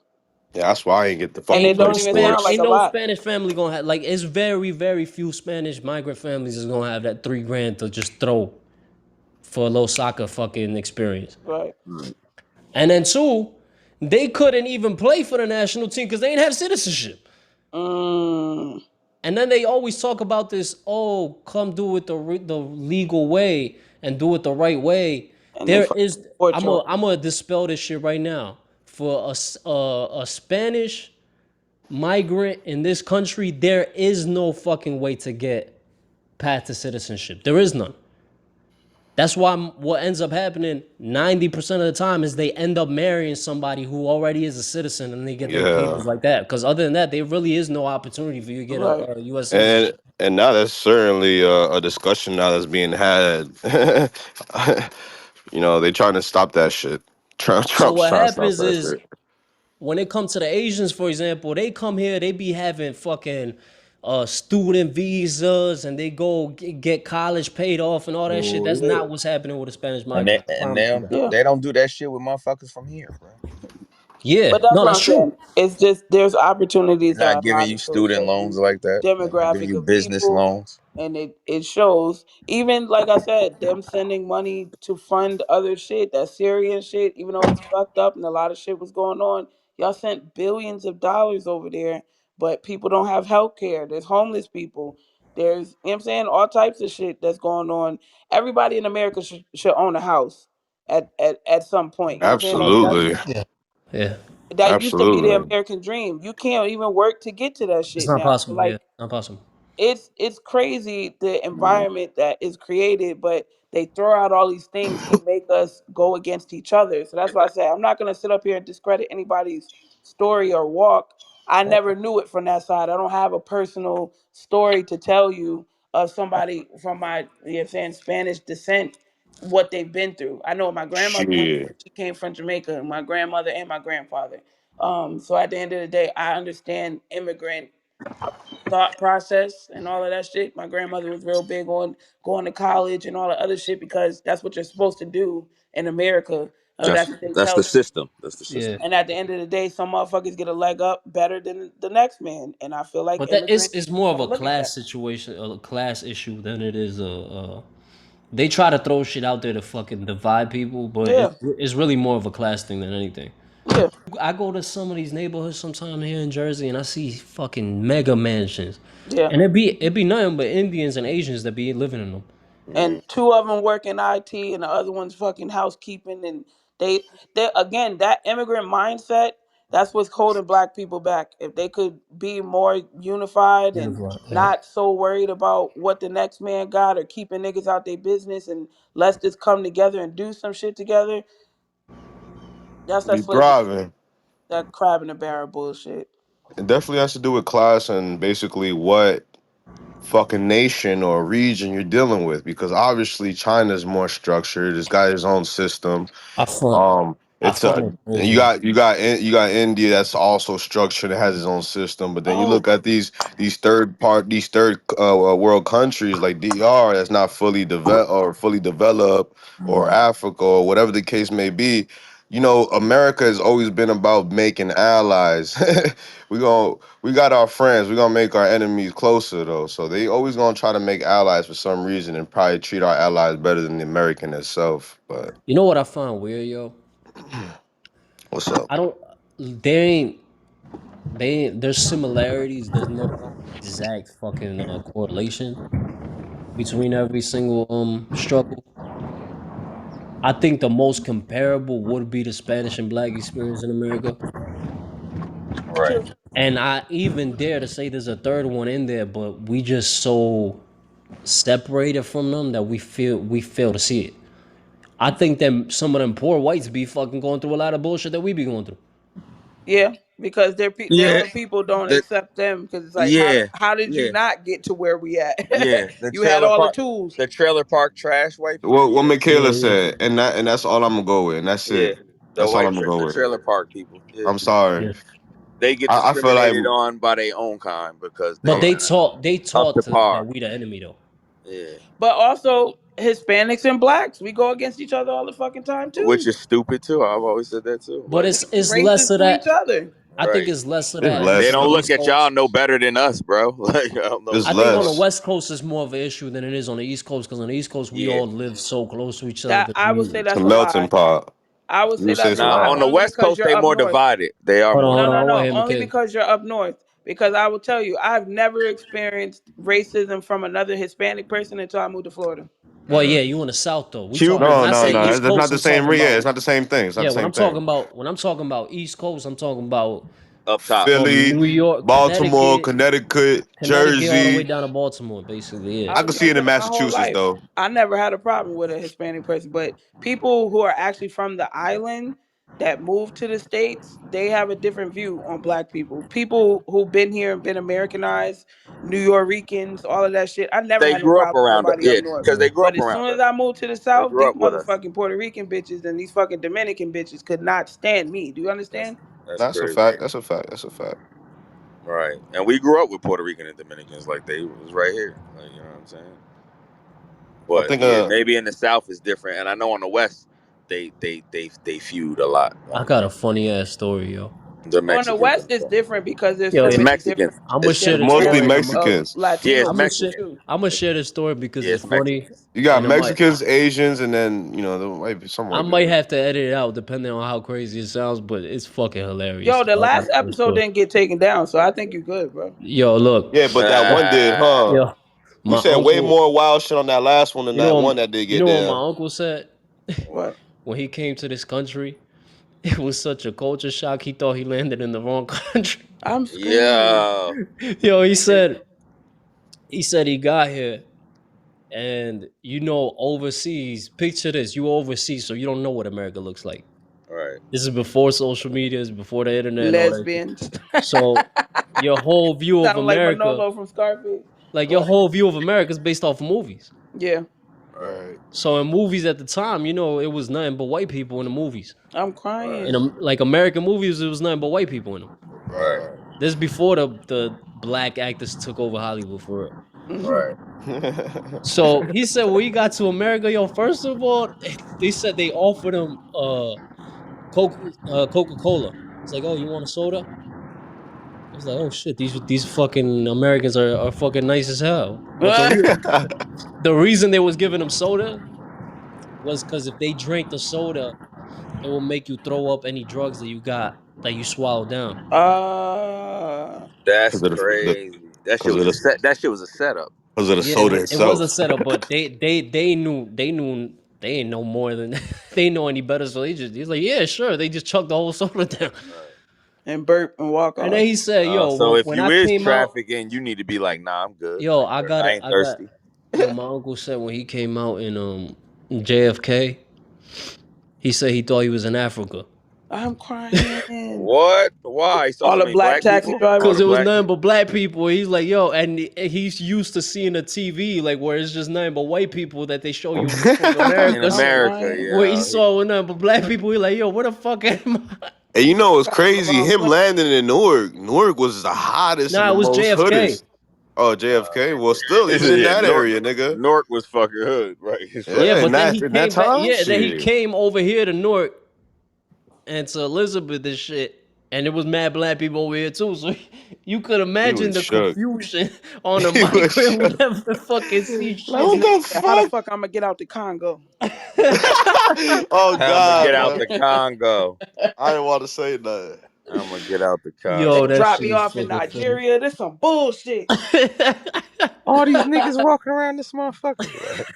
Yeah, that's why I ain't get to fucking It play don't even sound like sports. Ain't a no lot. Spanish family gonna have, like, it's very very few Spanish migrant families is gonna have that 3 grand to just throw for a little soccer fucking experience. Right. Right. And then two, they couldn't even play for the national team because they didn't have citizenship. Mm. And then they always talk about this, oh, come do it the legal way and do it the right way. And they There fucking is, support your. I'm gonna dispel this shit right now. For a Spanish migrant in this country, there is no fucking way to get path to citizenship. There is none. That's why what ends up happening 90% of the time is they end up marrying somebody who already is a citizen and they get their Yeah, papers like that. Because other than that, there really is no opportunity for you to get Right. a U.S. and citizenship. now that's certainly a discussion now that's being had. They trying to stop that shit. So Trump's what trying to stop happens that is shit. when it comes to the Asians, for example, they come here, they be having fucking student visas and they go get college paid off and all that shit. Oh That's yeah. not what's happening with a Spanish And migrant. I promise you that. Yeah. they don't do that shit with motherfuckers from here, bro. Yeah, But that's no, what that's I'm saying. true. It's just there's They're opportunities that not are giving not you student loans associated like that. They're not giving demographic you of business people, loans. and it shows. Even like I said, them sending money to fund other shit, that Syrian shit, even though it's fucked up and a lot of shit was going on, y'all sent billions of dollars over there, but people don't have health care. There's homeless people. There's, you know what I'm saying, all types of shit that's going on. Everybody in America should own a house at some point. You know what I'm saying? Like Absolutely, Yeah, that used to be the absolutely. American dream. You can't even work to get to that it's shit not now. So possible. Yeah, like not possible. it's crazy the environment that is created, but they throw out all these things to make us go against each other. So that's why I say I'm not gonna sit up here and discredit anybody's story or walk. I never knew it from that side. I don't have a personal story to tell you of somebody from my, you know what I'm saying, Spanish descent, what they've been through. I know what my grandmother went through. Shit. She came from Jamaica, my grandmother and my grandfather. So at the end of the day, I understand immigrant thought process and all of that shit. My grandmother was real big on going to college and all the other shit because that's what you're supposed to do in America. That's what they That's tell the you. system. That's the Yeah. system. And at the end of the day, some motherfuckers get a leg up better than the next man. And I feel like But that is immigrants it's more of a don't look at class that. situation, a class issue than it is a. They try to throw shit out there to fucking divide people, but Yeah, it's really more of a class thing than anything. yeah, I go to some of these neighborhoods sometime here in Jersey, and I see fucking mega mansions, yeah. and it be nothing but Indians and Asians that be living in them. And two of them work in IT, and the other one's fucking housekeeping. And they again that immigrant mindset. That's what's holding black people back. If they could be more unified and Unified, yeah. not so worried about what the next man got or keeping niggas out their business, and let's just come together and do some shit together. That's that Be slavery shit. thriving. That crab in the barrel bullshit. It definitely has to do with class and basically what fucking nation or region you're dealing with. Because obviously China's more structured. It's got its own system. I find I It's find a it you crazy. got India that's also structured. It has its own system. But then you Oh, look at these third world countries like DR that's not fully developed, or Africa or whatever the case may be. You know, America has always been about making allies. We got our friends. We're gonna make our enemies closer though. So they always gonna try to make allies for some reason and probably treat our allies better than the American itself. But You know what I find weird, yo? what's up? I don't. There ain't. They there's similarities. There's no exact fucking correlation between every single struggle. I think the most comparable would be the Spanish and Black experience in America. Right. true. And I even dare to say there's a third one in there, but we just so separated from them that we fail to see it. I think that some of them poor whites be fucking going through a lot of bullshit that we be going through. Yeah, because their Yeah. own people don't The accept them because it's like yeah. how did you Yeah. not get to where we at? Yeah. The You had trailer all the park. tools. The trailer park trash white people. What Yeah. Yeah, Michaela yeah. said, and that's all I'm gonna go with, and that's Yeah. it. That's all I'm gonna go The with. trailer park people. Yeah. I'm sorry. Yeah. They get I feel like discriminated on by their own kind because But they they not taught they up taught to that par. we the enemy though. Yeah. But also Hispanics and blacks, we go against each other all the fucking time Which too. is stupid too. I've always said that too. But Like, it's less Racist of to each that. other. I think right. it's less of it's that They less on the don't though. look East at y'all Coast. no better than us, bro. Like, I don't know It's what I the think on fuck. the less. West Coast it's more of an issue than it is on the East Coast because on the East Coast we Yeah. all live so close to each other That that I would say we. It's a that's a melting lie. pot. I would You say would say that's it's a a Now lie on lie. the only West because Coast, you're they up more north. divided. They are Hold on, more No, hold no, on. I divided. want to no. hear Only Michaela. because you're up north. Because I will tell you, I've never experienced racism from another Hispanic person until I moved to Florida. Well, yeah, you in the South though. We talking Cubans when No, I and no, say no. East Asians. That's not Coast, the I'm same. talking Yeah, it's about not the same thing. It's not yeah. the When same I'm talking thing. about East Coast, I'm talking about Up top. from Philly, New York, Baltimore, Connecticut, Connecticut, all the way Jersey. down to Baltimore, basically. Yeah. I I was could see gonna it say in my whole Massachusetts life, though. I never had a problem with a Hispanic person, but people who are actually from the island that moved to the states, they have a different view on black people. People who've been here and been Americanized, New Yorkers, all of that shit. I never They had no grew up problem with around us. nobody up Yeah, north. because they grew But up as around soon as us. I moved to the They south, grew these up with us. motherfucking Puerto Rican bitches and these fucking Dominican bitches could not stand me. Do you That's understand? that's That's a crazy. fact. That's a fact. That's a fact. Right. And we grew up with Puerto Rican and Dominicans. Like they was right here. Like, you know what I'm saying? I But think yeah, maybe in the South it's different. And I know on the West they feud a lot. I Like got a funny ass story, yo. the On the Mexicans West, and it's stuff. different because there's Yo, so It's many Mexicans. different I'm gonna It's share it's this mostly story, descendants and I'm of Mexicans. yeah, it's I'm Latino gonna people share Mexicans. too. I'm gonna share this story because Yeah, it's it's funny, Mexicans. You got and Mexicans, Asians, and then there might be some I white might people. have to edit it out depending on how crazy it sounds, but it's fucking hilarious. Yo, the I gotta last share this episode story. didn't get taken down, so I think you good, bro. Yo, look, Yeah, but that one did, huh? yo, We my said way uncle. more wild shit on that last one than You that know, one that did you get know what there. my uncle said What? when he came to this country. It was such a culture shock. He thought he landed in the wrong country. I'm screaming. yeah. Yo, he said he got here, and overseas. Picture this: you overseas, so you don't know what America looks like. Right. This is before social media, is before the internet and all that shit. Lesbians. So your whole view of Sounding like America, Manolo from Scarface. like Go your ahead. whole view of America is based off of movies. Yeah. Right. So in movies at the time, it was nothing but white people in the movies. I'm Right. crying. In like American movies, it was nothing but white people in them. Right. This is before the black actors took over Hollywood for real. Right. So he said when he got to America, yo, first of all, they said they offered him Coca Cola. It's like, oh, you want a soda? It's like, oh shit, these fucking Americans are fucking nice as hell. But the reason they was giving them soda was because if they drank the soda, it will make you throw up any drugs that you got that you swallow down. That's Because of the crazy. That shit because was of a the set. That shit was a setup. because of the Yeah, soda it was a itself. setup, but they knew they ain't know more than they know any better. So he's like, yeah, sure. They just chucked the whole soda down. Right. And burp and walk And then off. he said, yo, So if when you I is came out, trafficking, you need to be like, nah, I'm good. yo, I got I it. ain't thirsty. Yo, my uncle said when he came out in JFK, he said he thought he was in Africa. I'm crying. What? Why? He saw All so the many black black taxi people? All Cause the drivers. it was black nothing people. but black people. He's like, yo, and he's used to seeing a TV like where it's just nothing but white people that they show you from In America. I'm So America, crying. what he yeah. saw was nothing but black people. He like, yo, where the fuck am I? And you know what's Got on the crazy? wrong Him plane. landing in Newark. Newark was the hottest and Nah, the it was most JFK. hoodest. Oh, JFK. Well, still, even in Yeah, that area, nigga. Nork was fucking hood, right? It's Yeah, right. Yeah, but then he in that came back. time, Yeah, then he shit. came over here to Newark and to Elizabeth and shit. And it was mad black people over here too. So you could He imagine was the shook. confusion on a He was migrant who shook. never fucking see Like, This what nigga shit. the said, how the fuck? fuck I'm gonna get out the Congo? Oh I'm gonna get God, out bro. the Congo. I didn't want to say nothing. I'm gonna get out the Yo, Nigga Congo. that dropped shit me is off in fucking funny. Nigeria. This some bullshit. All these niggas walking around this motherfucker. Like,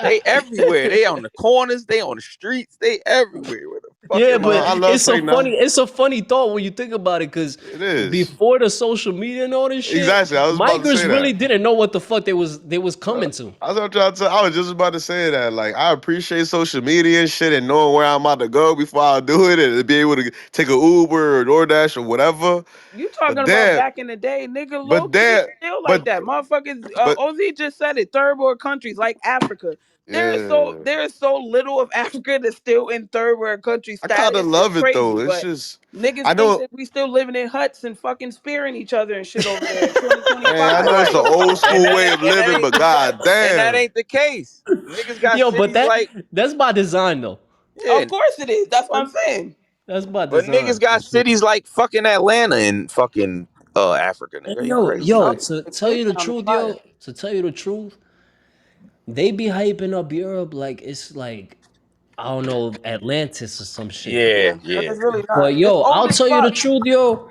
they everywhere. They on the corners. They on the streets. They everywhere. Where the fuck Yeah, am but I? I love say no. it's a funny thought when you think about it, because It is. before the social media and all this shit, Exactly. I was about to migrants say really that. didn't know what the fuck they was Uh, coming to. I was just about to say that. Like, I appreciate social media and shit and knowing where I'm about to go before I do it and to be able to take an Uber or DoorDash or whatever. You talking But about damn, back in the day, nigga? Low but key, it's damn, still like but that. Motherfuckers, but Oz just said it. Third world countries like Africa. yeah, There is so little of Africa that's still in third world country I kind of status. It's love it crazy, though. It's but just niggas I think know, that we still living in huts and fucking spearing each other and shit over there in man. I 2025. know Like, it's the Right. what the old fuck? And school that way ain't of and that living, ain't but god and that damn, ain't the case. Niggas got Yo, but cities like that's by design though. yeah, Of course it is. That's what I'm saying. That's by but design niggas for got sure. cities like fucking Atlanta and fucking Africa, And nigga. You yo, crazy? Oh, to yeah, tell Cape you the Town is truth, fire. they be hyping up Europe like it's like I don't know Atlantis or some shit. Yeah, Yeah, but yeah. it's really But not. It's yo, old I'll as tell you the fuck. truth, yo.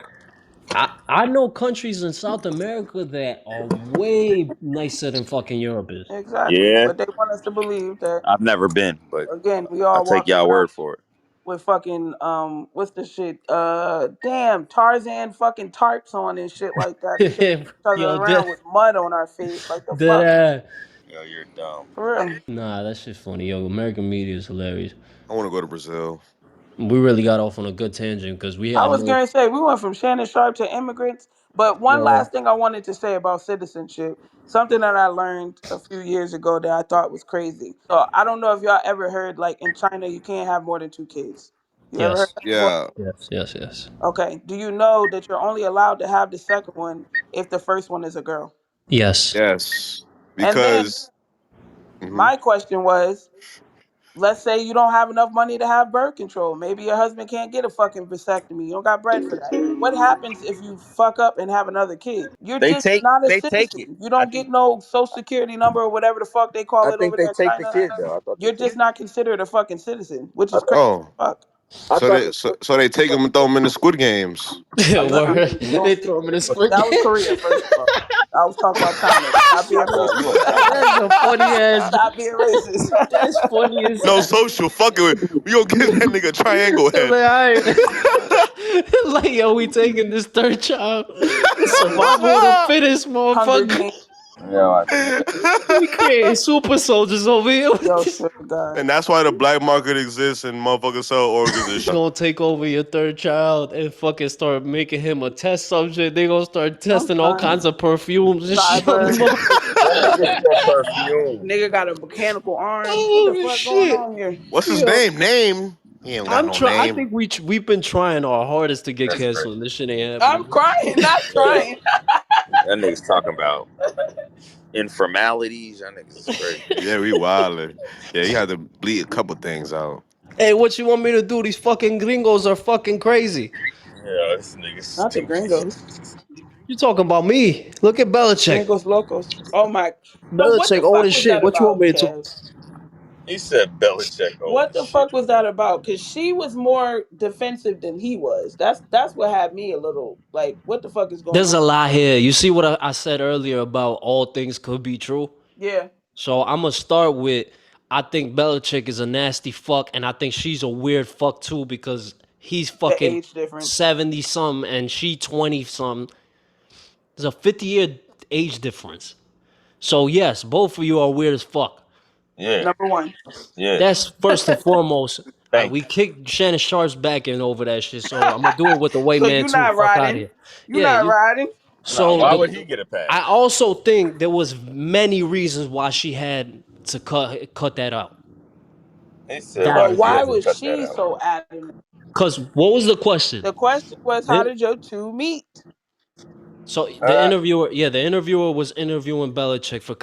I know countries in South America that are way nicer than fucking Europe is. Exactly. Yeah. But they want us to believe that I've never been, but again, we I'll all take walking y'all around word for it. with fucking what's the shit? Damn, Tarzan fucking tarps on and shit like that and chasing each other Yo, around with mud on our face. Like the fuck? that Yo, you're dumb. For real. nah, that shit's funny. Yo, American media is hilarious. I want to go to Brazil. We really got off on a good tangent because we I had was more. gonna say we went from Shannon Sharpe to immigrants, but one Uh, last thing I wanted to say about citizenship, something that I learned a few years ago that I thought was crazy. So I don't know if y'all ever heard like in China you can't have more than two kids. You ever heard yes, that before? Yeah. yes. Okay. Do you know that you're only allowed to have the second one if the first one is a girl? Yes. Yes. And then Because. Mhm. my question was, let's say you don't have enough money to have birth control. Maybe your husband can't get a fucking vasectomy. You don't got bread for that. What happens if you fuck up and have another kid? You're just not a They take it. citizen. You don't get no social security number or whatever the fuck they call I it think over they there in take the China. kid though. I thought they You're took just it. not considered a fucking citizen, which is crazy Oh, as fuck. so they take them and throw them in the Squid Games. Nah, Word. don't They say throw him in that. a squid That was game. Korea, first of all. I was talking about China. Stop being Yo, you a racist. faggot. That's a funny ass. Stop being racist. That's funny as No hell. social fucking with. We gonna give that nigga a triangle Like, head. all right. Like, yo, we taking this third child. The survival of the fittest, Hunger motherfucker. Games. Yo, I swear. We creating super soldiers over here. Yo, swear to God. And that's why the black market exists and motherfuckers sell organs and shit. Gonna take over your third child and fucking start making him a test subject. They gonna start I'm testing all crying. kinds of perfumes and shit on the Cyber. motherfucker. It's your perfume. Nigga got a mechanical arm. What the Oh fuck going shit! on here? What's his Yo, name? Name? He ain't got I'm no trying. I name. think we've been trying our hardest to get That's crazy. canceled, and this shit ain't I'm happening. crying, not trying. That nigga's talking about informalities. That niggas is crazy. Yeah, we wildin'. Yeah, he had to bleed a couple things out. Hey, what you want me to do? These fucking gringos are fucking crazy. Yeah, this nigga's Not the stupid. gringos. You talking about me? Look at Belichick. Gringos locos. Oh my. So what Belichick the old fuck as was shit. that What you want about, me to do? Kev? He said Belichick old What as the shit. fuck was that about? Because she was more defensive than he was. That's what had me a little like, what the fuck is going There's on? a lot here. You see what I said earlier about all things could be true? Yeah, So I'm gonna start with I think Belichick is a nasty fuck, and I think she's a weird fuck too because he's the fucking age difference. 70 something and she 20 something. There's a 50-year age difference. So yes, both of you are weird as fuck. Yeah, Number one. yeah. That's first and foremost. Thank We you. kicked Shannon Sharpe's back in over that shit, so I'm gonna do it with the white So man you too. not Fuck out of riding. here. You Yeah, not you. riding. Nah, So why the would he get a I pass? also think there was many reasons why she had to cut that out. He said, why But Valid does he why have to reasons. was cut that she out? so adamant? Cause what was the question? The question was, how The- did your two meet? So the Uh, interviewer, yeah, the interviewer was interviewing Belichick for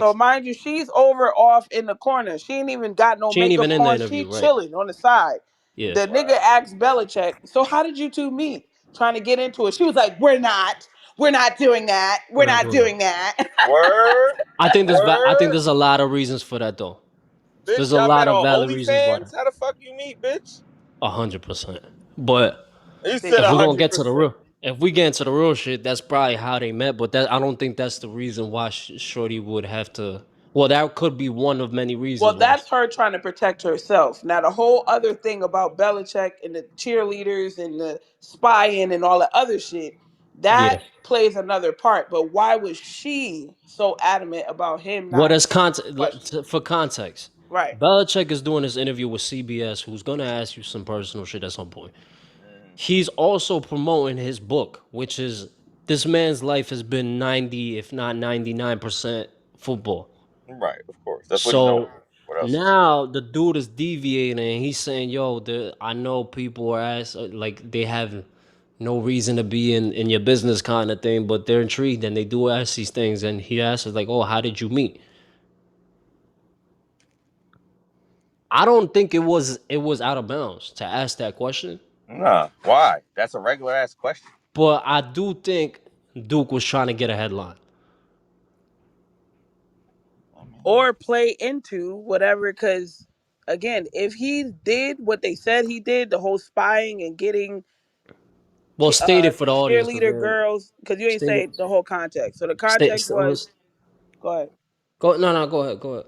So context. mind you, she's over off in the corner. She ain't even got no She ain't makeup even in the on. She interview, right? chilling on the side. Yeah. The nigga asked Belichick, so how did you two meet? Trying to get into it. She was like, we're not doing that. We're We're not not doing that. doing that. word, I think word. there's a lot of reasons for that though. There's Bitch, a y'all met lot of on valid reasons why OnlyFans? that. How the fuck you meet, bitch? 100%. But He said Bitch, if a we're gonna hundred get to the percent. real, if we get into the real shit, that's probably how they met. But that I don't think that's the reason why Shorty would have to. Well, that could be one of many well, reasons why. that's her trying to protect herself. Now, the whole other thing about Belichick and the cheerleaders and the spying and all the other shit, that Yeah. plays another part. But why was she so adamant about him What not is question? context? For context, Right. Belichick is doing this interview with CBS, who's gonna ask you some personal shit at some point. He's also promoting his book, which is this man's life has been 90, if not 99% football. Right, of course. That's what he's known So for. What else is he? now the dude is deviating and he's saying, yo, I know people are like they have no reason to be in your business kind of thing, but they're intrigued and they do ask these things. And he asks us like, oh, how did you meet? I don't think it was out of bounds to ask that question, Nah, why? That's a regular ass question. but I do think Duke was trying to get a headline. I mean, Or play into whatever, because again, if he did what they said he did, the whole spying and getting Well, state it for the audience because cheerleader they're girls, because you ain't state it. say the whole context. So the State, context was, go ahead. go no, go ahead, go ahead.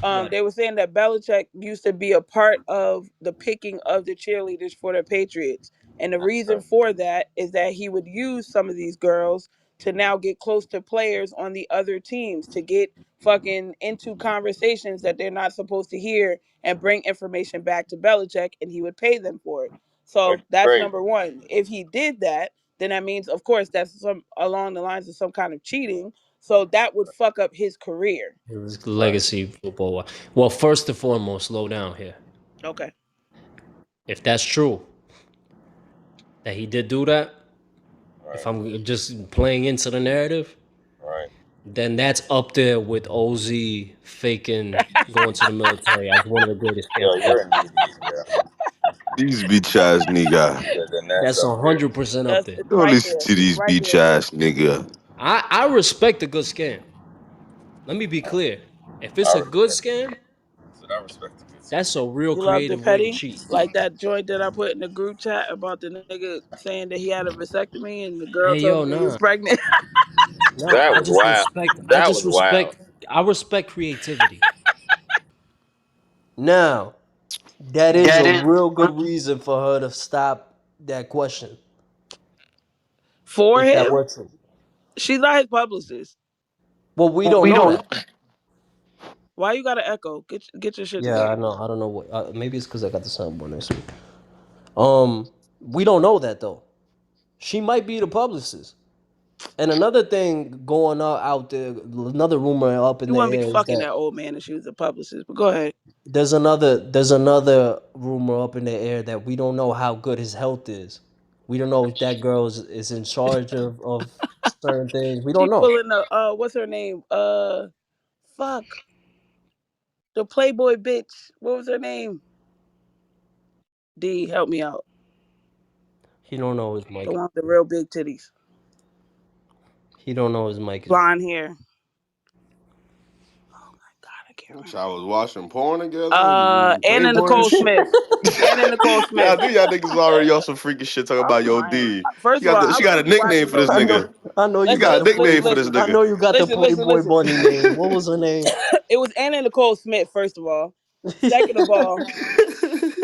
Yeah, They were saying that Belichick used to be a part of the picking of the cheerleaders for the Patriots. And the that's reason crazy. for that is that he would use some of these girls to now get close to players on the other teams, to get fucking into conversations that they're not supposed to hear and bring information back to Belichick, and he would pay them for it. Which So is that's crazy. number one. If he did that, then that means, of course, that's some along the lines of some kind of cheating. So that would fuck up his career. it was Right, legacy football. Well, first and foremost, slow down here. Okay. If that's true that he did do that, if right, I'm just playing into the narrative, right. then that's up there with OZ faking going to the military as one of the greatest Yo, scams you're ever. an idiot, yeah. These bitch ass nigga. Yeah, then that's That's up there. 100% up That's there. it's Don't right listen there. to It's these right bitch there, bro. ass nigga. I respect a good scam. Let me be clear. If it's I a good respect. scam, So I respect the good skin. that's a real You love the creative way to petty, cheat. like that joint that I put in the group chat about the nigga saying that he had a vasectomy and the girl Hey told yo, him he was nah. pregnant. Nah, That I was just wild. respect That was wild. I respect creativity. Now, that is That a is real good reason for her to stop that question. For If that him, were true. she's not his publicist. Well, we Well, don't we know don't. that. Why you got to echo? Get your shit Yeah, I together. know. I don't know what. Maybe it's because I got the soundboard next week. We don't know that though. She might be the publicist. And another thing going on out there, another rumor up in You the wouldn't be air is fucking that that old man if she was a publicist. But go ahead. there's another rumor up in the air that we don't know how good his health is. We don't know if that girl is in charge of certain things. We She don't know. pulling the what's her name? Fuck the Playboy bitch. What was her name? D, help me out. He don't know his The mic. one with the real big titties, He don't know his mic is. blonde hair. Oh my god, I can't Which remember. I was watching porn together. Anna Playboy and Nicole shit. Smith. Anna Nicole Yeah, I Smith. knew y'all niggas was already on some freaky shit talking I'm about your crying. D. First She of all, got I she was got a really nickname watching for this those. nigga. I know you She Listen, got got a the listen, nickname Playboy. for this listen, I nigga. know you got the listen, listen, Playboy listen. bunny name. What was her name? It was Anna Nicole Smith. First of all. Second of all,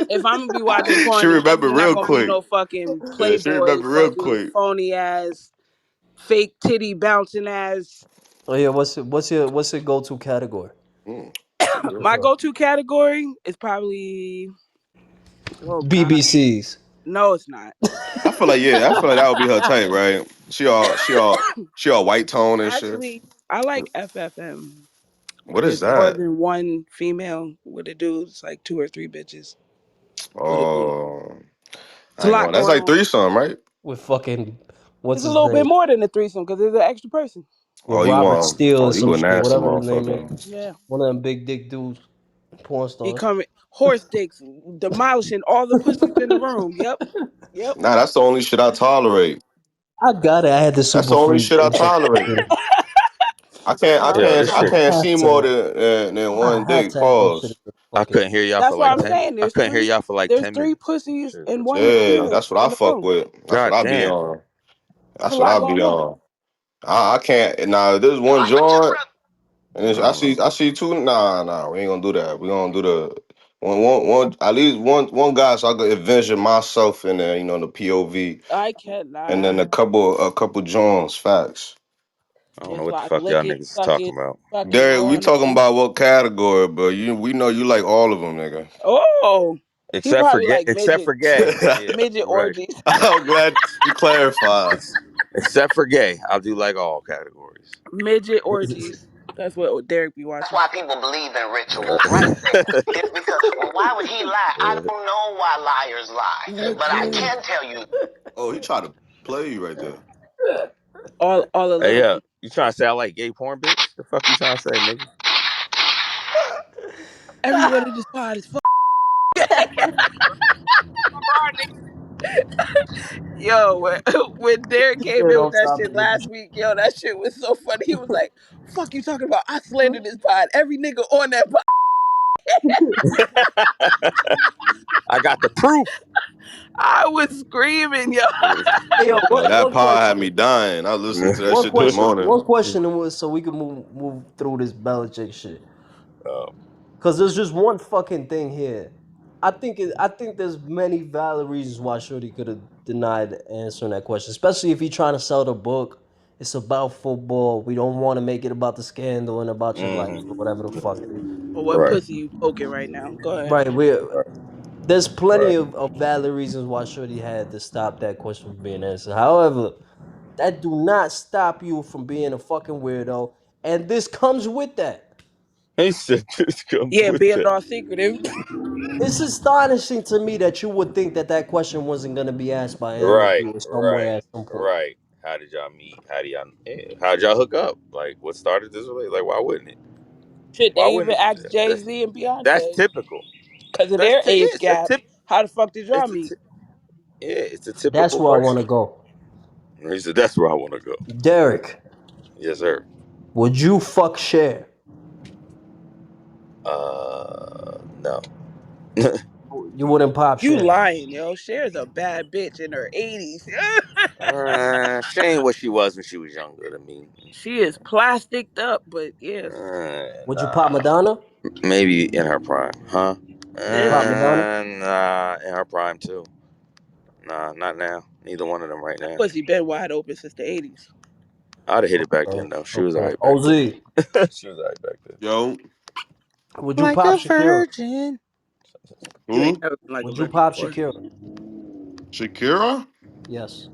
if I'm gonna be watching She porn, it's remembered definitely not real gonna be quick. no fucking Yeah, she Playboy, remembered real fucking quick. phony ass, fake titty bouncing ass. Oh yeah, what's your go-to category? That's a good My one. go-to category is probably, oh god, BBCs. no, it's not. I feel like that would be her type, right? She all white tone and shit. Actually, I like FFM, What where is there's more that? than one female with a dude. It's like two or three bitches with a dude. Oh, It's a I ain't lot going. That's going like on. threesome, right? With fucking what's It's a his little bit name? more than a threesome because there's an extra person. With Oh, you Robert want? Steele Oh, or you some a shit, nasty whatever his name is. motherfucker. Yeah. One of them big dick dudes, porn He stars. coming horse dicks, demolishing all the pussies in the room. Yep. Yep. Nah, that's the only shit I tolerate. I got it. I had the That's super the only freak. shit I tolerate. Yo, this I shit. can't I had see more to. than I one had dick. to have that shit Pause. in the I fucking. couldn't hear y'all for That's what like I'm 10. saying. I couldn't hear y'all for like There's 10 three minutes. pussies Shit and was one crazy. Yeah, female that's what I in the fuck room. with. That's what God I be damn. on. There's a That's what lot I be going on. on. I can't. Nah, there's one joint, and I I don't know. I see two. Nah, we ain't gonna do that. We gonna do the one at least one guy, so I could envision myself in there, the POV, I and then cannot. a couple joints. Facts. I don't know There's a what the lot fuck y'all licking, niggas is talking sucking, about. fucking Derek, we going talking on. about what category, but we know you like all of them, nigga. Oh, he probably like Except midget, for gay. Yeah, midget you're right. orgies, I'm glad you clarified. Except for gay. I'll do like all categories. midget orgies. That's what Derek be That's watching. why people believe in rituals right there. It's because, well, why would he lie? I don't know why liars lie. But I Okay. can tell you. Oh, he tried to play you right there. All the Hey, little yeah, people. you trying to say I like gay porn, bitch? The fuck you trying to say, nigga? Everyone in this pod is fuck. Yo, when Derek He came said, in with "Don't that stop shit it." last week, yo, that shit was so funny. He was like, "Fuck you talking about? I slandered this pod. Every nigga on that pod." I got the proof. I was screaming, yo. Hey yo, No, that one pod had me question. dying. I listened to that One shit this question. morning. One question, and so we can move through this Belichick shit. Oh, Cause there's just one fucking thing here. I think there's many valid reasons why Shorty could have denied answering that question, especially if he's trying to sell the book. It's about football. We don't want to make it about the scandal and about your life or whatever the fuck it is. Or what right, pussy you poking right now? Go ahead. Right. There's plenty right. of valid reasons why Shorty had to stop that question from being answered. However, that do not stop you from being a fucking weirdo, and this comes with that. He said this comes Yeah, with being that. all secretive. It's astonishing to me that you would think that that question wasn't going to be asked by an Right, interviewer somewhere right, at some point. right. How did y'all meet? How'd y'all hook up? Like, what started this relationship? Like, why wouldn't it? Shit, Why they wouldn't even it? asked Jay That's Z and that's Beyonce typical. because of their Yeah. age gap. How the fuck did y'all It's a meet? yeah. It's a That's typical where I want to question. go. He said that's where I want to go. Derek, Yes, sir. would you fuck Cher? No. You wouldn't pop You Cher. lying, yo. Cher's a bad bitch in her 80s. She ain't what she was when she was younger. I mean, She is plasticed up, but yeah. Would you pop nah. Madonna? Maybe in her prime, huh? Would you Yeah. pop Madonna? Nah, in her prime too. Nah, not now. Neither one of them right That now. pussy been wide open since the 80s. I'd have hit it back Okay. then though. She was Okay. alright back then. OZ, She was alright back then. Yo, would you Like pop a Shakira? virgin. You hmm? ain't never been like a Would you virgin pop before. Shakira? Shakira? Yes.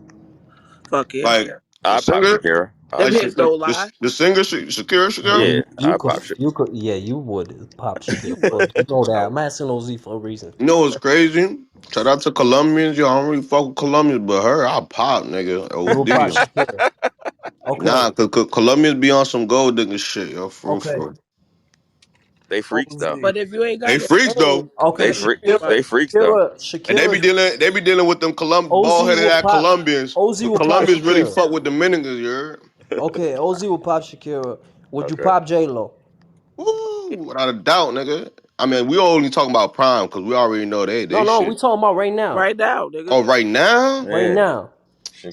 Fuck yeah. Like, The I pop singer, Shakira. I Them like pop hits Shakira. don't lie. the singer, Shakira, Yeah, Shakira. Yeah, you I could, pop Shakira. you could, yeah, you would pop You Shakira, would. but you know I that I'm would. asking OZ for a reason. You know what's crazy? Shout out to Colombians. Yo, I don't really fuck with Colombians, but her, I pop, nigga. You would pop OD. Shakira. Okay, Nah, cause Colombians be on some gold digger shit, yo. okay. For. They freaks though. OZ. But if you ain't They got no freaks gold, though, Okay, They what are you freak. talking Shakira, about? They freaks though. Shakira, and Shakira. they be dealing with them OZ bald headed will ass pop. Colombians, OZ but will pop Colombians really Shakira. fuck with Dominicans, you heard? Okay, OZ will pop Shakira. Would you Okay. pop J Lo? Woo, without a doubt, nigga. I mean, we only talking about prime because we already know No, they no, we shit. talking about right now. Right now, nigga. Oh, right now, Right Yeah. now.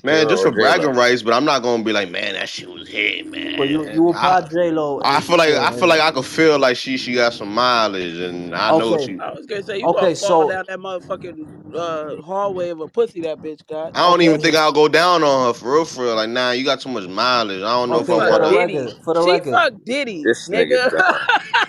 man, Shakira just or for J bragging Lo. rights, but I'm not gonna be like, man, that shit was hit, So you man. will pop J Lo I and feel like Shakira, I feel right? like I could feel like she got some mileage, and I know Okay, she. I was gonna say you gonna okay, fall so down that motherfucking hallway of a pussy that bitch got. I don't okay, even think I'll go down on her for real, for real. Like, nah, you got too much mileage. I don't know She if okay, I for fucked the wanna. Diddy. record, for the She record. fucked Diddy, This nigga nigga. dumb.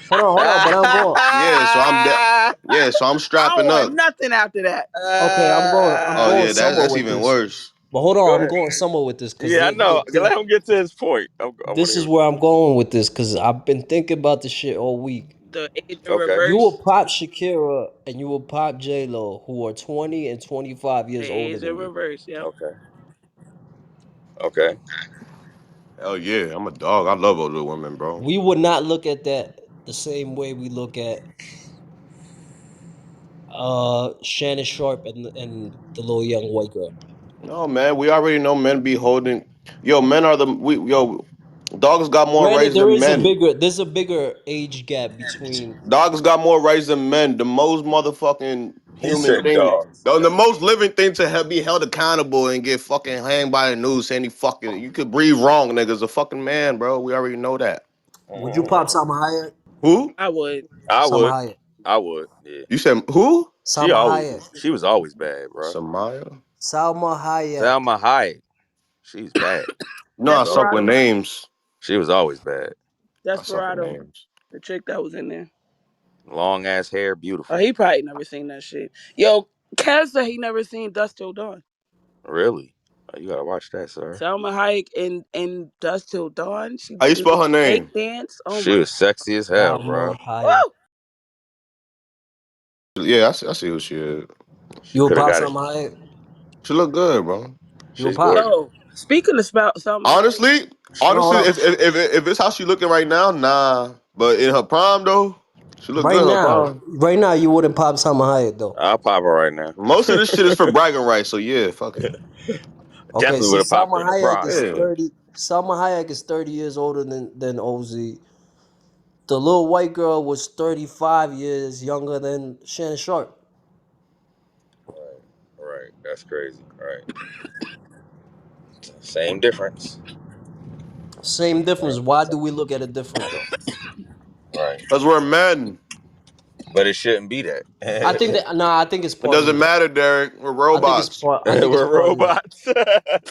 Hold on, but I'm going. Yeah, so I'm de- I yeah, so I'm don't strapping want up. nothing after that. Okay, I'm Oh going yeah, somewhere that's with even this. worse. But hold Go on, I'm ahead. going somewhere with this because Yeah, I know. Let him get to his point. I want to this hear is what where you. I'm going with this because I've been thinking about this shit all week. The age of Okay. You will reverse. pop Shakira and you will pop J Lo, who are 20 and 25 The years older age of than you. reverse. Yep. Okay. Okay. Hell yeah, I'm a dog. I love older women, bro. We would not look at that the same way we look at Shannon Sharpe and the little young white girl. No man, we already know men be holding. Yo, men are the we yo. Dogs got more Granted, rights than men. there's a bigger age gap between. Dogs got more rights than men. The most motherfucking He human said thing, dogs. the most living thing to be held accountable and get fucking hanged by the noose. Any fucking you could breathe wrong, nigga's a fucking man, bro. We already know that. Would you Mhm. pop Salma Hayek? Who? I would. I Salma would. Hayek. I would. Yeah. You said who? She Salma always Hayek. was. She was always bad, bro. Samaya. Salma Hayek. Salma Hayek. She's bad. No, She I was always suck with Desperado. bad. names. She was always bad. I suck with Desperado. names. The chick that was in there. Long ass hair, Oh, beautiful. he probably never seen that shit. Yo, Kaz said he never seen Dust Till Dawn. Really? Oh, you gotta watch that, sir. Salma Hayek in Dust Till Dawn. She How you did the spell her name? snake dance. Oh She my. was sexy as hell, Salma bro. Hayek. Woo! Yeah, I see who she is. She You will could have pop got it. Salma Hayek? She look good, bro. You will She's pop? gorgeous. Yo, speaking of Salma Hayek, Honestly, Hold on, honestly, hold on. if it's how she looking right now, nah. But in her prime though, she look good in her prime. Right now, you wouldn't pop Salma Hayek though. I'll pop her right now. Most of this shit is for bragging rights, so yeah, fuck it. Okay, Definitely would see, have popped her Salma in the Hayek prime. is Yeah. 30. Salma Hayek is 30 years older than OZ. The little white girl was 35 years younger than Shannon Sharpe. Right, right. That's crazy. Right. Same difference. Same difference. Same, Why do same. we look at it different though? Right. Cause we're men. But it shouldn't be that. I think that nah. I think it's It partly doesn't that. matter, Derek. We're I think it's robots. part. I think it's We're partly that. robots.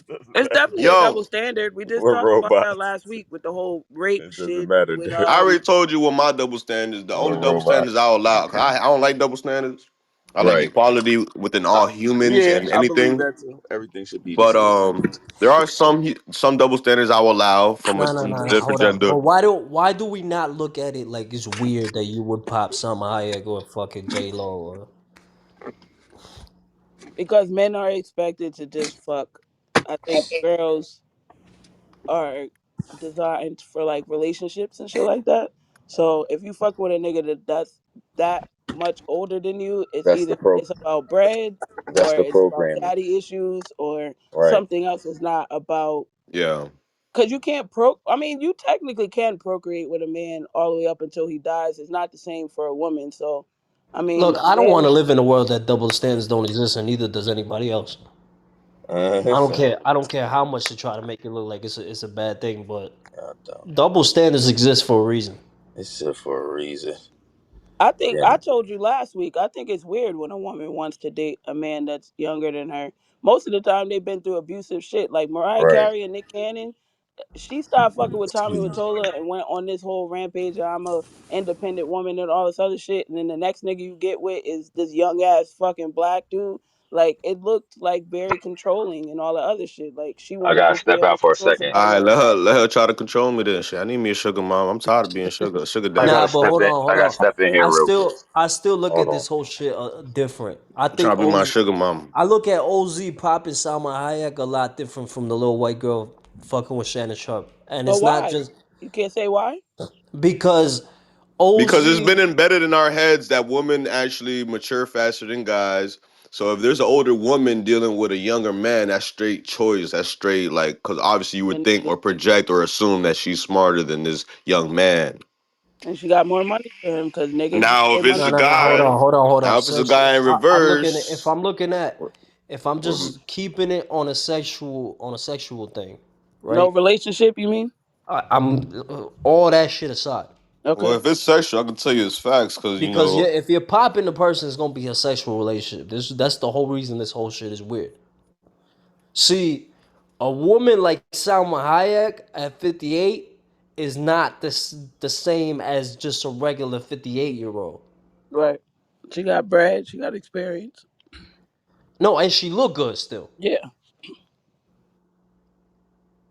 Doesn't it's matter. definitely a double Yo, standard. We just We're talked about that robots. last week with the whole rape It doesn't shit. matter. With I already told you what my double standards. The We're only double standards robots. I'll allow. 'Cause I don't like double standards. I like Right. equality within all humans Yeah, and I believe anything. that too. Everything should be the But same. there are some double standards I will allow No, no, from no, a no. different Hold up. gender. But why do we not look at it like it's weird that you would pop Salma Hayek or fucking J Lo? Or... because men are expected to just fuck. I think girls are designed for like relationships and shit like that. So if you fuck with a nigga that's that much older than you, it's That's the either pro. it's about bread That's or the it's about programming. daddy issues or Right. something else. Is not about Yeah. because you can't pro. I mean, you technically can procreate with a man all the way up until he dies. It's not the same for a woman. So, I Look, mean, I don't want men. to live in a world that double standards don't exist, and neither does anybody else. I don't care. I don't care how much they try to make it look like it's a bad thing, but I don't. double standards exist for a reason. It's just for a reason. I think Yeah. I told you last week. I think it's weird when a woman wants to date a man that's younger than her. Most of the time, they've been through abusive shit. Like Mariah Right. Carey and Nick Cannon, she stopped fucking with Tommy Mottola and went on this whole rampage. I'm a independent woman and all this other shit. And then the next nigga you get with is this young ass fucking black dude. Like it looked like very controlling and all the other shit. Like she I wanted gotta to be step able to out for a control second. All somebody right, else. let her try to control me then. Shit, I need me a sugar mom. I'm tired of being sugar I daddy. gotta Nah, but step hold in. on, I hold gotta on. step in here real quick. I still look Hold at on. this whole shit different. I I'm trying think to be my OZ. sugar mom. I look at OZ popping Salma Hayek a lot different from the little white girl fucking with Shannon Sharpe, and But it's not why? just You can't say why. because Because it's OZ. been embedded in our heads that women actually mature faster than guys. So if there's an older woman dealing with a younger man, that's straight choice. That's straight like because obviously you would And think or project or assume that she's smarter than this young man. and she got more money for him because niggas get Now their if it's money No, a no, from no. Hold women. guy, on, hold on, hold on. now if it's a Since guy in I'm looking at, if reverse, I'm looking at, or, if I'm or just keeping it on a sexual thing, No right? relationship, you mean? I'm all that shit aside. well, Okay. if it's sexual, I can tell you it's facts because you Because yeah, know. if you're popping the person, it's gonna be a sexual relationship. That's the whole reason this whole shit is weird. See, a woman like Salma Hayek at 58 is not the same as just a regular 58-year-old. Right. She got bread. She got experience. No, and she look good still. Yeah.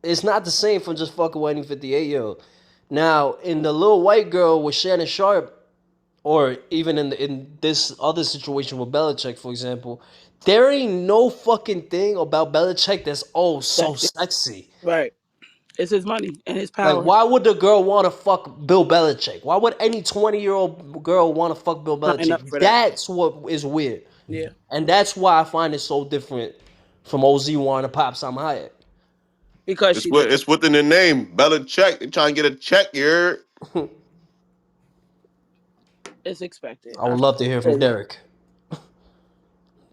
It's not the same from just fucking with any 58-year-old. Now, in the little white girl with Shannon Sharpe, or even in this other situation with Belichick, for example, there ain't no fucking thing about Belichick that's so Sexy. sexy. Right. It's his money and his Like, power. why would the girl want to fuck Bill Belichick? Why would any 20-year-old girl want to fuck Bill Sign up Belichick? for that. That's what is weird. Yeah. And that's why I find it so different from OZ wanting to pop Salma Hayek. Because she the It's within the name. Belichick. They trying to get a check here. it's expected. I would love to hear from Derek.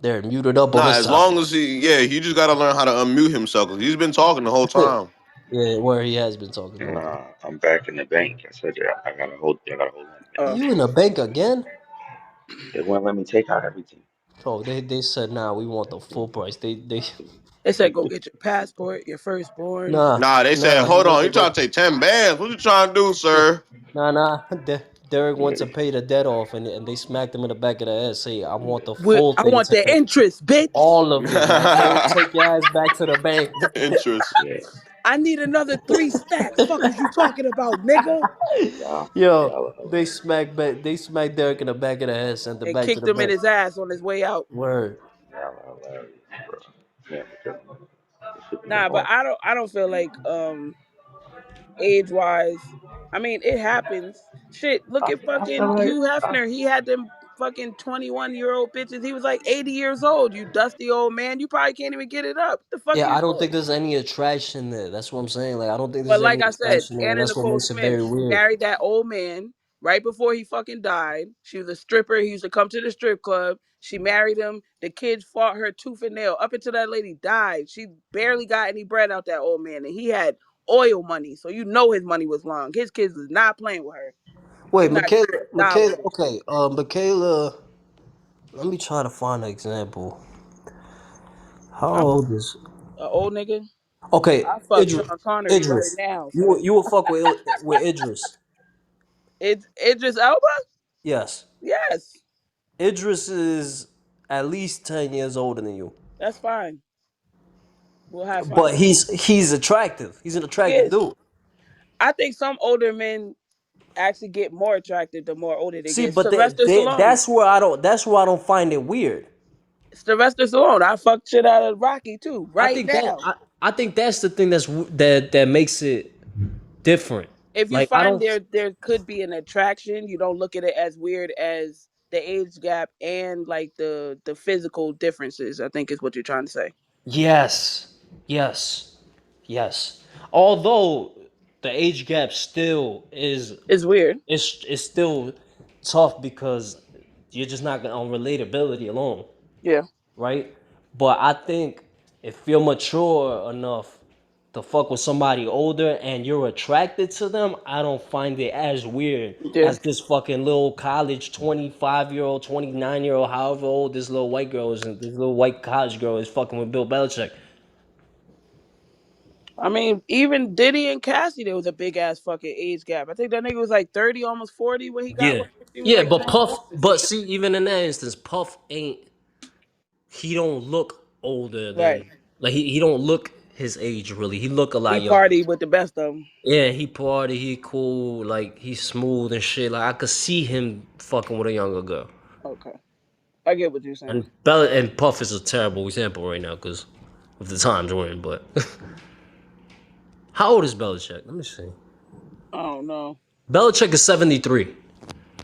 They're muted up on Nah, this as long topic. as he just gotta learn how to unmute himself. 'Cause he's been talking the whole time. Yeah, where he has been talking the whole time. Nah, I'm back in the bank. I said, yeah, I gotta hold on a minute. Uh, You in a bank again? They wouldn't let me take out everything. Oh, they said nah, we want the full price. They they said go get your passport, your firstborn. Nah, they said, he hold went on, to you trying go to take 10 bands? What you trying to do, sir? Derek went to pay the debt off, and they smacked him in the back of the head. Say, I want the With, full I thing want the today, interest, bitch. all of it, man. Go take your ass back to the bank. Interest. Yeah, I need another 3 stacks. Fuck is you talking about, nigga? y'all, Yo, y'all are hilarious. they smacked Derek in the back of the head, sent him And back to kicked the him in bank. his ass on his way out. Word. Y'all are hilarious, bro. Yeah, because this should be the Nah, but norm. I don't feel like age wise. I mean, it happens. Shit, look at I feel fucking like Hugh Hefner. He had them fucking 21-year-old bitches. He was like 80 years old. You dusty old man. You probably can't even get it up. What the fuck are Yeah, you I don't doing? think there's any attraction there. That's what I'm saying. Like, I don't think But there's like any I said, attraction there, and Anna that's what Nicole makes it Smith, very she weird. married that old man right before he fucking died. She was a stripper. He used to come to the strip club. She married him. The kids fought her tooth and nail up until that lady died. She barely got any bread out that old man, and he had oil money, so you know his money was long. His kids was not playing with her. He Wait, not Michaela, getting a dollar Michaela. from her. Okay, Michaela. Let me try to find an example. How I'm old is? an old nigga. Okay, I fuck Idris. Sean Connery right Idris. now. You So you will fuck with Idris. it's just Elba. Yes, Yes, Idris is at least 10 years older than you, that's fine. We'll have fun. but he's attractive. He's an He attractive is. dude. I think some older men actually get more attractive the more older they See, get. but Sylvester Stallone. that's where I don't find it weird. Sylvester Stallone. I fuck shit out of Rocky too, I right think that now. I think that's the thing that makes it different. If you Like I find don't. there could be an attraction, you don't look at it as weird as the age gap and like the physical differences. I think is what you're trying to say. Yes, yes, yes. Although the age gap still It's weird. is still tough because you're just not gonna on relatability alone, Yeah. right? But I think if you're mature enough to fuck with somebody older and you're attracted to them, I don't find it as weird Yeah. as this fucking little college 25-year-old, 29-year-old, however old this little white girl is, and this little white college girl is fucking with Bill Belichick. I mean, even Diddy and Cassie, there was a big ass fucking age gap. I think that nigga was like 30, almost 40 when he got Yeah. with her. She was Yeah, like but 21 Puff, or some but shit. see, even in that instance, Puff ain't. he don't look older Right. than like he don't look his age really. He look a He lot younger. partied with the best of them. Yeah, he party, he cool, like he's smooth and shit. Like I could see him fucking with a younger girl. Okay. I get what you're saying. And Puff is a terrible example right now because of the times we're in. But how old is Belichick? Let me see. I don't know. Belichick is 73.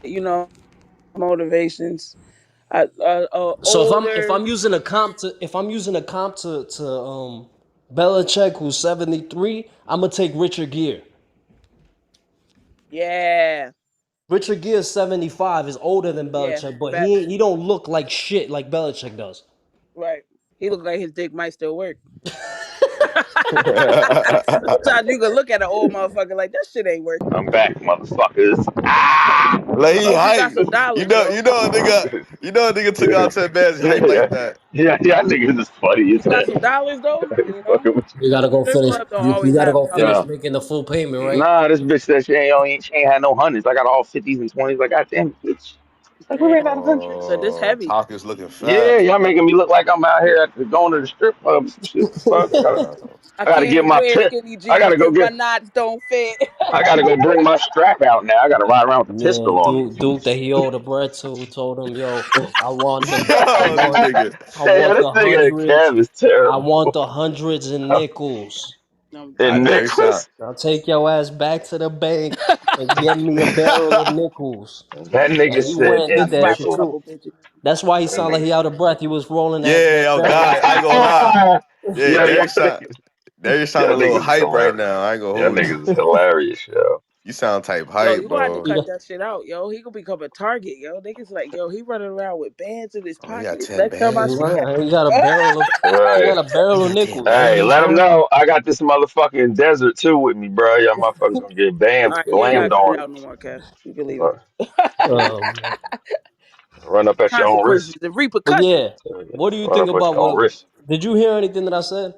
You know, motivations. So if Older. I'm using a comp to Belichick who's 73, I'm gonna take Richard Gere. Yeah. Richard Gere 75 is older than Yeah. Belichick, but Bet. he don't look like shit like Belichick does. Right. He looked like his dick might still work. Sometimes you can look at an old motherfucker like that shit ain't working. I'm back, motherfuckers. Like he OG got hype. some dollars though. A nigga took out 10 bands hype Yeah, like that. yeah, I think it's just funny as He got some hell. dollars though. You know, Fucking with You gotta go strip finish. club don't You always gotta have go you. dollars. finish Yeah. making the full payment, right? Nah, this bitch said she ain't had no hundreds. I got all 50s and 20s. Like, God damn it, bitch. It's like, we Damn. ran out of hundreds. So this Oh, heavy. Talk is looking Yeah, fat. y'all making me look like I'm out here going to the strip club or some shit. The fuck? Uh, I I gotta get can't my wear pit. skinny I jeans gotta go because my get. knots don't fit. I gotta go bring my strap out now. I gotta ride around with the Man, pistol on me. Duke that he owed the bread to told him, yo, I want the I yo, this want nigga. I Hey, yo, want this the nigga hundreds. Kev is I want terrible. the hundreds and nickels. I'm I And dead. Derek shot. Nicholas, Now take your ass back to the bank and get me a barrel of nickels. that nigga And he said went and I did in that slapped shit a Nichols. too. couple bitches. That's why he That sounded like nigga he out of breath. He was rolling that Yeah, oh barrel God, so I ain't gonna fast. lie. said. Yeah, Yo, Derek shot. Derek sound a y'all little niggas is hype right hilarious. now. I ain't gonna Y'all hold you. niggas is hilarious, yo. You sound type Yo, hype, you gonna have to bro. He cut got, that shit out, yo. He gonna become a target, yo. Niggas like, yo, he running around with bands in his Oh, he got pockets. 10 Next time I bands, see right? he got a barrel of Right. He got 10 nickels. Hey, bands, let them bro. know I got this motherfucking desert too with me, bro. Y'all motherfuckers gonna get All bam right, you ain't gotta blamed cut it on. out no more, Kev. You can leave Uh, it. Man. run up at your own Consequences risk. and But repercussions. yeah, what do you Run think up at about your own what? risk. Did you hear anything that I said?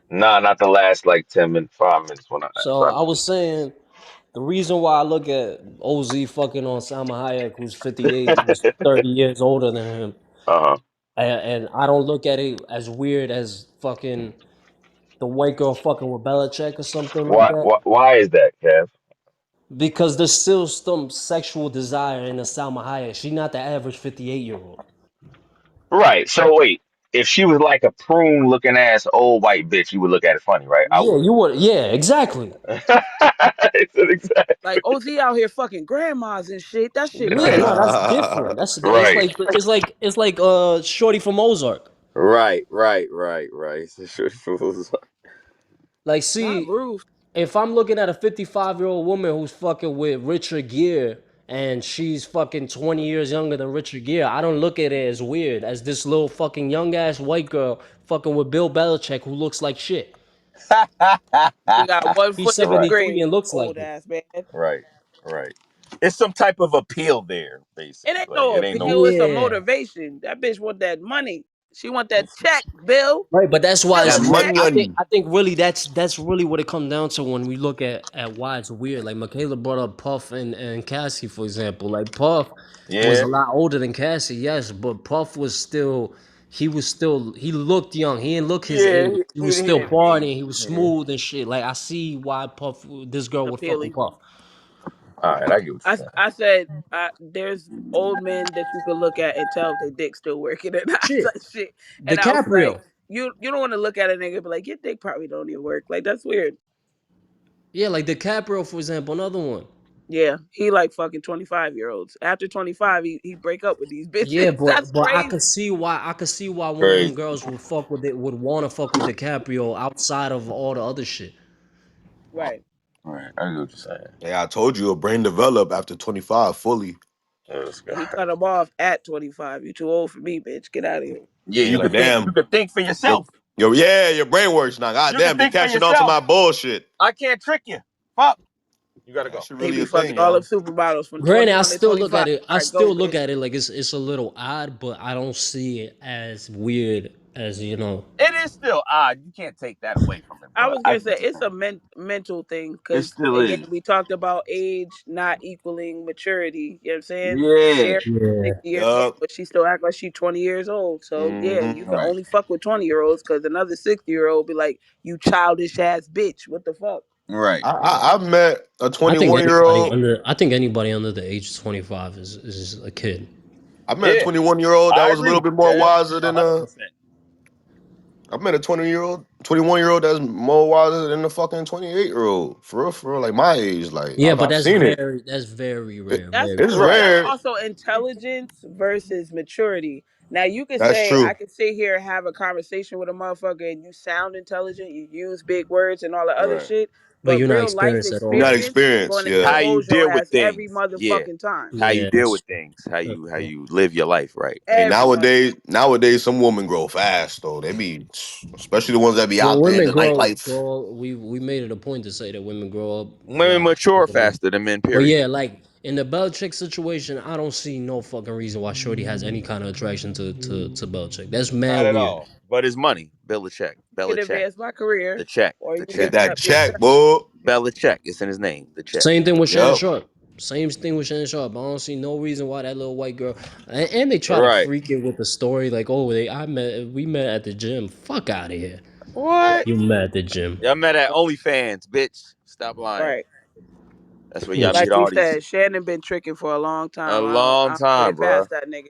Nah, not the last like 10 minutes, 5 minutes when I So tried I to was listen. saying the reason why I look at OZ fucking on Salma Hayek, who's 58, who's 30 years older than him, Uh huh. and I don't look at it as weird as fucking the white girl fucking with Belichick or something like Why? that. Why is that, Kev? Because there's still some sexual desire in the Salma Hayek. She's not the average 58-year-old. Right. So wait, if she was like a prune looking ass old white bitch, you would look at it funny, right? I Yeah, would. you would. Yeah, exactly. It's an exact. Like OZ out here fucking grandmas and shit. That shit Yeah, no, crazy. that's different. That's it's Right. like Shorty from Ozark. Right. Sure, sure. Like, Not see, Ruth. if I'm looking at a 55-year-old woman who's fucking with Richard Gere and she's fucking 20 years younger than Richard Gere, I don't look at it as weird as this little fucking young ass white girl fucking with Bill Belichick who looks like shit. He got one He's foot in the Right. 73 grave. and looks like Old it. ass man. Right. Right. It's some type of appeal there, It basically. ain't Like no it ain't no. appeal. It's a Yeah. motivation. That bitch want that money. She want that check, Bill. Right, but that's why Bill it's That weird. check. money. I think really that's really what it comes down to when we look at why it's weird. Like Michaela brought up Puff and Cassie, for example. Like Puff was Yeah. a lot older than Cassie, yes, but Puff was still he looked young. He didn't look his Yeah. age. He He was still didn't age. partying. He was Yeah. smooth and shit. Like I see why this girl would fuck with Appealing. Puff. All right. I get what I, you're saying. I said there's old men that you can look at and tell if their dick's still working or not. Type Shit, shit. And I was like, DiCaprio. you don't want to look at a nigga and be like, your dick probably don't even work. Like that's weird. Yeah, like DiCaprio, for example, another one. Yeah, he like fucking 25-year-olds. After 25, he break up with these bitches. Yeah, That's but crazy. I could see why one of them Crazy. girls would want to fuck with DiCaprio outside of all the other shit. Right. All right. I get what you're saying. Yeah, I told you a brain develop after 25 fully. Oh, this And he guy. cut him off at 25. You too old for me, bitch. Get out of here. Yeah. You You like, could think. You damn, could think for yo, yourself. your brain works now. You could Goddamn, be think for catching on to yourself. my bullshit. I can't trick you. Fuck. You gotta That go. shit He really be a fucking thing, all yo. up supermodels from Granted, 21 to 25. I All right, go, still look bitch. at it like it's a little odd, but I don't see it as weird as you know. It it's still odd. You can't take that away from him, I but was I gonna get say what you're it's a saying. mental thing It because still again is. we talked about age not equaling maturity. You know what I'm saying? Yeah. Sharon Yeah. 60 years old, Yup. but she still act like she's 20 years old. So yeah, you can Right. only fuck with 20-year-olds because another 60-year-old be like, "You childish ass bitch, what the fuck?" Right. I met a I think 21 year anybody old. under I think anybody under the age of 25 is a kid. I met a Yeah. 21-year-old that I was a little agree. bit more Yeah. wiser than 100%. I met a 20-year-old, 21-year-old that's more wiser than the fucking 28-year-old. For real, like my age. Like Yeah, but I've seen it. that's very it rare. That's Very it's also rare. Right. that's rare. also intelligence versus maturity. Now you could That's say I true. could sit here and have a conversation with a motherfucker and you sound intelligent, you use big words and all the other Right. shit, But but you're not real life experienced at You're all. not experience experienced. going How Yeah. you expose your deal with ass every things. Yeah. motherfucking time. How you Yeah, deal that's with things. How that's you how true. you live your life, right? Hey, Every nowadays, motherfucker. nowadays, some women grow fast though. They be, especially the ones that be Well, out there in women the grow nightlife. grow. We made it a point to say that women grow up a Women lot mature quicker than. faster than men, But period. yeah, like in the Belichick situation, I don't see no fucking reason why Shorty has any kind of attraction to Belichick. That's Not mad at weird. all. But it's money. Belichick. Can Belichick. advance my career The check. or The you can Get check. set that up your check, boy. Belichick. It's in his name. The check. Same thing with Shannon Yup. Sharpe. Same thing with Shannon Sharpe. I don't see no reason why that little white girl. And they try to Right. freak it with the story like, oh, we met at the gym. Fuck out of here. What? You met at the gym. Y'all met at OnlyFans, bitch. Stop lying. right. That's where y'all Which meet Like we all these said, Shannon been tricking for a long a time. I long don't time, get bro. past that nigga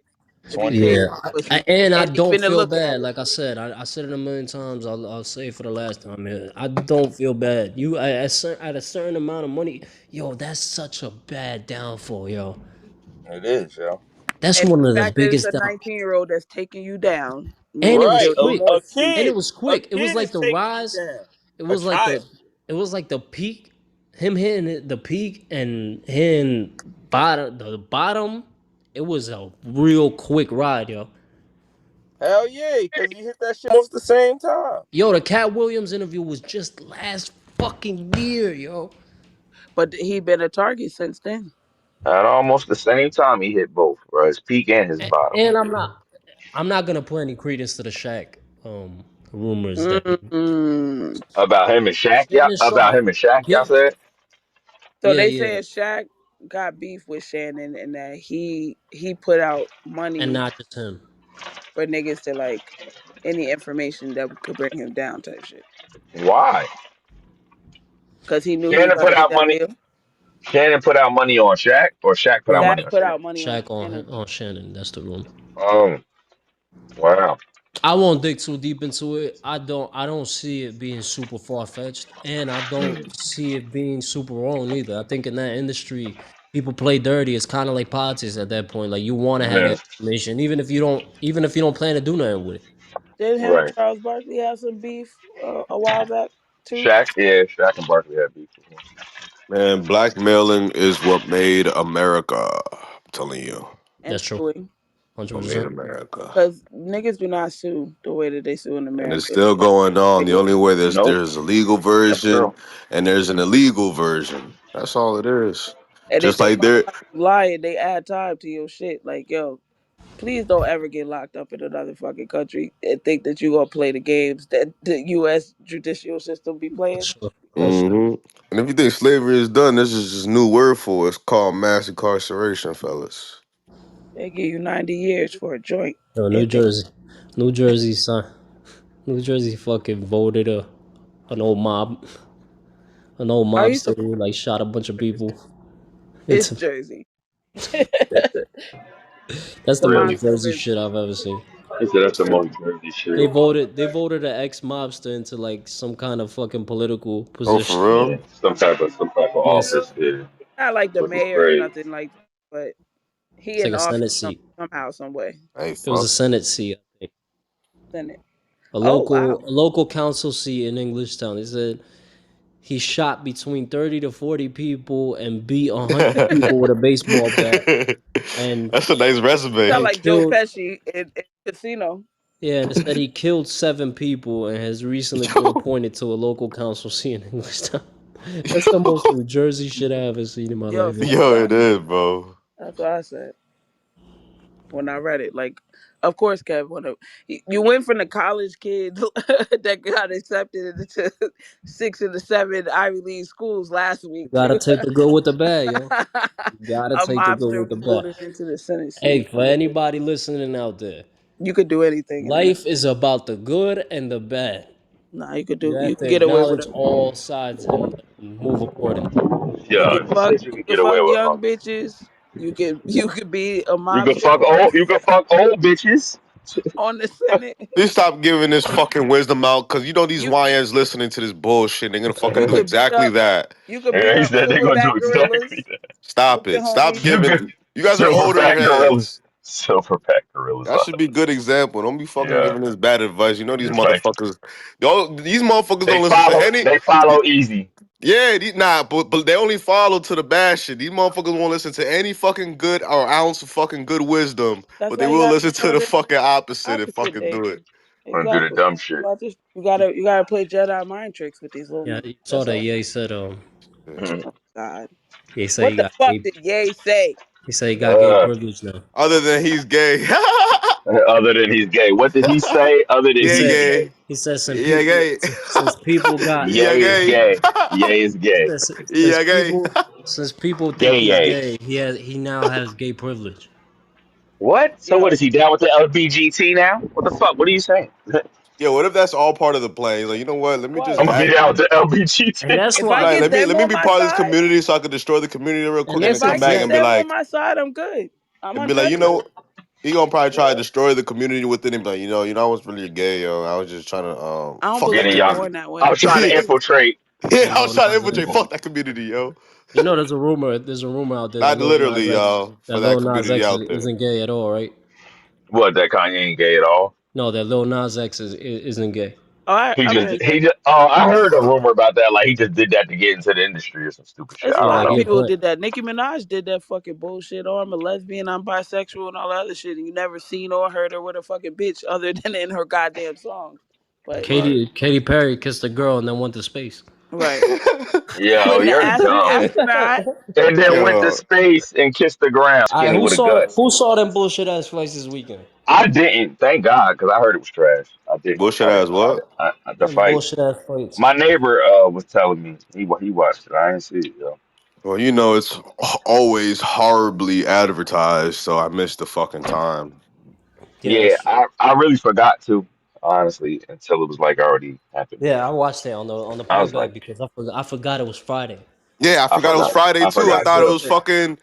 to be 20 chasing yeah, years. pussy and I and don't even feel looking at bad. it. Like I said, I said it a million times. I'll say it for the last time. Man. I don't feel bad. You at a certain amount of money, yo, that's such a bad downfall, yo. It is, yo. That's And one of the the fact that it's biggest a down. 19-year-old that's taking you down And makes it it was Right. feel even quick. more And it stupid. was A quick. It was kid like is the taking you rise. down. It A was like child. the peak. Him hitting the peak and hitting bottom. It was a real quick ride, yo. Hell yeah, because you hit that shit almost the same time. Yo, the Cat Williams interview was just last fucking year, yo. But he been a target since then. At almost the same time, he hit both, bro. His peak and his bottom. And I'm not gonna put any credence to the Shaq rumors that Mm. About him and Shaq, yeah. Shannon About Sharp, him and Shaq, y'all get said. So yeah, they yeah, saying Shaq got beef with Shannon and that he put out and money not just him. for niggas to like any information that could bring him down type shit. Why? Cause he knew he was Shannon about put to get out that money. meal. Shannon put out money on Shaq, or Shaq put out Shannon, money Shaq on put Shannon. out money on Shaq Shannon. on Shannon. That's the rumor. Um, wow. I won't dig too deep into it. I don't see it being super far fetched, and I don't see it being super wrong either. I think in that industry, people play dirty. It's kind of like politics at that point. Like you want to have Yeah, that information, even if you don't plan to do nothing with it. Did him and right. Charles Barkley have some beef a while back too? Shaq, yeah, Shaq and Barkley had beef. Man, blackmailing is what made America. I'm telling you, And That's true, suing. hundred what made percent. America. Cause niggas do not sue the way that they sue in And it's America. still going on. The Niggas, only way Nope, there's a legal that's version true. and there's an illegal version. That's all it is. and if Just they like find there. out you lying, they add time to your shit. Like, yo, please don't ever get locked up in another fucking country and think that you gonna play the games that the U.S. judicial system be For playing. sure, for Cause sure. Hmm. And if you think slavery is done, this is just a new word for it. It's called mass incarceration, fellas. they give you 90 years for a joint. Yo, And think, New Jersey, son, New Jersey fucking voted an old mob, an old are you mobster supposed who like shot a bunch of people. it's Into Jersey. that's the Really? most Bronx Jersey over shit I've ever seen. He said that's the most Jersey shit. They voted an ex mobster into like some kind of fucking political Oh, position. for Yeah, real? some type of Yes, office. Yeah, not like the which is mayor or crazy. nothing like that, but he it's like in a office Senate seat. somehow, some way. Hey, It was a fuck. Senate seat, I think. Senate. Oh wow. A local council seat in Englishtown. They said he shot between 30 to 40 people and beat 100 people with a baseball bat and That's a nice resume. Sound and like Joe killed. Pesci in Casino. Yeah, and it said he killed 7 people and has recently been Yo, appointed to a local council seat in Englishtown. That's the most New Jersey shit I ever seen in my Yo, life. facts. yo, it is, bro. That's what I said. when I read it. Like, of course, Kev, you went from the college kid that got accepted into 6 of the 7 Ivy League schools last You week gotta to take the good with the bad, yo. You gotta a take the good mobster with the bad. voted into the Senate Hey, seat. for anybody listening out there, You could do anything in America. life is about the good and the bad. Nah, You you have can to get away with acknowledge it. all sides and move accordingly. You Yeah, can you fuck said you you could can get away fuck with, young bitches. You could be a you can mobster fuck old. You can fuck old bitches. on the Senate. Please stop giving this fucking wisdom out, because you know these You YNs listening to this bullshit. They're gonna fucking you do could beat exactly up that. you could beat Yeah, he up said they're gonna do silverback exactly gorillas that. with Stop your it. Stop homies. You giving. could You guys are older silverback gorillas. heads. Silverback gorillas. That should be good example. Don't be fucking Yeah, giving this bad advice. You know these like motherfuckers. These motherfuckers don't listen to any. they follow easy. Yeah, but they only follow to the bad shit. These motherfuckers won't listen to any fucking good or ounce of fucking good wisdom, That's but they why you will gotta listen be to the on fucking opposite and opposite fucking do day. it. Gonna do the Exactly. dumb shit. You gotta play Jedi mind tricks with these little Yeah, niggas. you saw That's that all. Ye said Yeah. Mhm. Oh God. Ye say What he the got fuck gay did Ye say? he say he got gay Uh, privilege now. Other than he's gay. other than he's gay, what did he say? Other than He Yeah, he's said gay, gay. he said Yeah, gay. since people got Yeah, Ye is gay. gay. Ye is gay. since Yeah, gay. people think Gay he's Ye. gay, he now has gay privilege. What? So what Yo, is he down with the LBGT now? What the fuck? What are you saying? Yo, what if that's all part of the play? Like, you know what? Let me just I'm what? gonna be act. down with the And LBGT. that's If why I Like, get let them me on be my part of this side, community so I can destroy the community real and quick and then if that's I come back get and be exact them on like, my side, I'm good. I'm you untouchable. know, he gonna probably try to destroy the community within him. Like, I was really gay, yo. I was just trying to I don't fuck Get that believe in you're y'all. community. born that I way. was trying to infiltrate. Yeah, and I was Lil trying to Nas infiltrate. X. Fuck that community, yo. You know, there's a rumor out there Not literally, y'all, That for that Lil Nas community X out there. isn't gay at all, right? What? That Kanye ain't gay at all. No, that Lil Nas X isn't gay. Oh, He I just believe he that. just. Oh, I heard a rumor about that. Like he just did that to get into the industry or some stupid shit. There's a I Yeah, don't lot like of know. he people who put did that. Nicki Minaj did that fucking bullshit. Oh, I'm a lesbian, I'm bisexual, and all that other shit. And you never seen or heard her with a fucking bitch other than in her goddamn songs. But Right. Katy Perry kissed a girl and then went to space. right, Yo, putting the you're dumb. astronaut. And then went to Yo, space and kissed the ground, All right, skinny with a gut. who saw them bullshit ass fights this weekend? I didn't, thank God, because I heard it was trash. I didn't. bullshit ass what? The Them fights. bullshit ass fights. My neighbor was telling me he watched it. I didn't see it, yo. Well, it's always horribly advertised, so I missed the fucking time. Yeah, Yeah, that's true. I really forgot to, honestly, until it was like already happened. Yeah, I watched it on the I was playback like, because I forgot it was Friday. Yeah, I forgot it was Friday I too. I forgot thought it too. was fucking.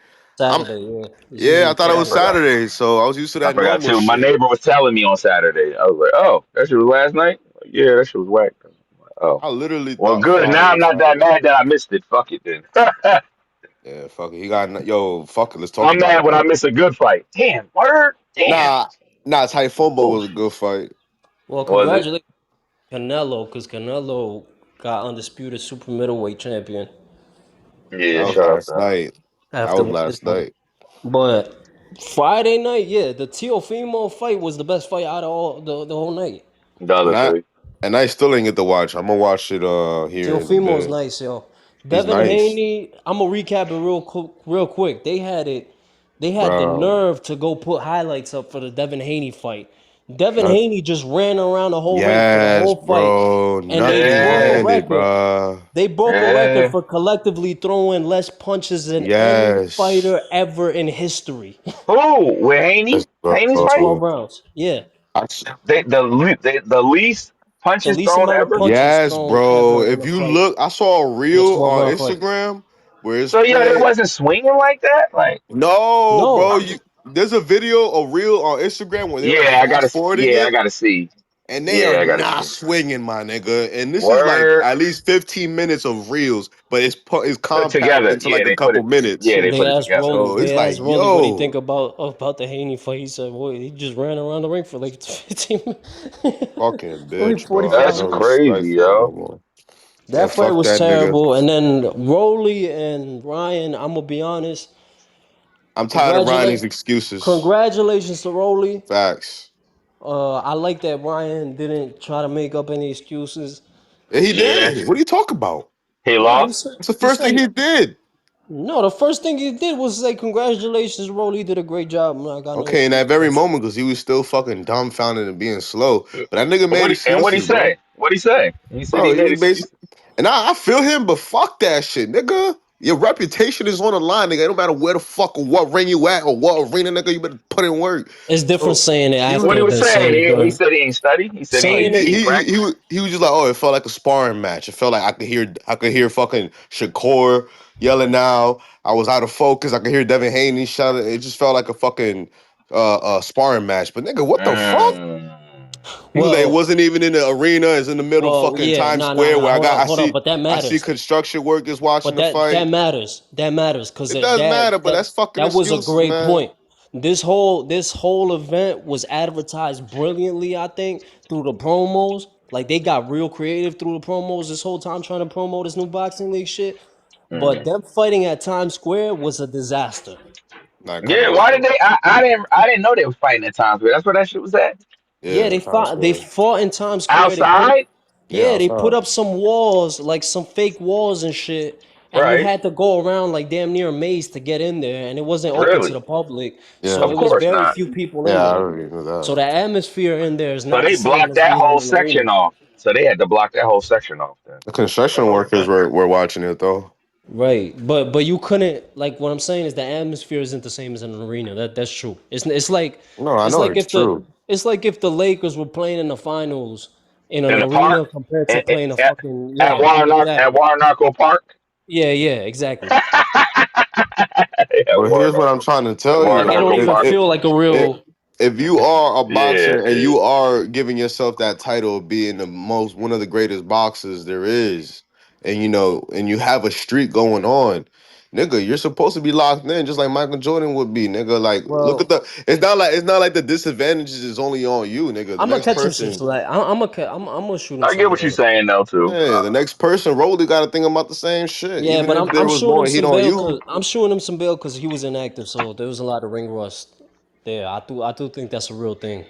I'm. Saturday, yeah. It's Yeah, I usually thought it Yeah, I was Saturday. forgot. Saturday, so I was used to I that forgot normal too. My shit. neighbor was telling me on Saturday. I was like, oh, that shit was last night? Like, yeah, that shit was whack. Oh. I literally Well, thought good. Friday Now I'm was not that Saturday. mad that I missed it. Fuck it then. Yeah, fuck it. He got yo. Fuck it. Let's talk I'm about mad it when I then. miss a good fight. Damn, word. Damn. Nah, Typhoon was a Bullshit. good fight. Well, Was it? congratulations Canelo, because Canelo got undisputed super middleweight champion Yeah, That was shout out last to him. night. That after was winning this last fight. night. But Friday night, yeah, the Teofimo fight was the best fight out of all the whole night. The And other I three. and I still ain't get to watch. I'm gonna watch it here in a Teofimo's bit. nice, yo. He's Devin nice, Haney, I'm gonna recap it real quick. They had the bro. nerve to go put highlights up for the Devin Haney fight. Devin Not Haney just ran around the whole ring for the yes, whole fight, bro. and they Nothing broke a Yeah. handed, record. bro. They broke a record Yeah. for collectively throwing less punches than any Yes, fighter ever in history. Who? With Haney? yes, Haney's For fight? 12 bro. rounds. Yeah. I s- The least The punches least thrown amount of ever? punches yes, thrown bro. ever in If a you fight look, I saw a in a reel 12 on round fight. Instagram where it's So yeah, they playing. wasn't swinging like that. Like, No, bro. No. There's a video, a reel on Instagram where they're like yeah, fast forwarding I it, gotta see. and they are Yeah, I gotta not see. swinging, my nigga. And this is like Word at least 15 minutes of reels, but it's put compact together. into like a couple minutes. Yeah, they put it together. So it's They like, asked Rolly what he yo, think about the Haney fight. He said, "Boy, he just ran around the ring for like 15 minutes, fucking only bitch, bro. I got That's no 45 minutes." respect crazy, for him no yo. more. Yeah, That fight fuck was that nigga. terrible. And then Rolly and Ryan, I'm gonna be honest. I'm tired of Ronnie's Congratulate, excuses. congratulations to Rolly. Facts. I like that Ryan didn't try to make up any excuses. And he Yeah. did. What are you talking about? He No, lost? That's the he first said thing he did. No, the first thing he did was say, "Congratulations, Rolly, you did a great job. I got no Okay, in issues that with very that shit." moment, because he was still fucking dumbfounded and being slow. But that nigga made What he excuses, bro. say? What he say? He said he Bro, made he excuses. basically, and I feel him, but fuck that shit, nigga. Your reputation is on the line, nigga. It don't matter where the fuck or what ring you at or what arena, nigga. You better put in work. It's different So saying it he What was he after was than saying saying? it He during. said he ain't study. He said Saying he it, ain't practice. he was just like, oh, it felt like a sparring match. It felt like I could hear fucking Shakur yelling now. I was out of focus. I could hear Devin Haney shouting. It just felt like a fucking sparring match. But nigga, what the fuck? Mm. He was like, it well, wasn't even in the arena. It's in the middle of fucking yeah, Times nah, nah, Square nah. where Hold up, but that I see matters. construction workers watching But the that fight. matters. That matters because It does matter, but that's fucking that was a excuses, great man. point. This whole event was advertised brilliantly, I think, through the promos. Like they got real creative through the promos this whole time trying to promote this new boxing league shit. But Mm. them fighting at Times Square was a disaster. Nah, it kind Yeah, of was why did though. they? I didn't know they was fighting at times, but that's where that shit was at. Yeah, Yeah, they Times fought. They Square. fought in Times Square. Outside, Yeah, They put outside. up some walls, like some fake walls and shit, and you right? had to go around like damn near a maze to get in there, and it wasn't open to Really? the public, so Yeah, it Of was course very not. few people in yeah, I there. already knew So that. the atmosphere in there is So not the they same blocked as that being whole in an arena. section off. So they had to block that whole section off then. The construction Oh, workers okay. were watching it though. Right, but you couldn't like what I'm saying is the atmosphere isn't the same as in an arena. That's true. No, I It's know like it's if the true. it's like if the Lakers were playing in the finals in an In the arena park, compared to at, playing a at, fucking at yeah, Warnock exactly. Park. Yeah, exactly. At But here's what I'm trying to tell Like it you. don't Warnock even Park. feel like a real. If you are a Yeah, boxer and you are giving yourself that title of being one of the greatest boxers there is, and and you have a streak going on, nigga, you're supposed to be locked in just like Michael Jordan would be, nigga. Like, look at Well, the. It's not like the disadvantages is only on you, nigga. The I'm gonna next catch him some person, slack. I'm gonna shoot him I get some what you're bail. saying though too. yeah, the next person, Rolly got to think about the same shit, Yeah, even but if there I'm was shooting him more heat some on bail you. because I'm shooting him some bail because he was inactive, so there was a lot of ring rust there. I do think that's a real thing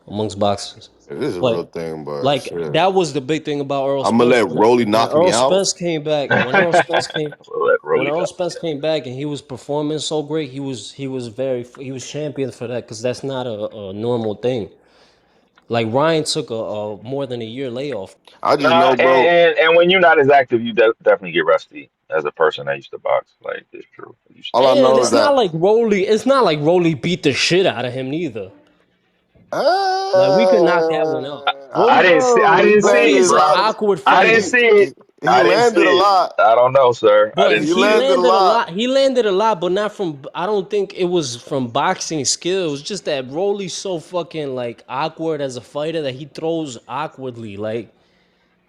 amongst boxers. It is a real But thing, but like shit. that was the big thing about Earl I'm gonna Spence let Rolly when knock me Earl out. Spence came back. We'll let When Rolly Earl know. Spence came back and he was performing so great, he was champion for that because that's not a normal thing. Like Ryan took a more than a year layoff. I No, just know, bro. and when you're not as active, you definitely get rusty as a person that used to box. Like it's true. You All I start And know getting is it's rusty. not that. like Rolly. It's not like Rolly beat the shit out of him neither. Like we could knock that one out. I don't I know. He didn't see landed Rolly it, is a an bro. lot. awkward I didn't fighter, see it. He I didn't see landed a it. lot. I don't know, sir. I but didn't He he see it. landed a landed a lot. lot. He landed a lot, but not from. I don't think it was from boxing skills. Just that Rolly's so fucking like awkward as a fighter that he throws awkwardly. Like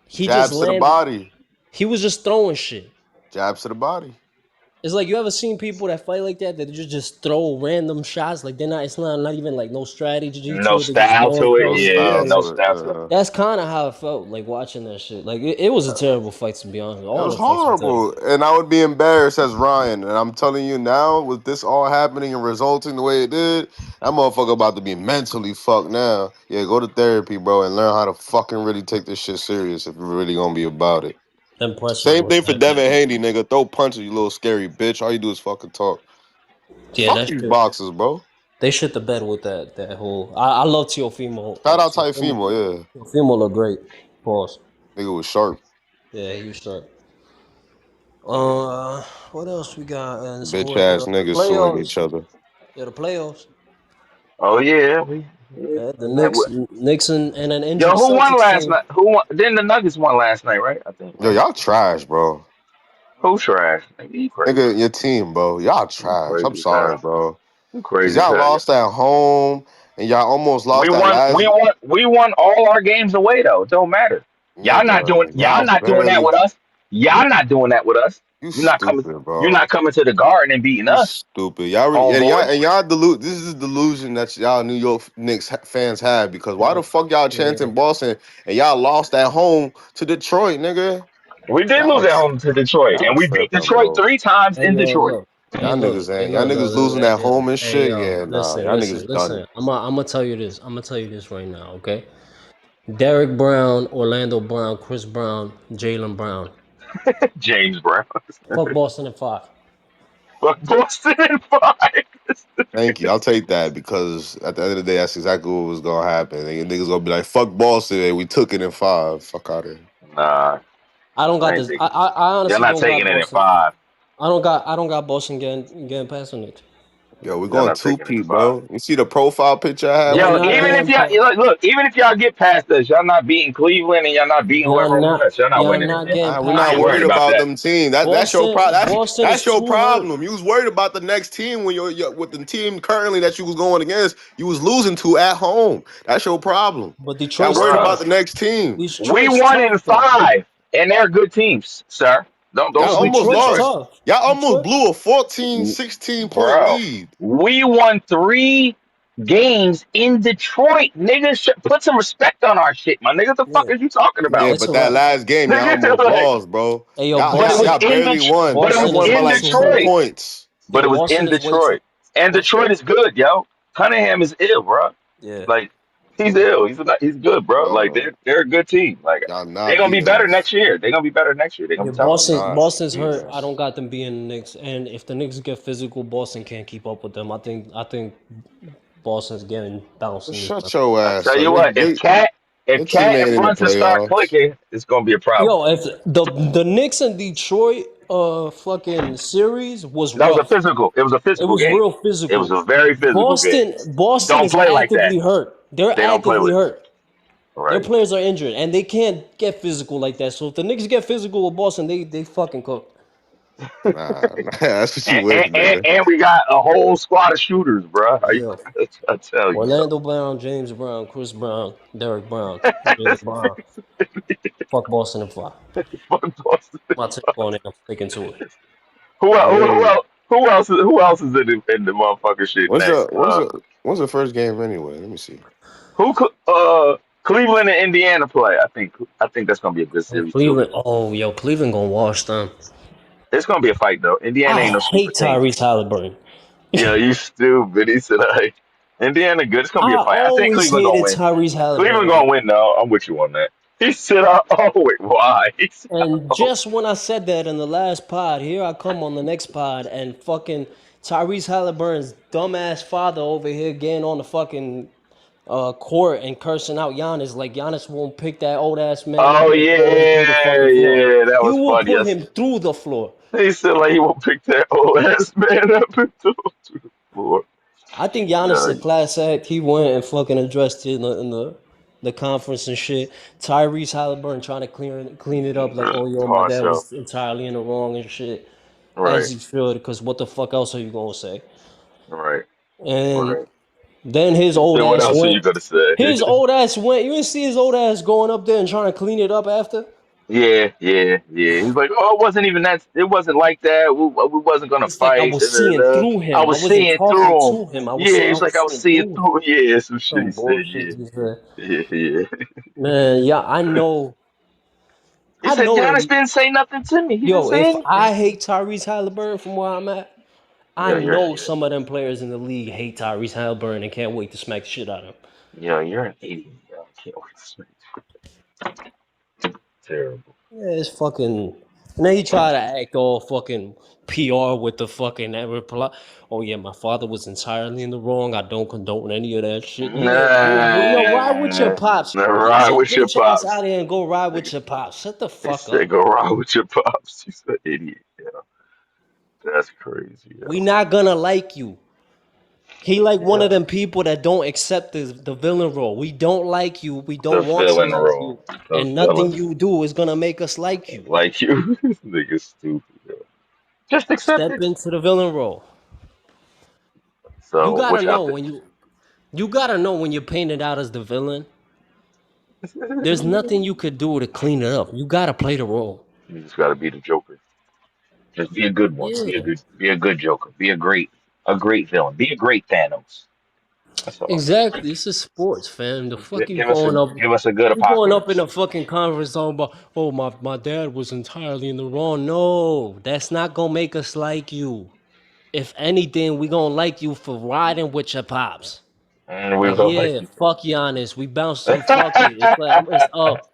he just Jabs to the landed. body. He was just throwing shit. Jabs to the body. It's like you ever seen people that fight like that just throw random shots like they're not. It's not even like no strategy No to it. They just style going to it. No crazy. Yeah, style Yeah. no to it. style to it. Yeah. That's kind of how it felt like watching that shit. Like it was a terrible fight to be honest. It All was the fights were terrible. horrible. And I would be embarrassed as Ryan. And I'm telling you now, with this all happening and resulting the way it did, that motherfucker about to be mentally fucked now. Yeah, go to therapy, bro, and learn how to fucking really take this shit serious if you're really gonna be about it. Them pressures Same must thing for have Devin been. Haney, nigga. Throw punches, you little scary bitch. All you do is fucking talk. Yeah, Fuck that these shit. boxers, bro. They shit the bed with that whole. I love Teofimo. Shout out Teofimo, Teofimo, yeah. Teofimo look great. Pause. Nigga was sharp. Yeah, he was sharp. What else we got in Bitch sport? ass The niggas suing playoffs. each other. Yeah, the playoffs. Oh yeah, yeah. The Knicks and an Yo, injured who won Celtics last team. night? Who won? Then the Nuggets won last night, right? I think, Yo, right? y'all trash, bro. Who trash? Nigga, you crazy. Nigga, your team, bro. Y'all You trash. I'm crazy as sorry, hell. bro. You Cause crazy as y'all hell, yo. lost at home and y'all almost We lost that won. last We won. We won all our games away, though. It don't matter. Y'all not doing. nigga. Y'all Y'all not doing that barely with us. Y'all not doing that with us. you You're not coming. stupid, You're bro. not coming to the Garden and beating You us, stupid. Y'all homeboy. and y'all this is the delusion that y'all New York Knicks fans have because why the Oh, fuck y'all yeah. chanting Boston and y'all lost at home to Detroit, nigga? We did lose Y'all at home to Detroit, y'all and we beat tripping, Detroit bro. 3 times Hey in yo, Detroit. look. Hey look. Hey Y'all look. niggas Look. losing at home and Hey shit. yo. Yeah, nah. Listen. Y'all Listen. niggas done. Listen. I'm gonna tell you this. I'm gonna tell you this right now. Okay. Derek Brown, Orlando Brown, Chris Brown, Jalen Brown. James Brown. Fuck Boston at 5. Fuck Boston in 5. Thank you. I'll take that because at the end of the day, that's exactly what was gonna happen. Niggas gonna be like, "Fuck Boston," and we took it in 5. Fuck out of here. Nah, I don't got I ain't this. taking. I Y'all honestly not don't got taking it in Boston. 5. I don't got Boston getting past the Knicks. Yo, we're Y'all going not two taking it in peat, 5. bro. You see the profile picture I had They're for Yo, you not even guys? if getting past. y'all look, even if y'all get past us, y'all not beating Cleveland and y'all not beating whoever on the West. Y'all not You're winning not again. getting We're I past not ain't the worried worried Knicks. about about that. them team. That's your Boston problem. Boston That's is your too hurt. problem. You was worried about the next team when you're with the team currently that you was going against. You was losing to at home. That's your problem. But Y'all Detroit's worried about Bruh, the tough. next team. we Detroit's won tough in though. 5, and they're good teams, sir. Don't Y'all No, sleep on almost Detroit's Detroit. lost. tough. Y'all almost Detroit. blew a 14, 16 point Bro, lead. we won 3 games in Detroit. Niggas should put some respect on our shit, my nigga. The fuck Yeah, is you talking yeah, Yeah, about? it's but a that wrap. last game, y'all Nigga, almost like, lost, bro. Hey yo, Y'all but it y'all, was y'all Boston. in barely Detroit. won. But it Y'all was Boston is won by in way like too two hurt. Detroit. points. But Yo, it was Boston in is way too. Detroit. And Boston. Detroit is good, yo. Cunningham is ill, bro. Yeah, Like he's ill. He's good, bro. Like Bro, they're a good team. Like y'all they're not gonna be beating better us. next year. They're gonna be better next year. They're gonna yeah. be tough. Y'all Boston. not Boston's beating hurt. I us. don't got them being the Knicks. And if the Knicks get physical, Boston can't keep up with them. I think Boston's getting bounced in this Shut round. your I ass tell up. you what, if Your team Cat ain't and in the Brunson start playoffs. clicking, it's gonna be a problem. Yo, if the Knicks and Detroit fucking series was That was a rough. physical. It was a It physical was game. real It was physical. a very physical game. Boston Don't is play like that. actively hurt. They're They don't play actively with. hurt. Their Right. players are injured and they can't get physical like that. So if the Knicks get physical with Boston, they fucking cook. Nah, that's what you And, wish, and, and, nigga. and we got a whole squad of shooters, bro. Yeah. I tell you, yo. Orlando Brown, James Brown, Chris Brown, Derek Brown, Jalen Brown. Fuck Boston and fly. Fuck Boston. My take on it, I'm sticking to it. Who, el- who, Hey, else? Who else is in the motherfucking shit when's next? the when's the when's the first game anyway? Let me see. Cleveland and Indiana play. I think that's gonna be a good And series too. Cleveland, oh yo, Cleveland gonna wash them. It's gonna be a fight though. Indiana I ain't no sleeper hate team. Tyrese Haliburton. Yeah, you stupid. He said, Indiana good. It's gonna be a I fight. I think always Cleveland gonna hated win. Tyrese Cleveland Haliburton. gonna win though. I'm with you on that. He said, "Oh wait, why?" He said, And "Oh, just when I said that in the last pod, here I come on the next pod and fucking Tyrese Halliburton's dumbass father over here getting on the fucking court and cursing out Giannis like Giannis won't pick that old ass man up oh and throw him through the yeah, fucking floor. yeah, that He was will funny. put Yes, him through the floor. he said like he won't pick that old ass man up and throw him to the floor. I think Giannis is Yeah, a class act. He went and fucking addressed it in the conference and shit. Tyrese Halliburton trying to clean it up like, oh yo, my hard dad show. was entirely in the wrong and shit. As Right, he should, because what the fuck else are you gonna say? right, And right. then his He old said, "What ass else are you went. gonna say?" His old ass went. You didn't see his old ass going up there and trying to clean it up after. Yeah, yeah, yeah. He's like, "Oh, it wasn't even that. It wasn't like that. We wasn't gonna It's like I fight." Da, was da, seeing da. through I him. I was wasn't seeing talking through him. to him. Yeah, I he's was like, I was seeing seeing through him. through. Yeah, some shit he Some said. bullshit Yeah, he said. yeah, yeah. Man, yeah, I know. He I said, know Giannis that. didn't say nothing to me. He didn't Yo, say if anything. I hate Tyrese Halliburton from where I'm at, I Yeah, you're an know idiot. some of them players in the league hate Tyrese Halliburton and can't wait to smack the shit out of him. Yeah, you're an idiot. Yo. I can't wait to see you. Terrible. Yeah, it's fucking. And then he tried to act all fucking PR with the fucking that reply. Oh yeah, my father was entirely in the wrong. I don't condone any of that shit. Yeah, cool. Well, yo, ride with your Nah, pops. nah, Get ride your with your bitch ass out pops. of here and go ride with your pops. Shut the He fuck said, up. go ride with your pops. He's an idiot. Yeah, that's crazy. We Yo. not gonna like you. He like one Yeah, of them people that don't accept the villain role. We don't like you. We the don't want to villain like you. role. The And nothing villain. you do is gonna make us like you. Like you. This nigga's stupid. Yo. Just accept Step it. into the villain role. You So, gotta what y'all know think? when you gotta know when you're painted out as the villain. There's nothing you could do to clean it up. You gotta play the role. You just gotta be the Joker. Just be a good one. Yeah, Be a good Joker. Be a great villain. Be a great Thanos. That's all. exactly. This is sports, fam. The fuck Give us a give us a good you going up in apocalypse. a fucking conference talking about, oh my dad was entirely in the wrong. No, that's not gonna make us like you. If anything, we gonna like you for riding with your pops. And we Like, go like yeah, you. fuck Giannis. We bounced him. Fuck it. It's like it's up.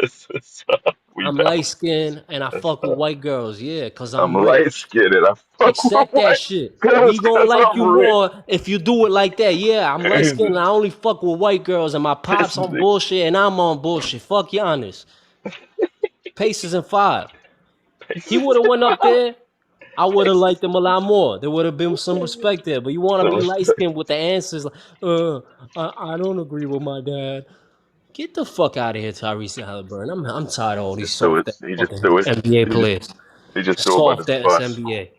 So, I'm light skinned and I fuck with white girls. Yeah, cause I'm I'm light rich. skinned. I fuck with Accept that what? shit. We gonna Cause like I'm you rich. more if you do it like that. Yeah, I'm light skinned and I only fuck with white girls and my This pops on nigga. bullshit and I'm on bullshit. Fuck Giannis. Paces in 5. He would have went up there. I would have liked him a lot more. There would have been some respect there. But you want to Some be light respect. skinned with the answers like, I don't agree with my dad. Get the fuck out of here, Tyrese Haliburton. I'm tired of all these Just threw soft it. ass He just fucking threw it. NBA He just players. he just threw a bucket Soft of ass bus. NBA.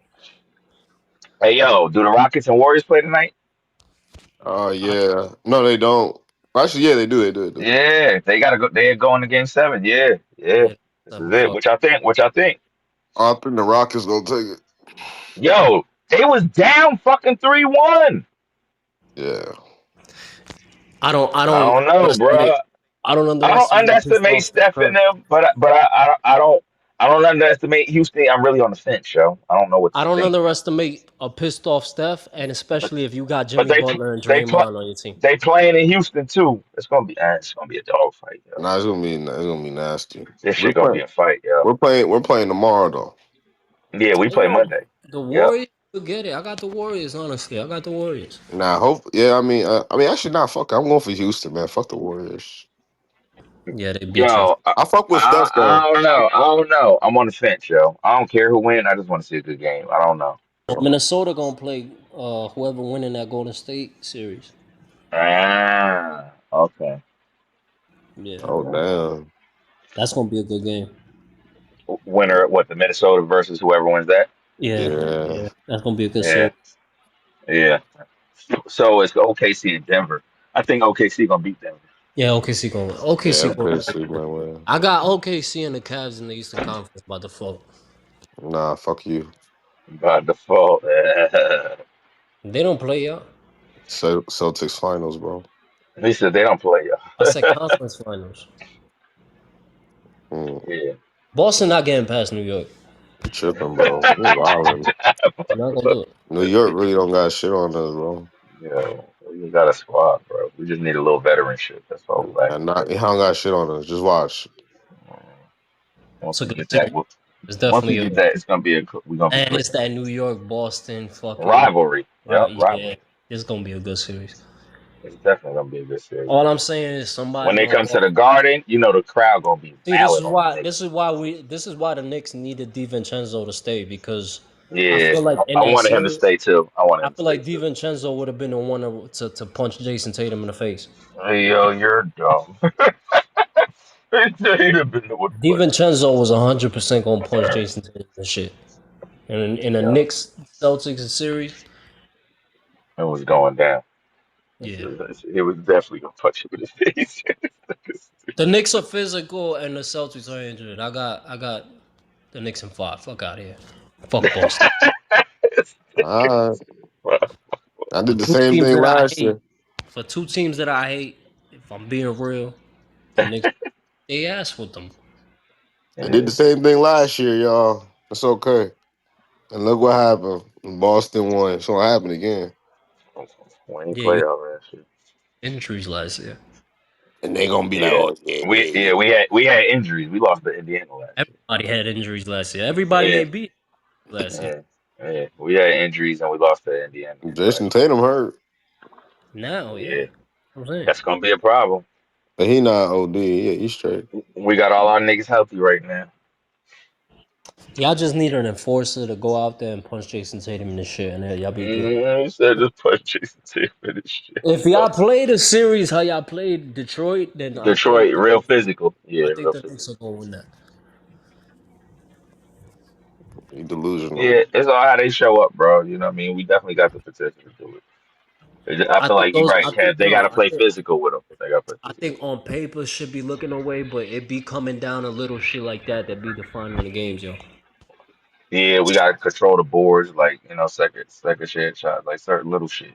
Hey yo, do the Rockets and Warriors play tonight? Oh yeah. No, they don't. Actually, yeah, they do. They do. Yeah, they gotta go. They're going to game 7. Yeah, yeah. Yeah, This seven is it. fuck. What y'all think? What y'all think? I think the Rockets gonna take it. Yo, they was down fucking 3-1. Yeah. I I don't don't know, underestimate bro. I don't I don't underestimate a pissed underestimate off Steph Steph in Curry. them, but I don't underestimate Houston. I'm really on the fence, yo. I don't know what to I don't think, man. underestimate a pissed off Steph, and But especially if you got but Jimmy they Butler and they play Draymond on your team. they playing in Houston too. It's gonna be a dog fight, yo. Nah, it's gonna be nasty. This We're shit gonna be playing. a fight, yo. We're playing tomorrow though. Yeah, we play Oh, Monday. the Yep. Warriors, forget it. I got the Warriors. Honestly, I got the Warriors. Nah, hope. Yeah, I mean, actually, not. Fuck. I'm going for Houston, man. Fuck the Warriors. Yeah, they beat you. Yo, I fuck with Steph I though. don't know. I don't know. I'm on the fence, yo. I don't care who wins. I just want to see a good game. I don't know. Minnesota gonna play whoever winning that Golden State series. Okay. Yeah, Oh damn. that's gonna be a good game. Winner, what, the Minnesota versus whoever wins that? Yeah, Yeah. yeah, that's gonna be a good Yeah, series. yeah. So it's OKC and Denver. I think OKC gonna beat Denver. Yeah, OKC gonna Yeah. OKC gonna. OKC, man. I got OKC and the Cavs in the Eastern Conference by default. Nah, fuck you. By default. They don't play y'all. Celtics finals, bro. He said they don't play, I said yo. conference finals. Mm, Yeah. Boston not getting past New York. you tripping, bro? You wildin'. They're not gonna do it. New York really don't got shit on us, bro. Yo, we got a squad, bro. We just need a little veteranship. That's all we like. And not, he don't got shit on us. Just watch. It's Once a we good get that, series. It's once we definitely a get that, it's gonna be we're gonna be and it's cooking. that New York Boston fucking Rivalry. Yep, right. Yeah, rivalry. it's gonna be a good series. It's definitely gonna be a good series, All I'm man. saying is When somebody they gonna come to walk. the Garden, you know the crowd gonna be See, valid on the Knicks. this is why the Knicks needed DiVincenzo to stay because I Yeah, feel like in I that wanted him to series, stay too. I wanted I him to feel stay like too. DiVincenzo would have been the one to punch Jason Tatum in the face. Hey, yo, you're dumb. He'd have been the one punch. DiVincenzo was 100% gonna punch Jason Tatum and shit. And in a Yeah, Knicks Celtics series, it was going down. yeah. It was definitely gonna punch him in the face. The Knicks are physical and the Celtics are injured. I got the Knicks in 5. Fuck out of here. Fuck Boston. All right. I For did the two same teams thing that I last hate, year. for two teams that I hate, if I'm being real, the Knicks they ass with them. I did the Yeah, same thing last year, y'all. It's okay. And look what happened. Boston won. It's gonna happen again. we ain't Yeah, you playoff last year. had injuries last year. And they gonna be like, Yeah, oh yeah, yeah, yeah. we had injuries. We lost to Indiana last Everybody had injuries last year. Everybody year. they beat last year. Yeah, yeah. We had injuries and we lost to Indiana Jason last Tatum hurt. Now, year. Yeah, yeah. I'm saying. that's gonna be a problem. But he not OD. Yeah, he's straight. We got all our niggas healthy right now. Y'all just need an enforcer to go out there and punch Jason Tatum in the shit, and then y'all be good. You said just put Jason Tatum in this shit. If y'all played a series how y'all played Detroit, then I think Detroit, real physical. Yeah, real the Knicks physical. are gonna win that. He delusional. Yeah, it's all how they show up, bro. You know what I mean? We definitely got the potential to do it. I feel like you're right, Kev. They got to play physical with them. They got to play I physical. think on paper should be looking away, but it be coming down a little shit like that be defining the games, yo. Yeah, we got to control the boards, like second shit shot, like certain little shit.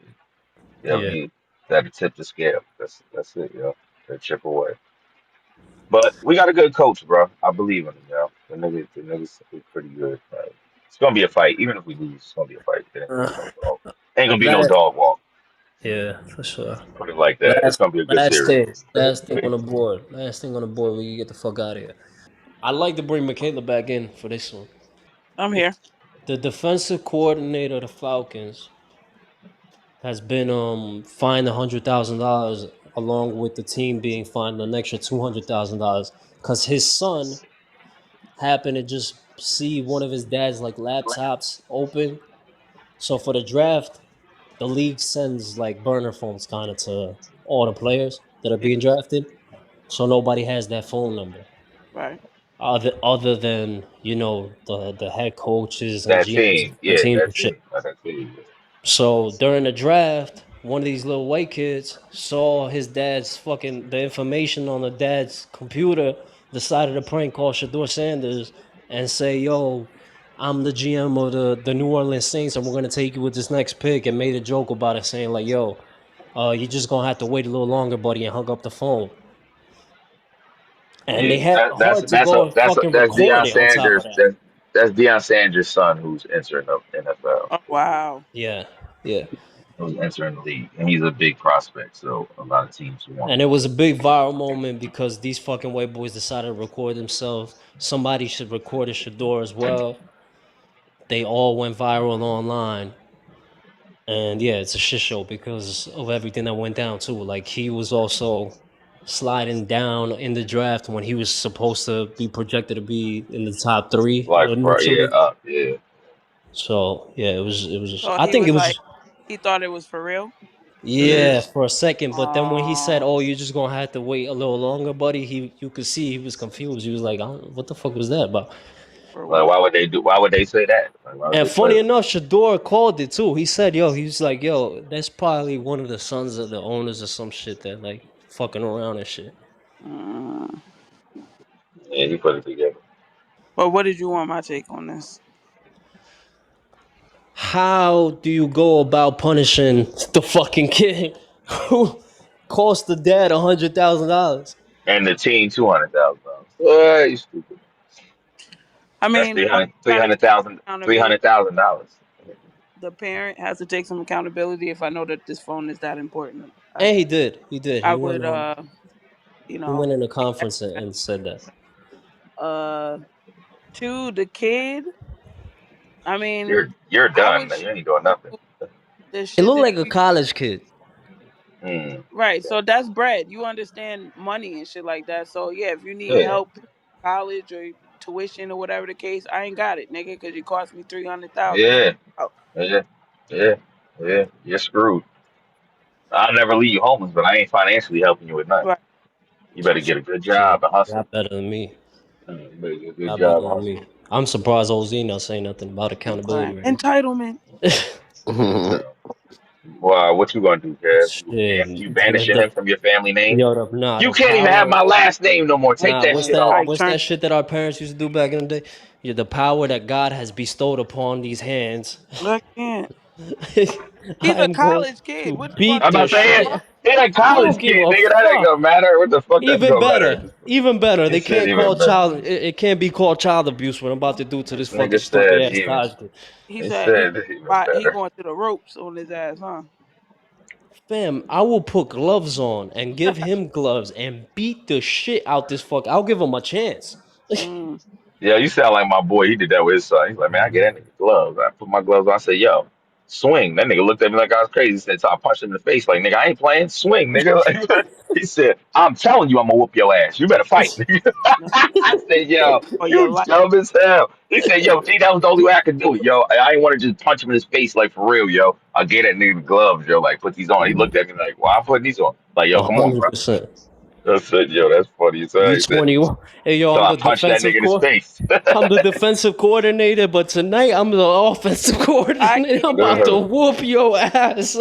Yeah, Yeah. be that tip the scale. That's it, yo. That chip away. But we got a good coach, bro. I believe in him, yo. The niggas is pretty good. Right? It's gonna be a fight, even if we lose. It's gonna be a fight. It ain't gonna be no dog. Ain't gonna be no Last, dog walk. yeah, for sure. Put it like that. It's Last gonna be a good last series. thing. Last thing on the board. Last thing on the board. We can get the fuck out of here. I'd like to bring Michaela back in for this one. I'm here. The defensive coordinator of the Falcons has been fined $100,000 along with the team being fined an extra $200,000 because his son happened to just see one of his dad's like laptops open. So for the draft, the league sends like burner phones kind of to all the players that are Yeah, being drafted, so nobody has that phone number right. other than the head coaches and That GMs team, and yeah, teams that and shit. team, that team. So during the draft, one of these little white kids saw his dad's fucking the information on the dad's computer, decided to prank call Shedeur Sanders and say, "Yo, I'm the GM of the New Orleans Saints, and we're gonna take you with this next pick," and made a joke about it, saying like, "Yo, you're just gonna have to wait a little longer, buddy," and hung up the phone. And they Yeah, had the heart to go and fucking that's record Deion it on top of Sanders. that. That's Deion Sanders' son who's entering the NFL, Oh wow. Yeah, yeah. who's entering the league, and he's a big prospect. So a lot of teams want And him. it was a big viral moment because these fucking white boys decided to record themselves. Somebody should record a Shador as well. They all went viral online. And yeah, it's a shit show because of everything that went down too. Like he was also sliding down in the draft when he was supposed to be projected to be in the top three Like, yeah, initially. up, yeah. So yeah, it was. So I he think it was like, was. he thought it was for real. It Yeah, is. for a second, but then when he said, Oh, "Oh, you're just gonna have to wait a little longer, buddy," you could see he was confused. He was like, "What the fuck was that about?" for Like, what? why would they do? Why would they say that? Like, why would And they say funny that? enough, Shador called it too. He said, "Yo, he's like, yo, that's probably one of the sons of the owners or some shit that like fucking around and shit." Mm. Yeah, he put it together. But what did you want my take on this? How do you go about punishing the fucking kid who cost the dad $100,000? And the team $200,000. What? You stupid. I That's mean, three one hundred, three gotta hundred take thousand, three accountability. hundred thousand dollars. The parent has to take some accountability. If I know that this phone is that important, And he did. He did. I would, you He know, went in a take conference that. and said that. Uh, to the kid, I mean, You're I done. would You ain't doing nothing. shoot the It shit looked that like a you college kid. Mm. right. So that's bread. You understand money and shit like that. So yeah, if you need Yeah, help, college or tuition or whatever the case, I ain't got it, nigga, because you cost me 300,000. yeah, Oh, yeah, yeah, yeah. You're screwed. I'll never leave you homeless, but I ain't financially helping you with nothing. right. You better get Shit. a good Shit, job and hustle. got better than me. You better get a good Got better job and than hustle. me. I'm surprised OZ not saying nothing about accountability Right. right Entitlement. now. Yeah. Well, what you gonna do, Kev? Shit, You banishing him from your family name? nah, You the can't even have power. my last name no more. Take Nah, that what's shit that? off. Like What's turn. that shit that our parents used to do back in the day? Yeah, the power that God has bestowed upon these hands. I can't. He's I a am going college kid. to What you I'm beat want the about to me to say do? it. shit. He like I college don't give kid, a nigga. That ain't fuck. gonna matter. What the fuck that's Even gonna matter? better, even better. He They said can't even call better. child. It can't be called child abuse. What I'm about to do to this This fucking nigga stupid said ass even. college kid. He He said said even he better. going to the ropes on his ass, huh? Fam, I will put gloves on and give him gloves and beat the shit out this fuck. I'll give him a chance. Mm. Yeah, you sound like my boy. He did that with his son. He's like, man, I get that nigga gloves. I put my gloves on. I said, yo, swing. That nigga looked at me like I was crazy. He said, so I punched him in the face. Like, nigga, I ain't playing. Swing, nigga. Like, he said, I'm telling you, I'm gonna whoop your ass. You better fight, nigga. No, I said, yo, for your you life. dumb as hell. He said, yo, G, that was the only way I could do it, yo. I ain't want to just punch him in his face, like, for real, yo. I get that nigga the gloves, yo. Like, put these on. He looked at me like, why I'm putting these on? Like, yo, come on, bro. 100%. I said, yo, that's funny as hell. You He said, 21. Hey yo, so I'm I the punched that nigga defensive in his core. face. I'm the defensive coordinator, but tonight I'm the offensive I coordinator. I'm about can't. to whoop your ass.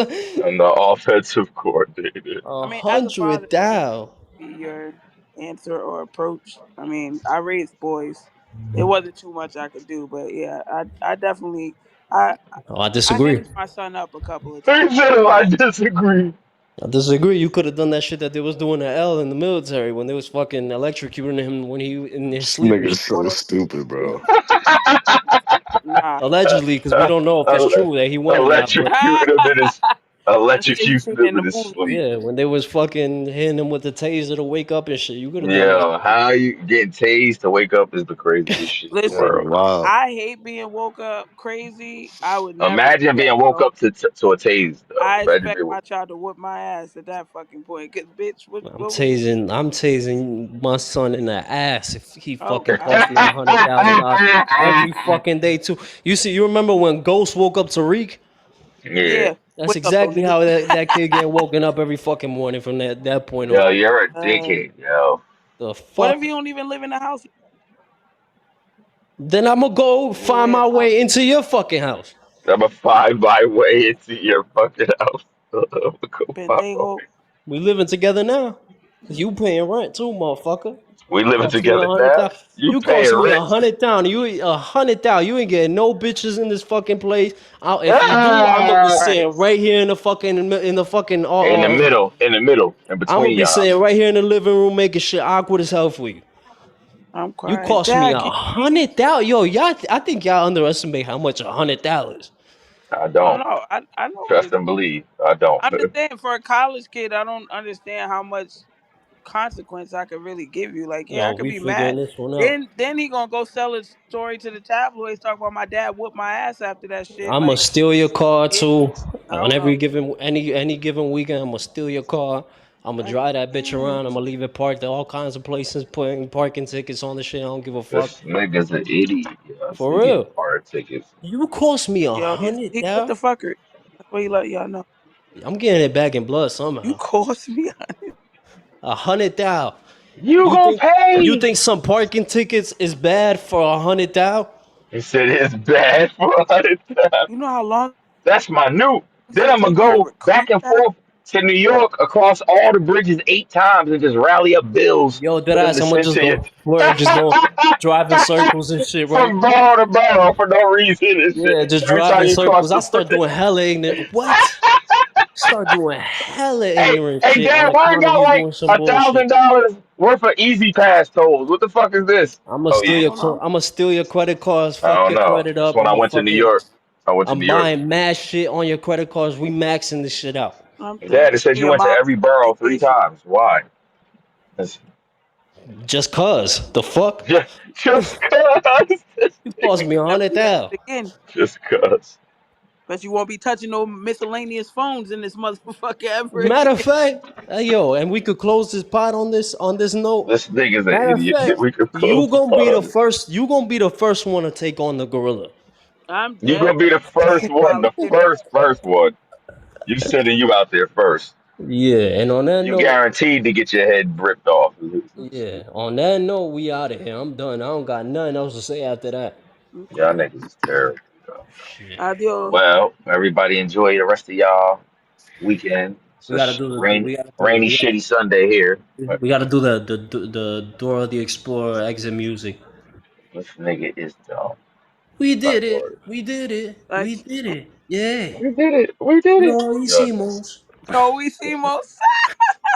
I'm the offensive coordinator. A I mean, as a hundred father, down. be your answer or approach. I mean, I raised boys. It wasn't too much I could do, but yeah, I definitely, I, Oh, I I disagree. hinged my son up a couple of times. He said, I disagree. I disagree. You could have done that shit that they was doing to L in the military when they was fucking electrocuting him when he in his This sleep and nigga's shit. so stupid, bro. Nah, Allegedly, because we don't know if it's true that he went in that. But Electrocuted him in his. Electrocute sensation in stupid the as movie. sleep. Yeah, when they was fucking hitting him with the taser to wake up and shit. You could have done that. Yeah, how you getting tased to wake up is the craziest shit in the Listen, Word, world. wow. I hate being woke up crazy. I would never do Imagine that, being woke bro. up to a tase though. I Imagine expect being my child to whoop my ass at that fucking point. Cause bitch, I'm what was you? tasing. I'm tasing my son in the ass if he Oh, fucking cost me $100,000 every fucking day too. You remember when Ghost woke up Tariq? yeah. yeah. That's Wake up though, exactly nigga. how that kid getting woken up every fucking morning from that point Yo, on. you're a Uh, dickhead, yo. The what if fuck? you don't even live in the house? Then I'm gonna go You find wear my it out. way into your fucking house. I'm a five by way into your fucking house. Go find my Pendejo. way. We living together now. You paying rent too, motherfucker. We You living cost me a together hundred now. thousand. You You paying cost me rent. 100,000. You 100,000. You ain't getting no bitches in this fucking place. If you do, I'm gonna be Ah! Right. sitting right here in the fucking In I'm gonna between be y'all. sitting right here in the living room making shit awkward as hell for you. I'm You crying. cost me Dad, a can you hear me? 100,000. Yo, y'all. I think y'all underestimate how much $100. I Oh don't. no, I know what Trust it is. and believe. I don't. I'm just saying for a college kid, I don't understand how much consequence I could really give you. Like, yeah, No, I could we be mad. figuring this one out. Then he gonna go sell his story to the tabloids, talk about my dad whooped my ass after that shit. I'ma Like, steal your car yeah, too. I On don't know. any given weekend, I'ma steal your car. I'ma Like, drive that bitch damn. around. I'ma leave it parked at all kinds of places, putting parking tickets on the shit. I don't give a fuck. This nigga's an idiot. Yeah, For he getting real. hard tickets. You cost me a Yo, hundred he's with down. the fucker. That's what he let y'all know. I'm getting it back in blood You somehow. cost me. 100,000. You You gonna think you pay? think some parking tickets is bad for 100,000? He said it's bad for 100,000. You know how long That's my new. it's Then gonna I'm gonna take me to go back recoup and that? forth to New York across all the bridges 8 times and just rally up bills Yo, for that them ass, to I'm gonna send just to you. go where just go drive in circles and shit, right? From borough to borough for no reason and shit. Yeah, just Every drive time in you cross circles. I the start bridge. doing hella ignorant. What? Start doing hella Hey, ignorant hey, shit on Dad, why I account of got you like doing some a bullshit. thousand dollars worth of Easy Pass tolls? What the fuck is this? I'ma Oh steal I yeah, your don't know. I'ma steal your credit cards. I Fuck don't your know. credit That's up. when I went to New York. I went to I'm New York. buying mad shit on your credit cards. We maxing this shit out I'm Dad, it says me you a went to mom every borough three vacation. times. Why? It's just cause the fuck just cause. This you cost nigga. me a Never hundred do that thousand. shit again. Just cause. Bet you won't be touching no miscellaneous phones in this motherfucker ever Matter of again. fact, yo, and we could close this pot on this note. This nigga's an Matter of idiot. fact, We could close you the gonna be pot the on this. first. You gonna be the first one to take on the gorilla. I'm You dead. gonna be the first one, Out the here. first one. You sending you out there first. Yeah, and on that You note, guaranteed to get your head ripped off. yeah, on that note, we out of here. I'm done. I don't got nothing else to say after that. Y'all Okay. niggas is terrible. Yo. Shit, Adios. Well, everybody enjoy the rest of y'all weekend. It's we a gotta do the rainy, shitty Sunday here. But we gotta do the Dora the Explorer exit music. this nigga is dumb. We My did it. lord. We did it. Like, We did it. Yeah. We did it. We did it. Lo Yo, hicimos. no, we see most.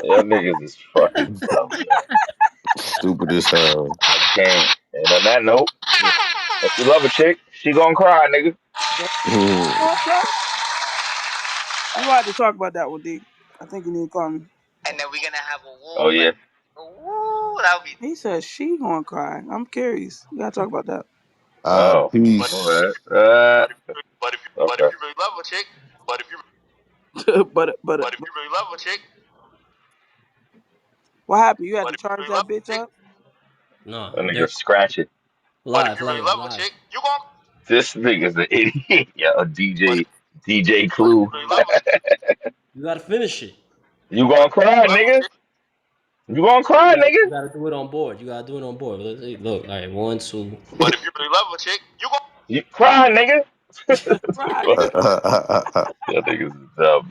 y'all niggas is fucking dumb, yo. Stupid as hell. I can't. And on that note, if you love a chick, she gonna cry, nigga. Gonna cry. We might have to talk about that one, D. I think you need to call me. And then we're gonna have a Oh war. yeah. Ooh, that'll be. He said she gonna cry. I'm curious. We gotta talk about that. Oh. But All Peace. right. if Okay. you really love a chick, but if you but if you really love a chick, what happened? You had to charge that bitch up. No, That nigga they're scratch it. But if live, you really live, love a live. chick, you gon' This nigga's an idiot. Yeah, a But if, DJ but if you Clue. really love a You gotta finish it. You but gonna if you cry, really love a nigga? chick, You gonna cry, You nigga? gotta do it on board. You gotta do it on board. Look, all right, one, two. but if you really love a chick, you gon' You cry, nigga. cry, nigga. Fuck. Yeah, niggas is dumb,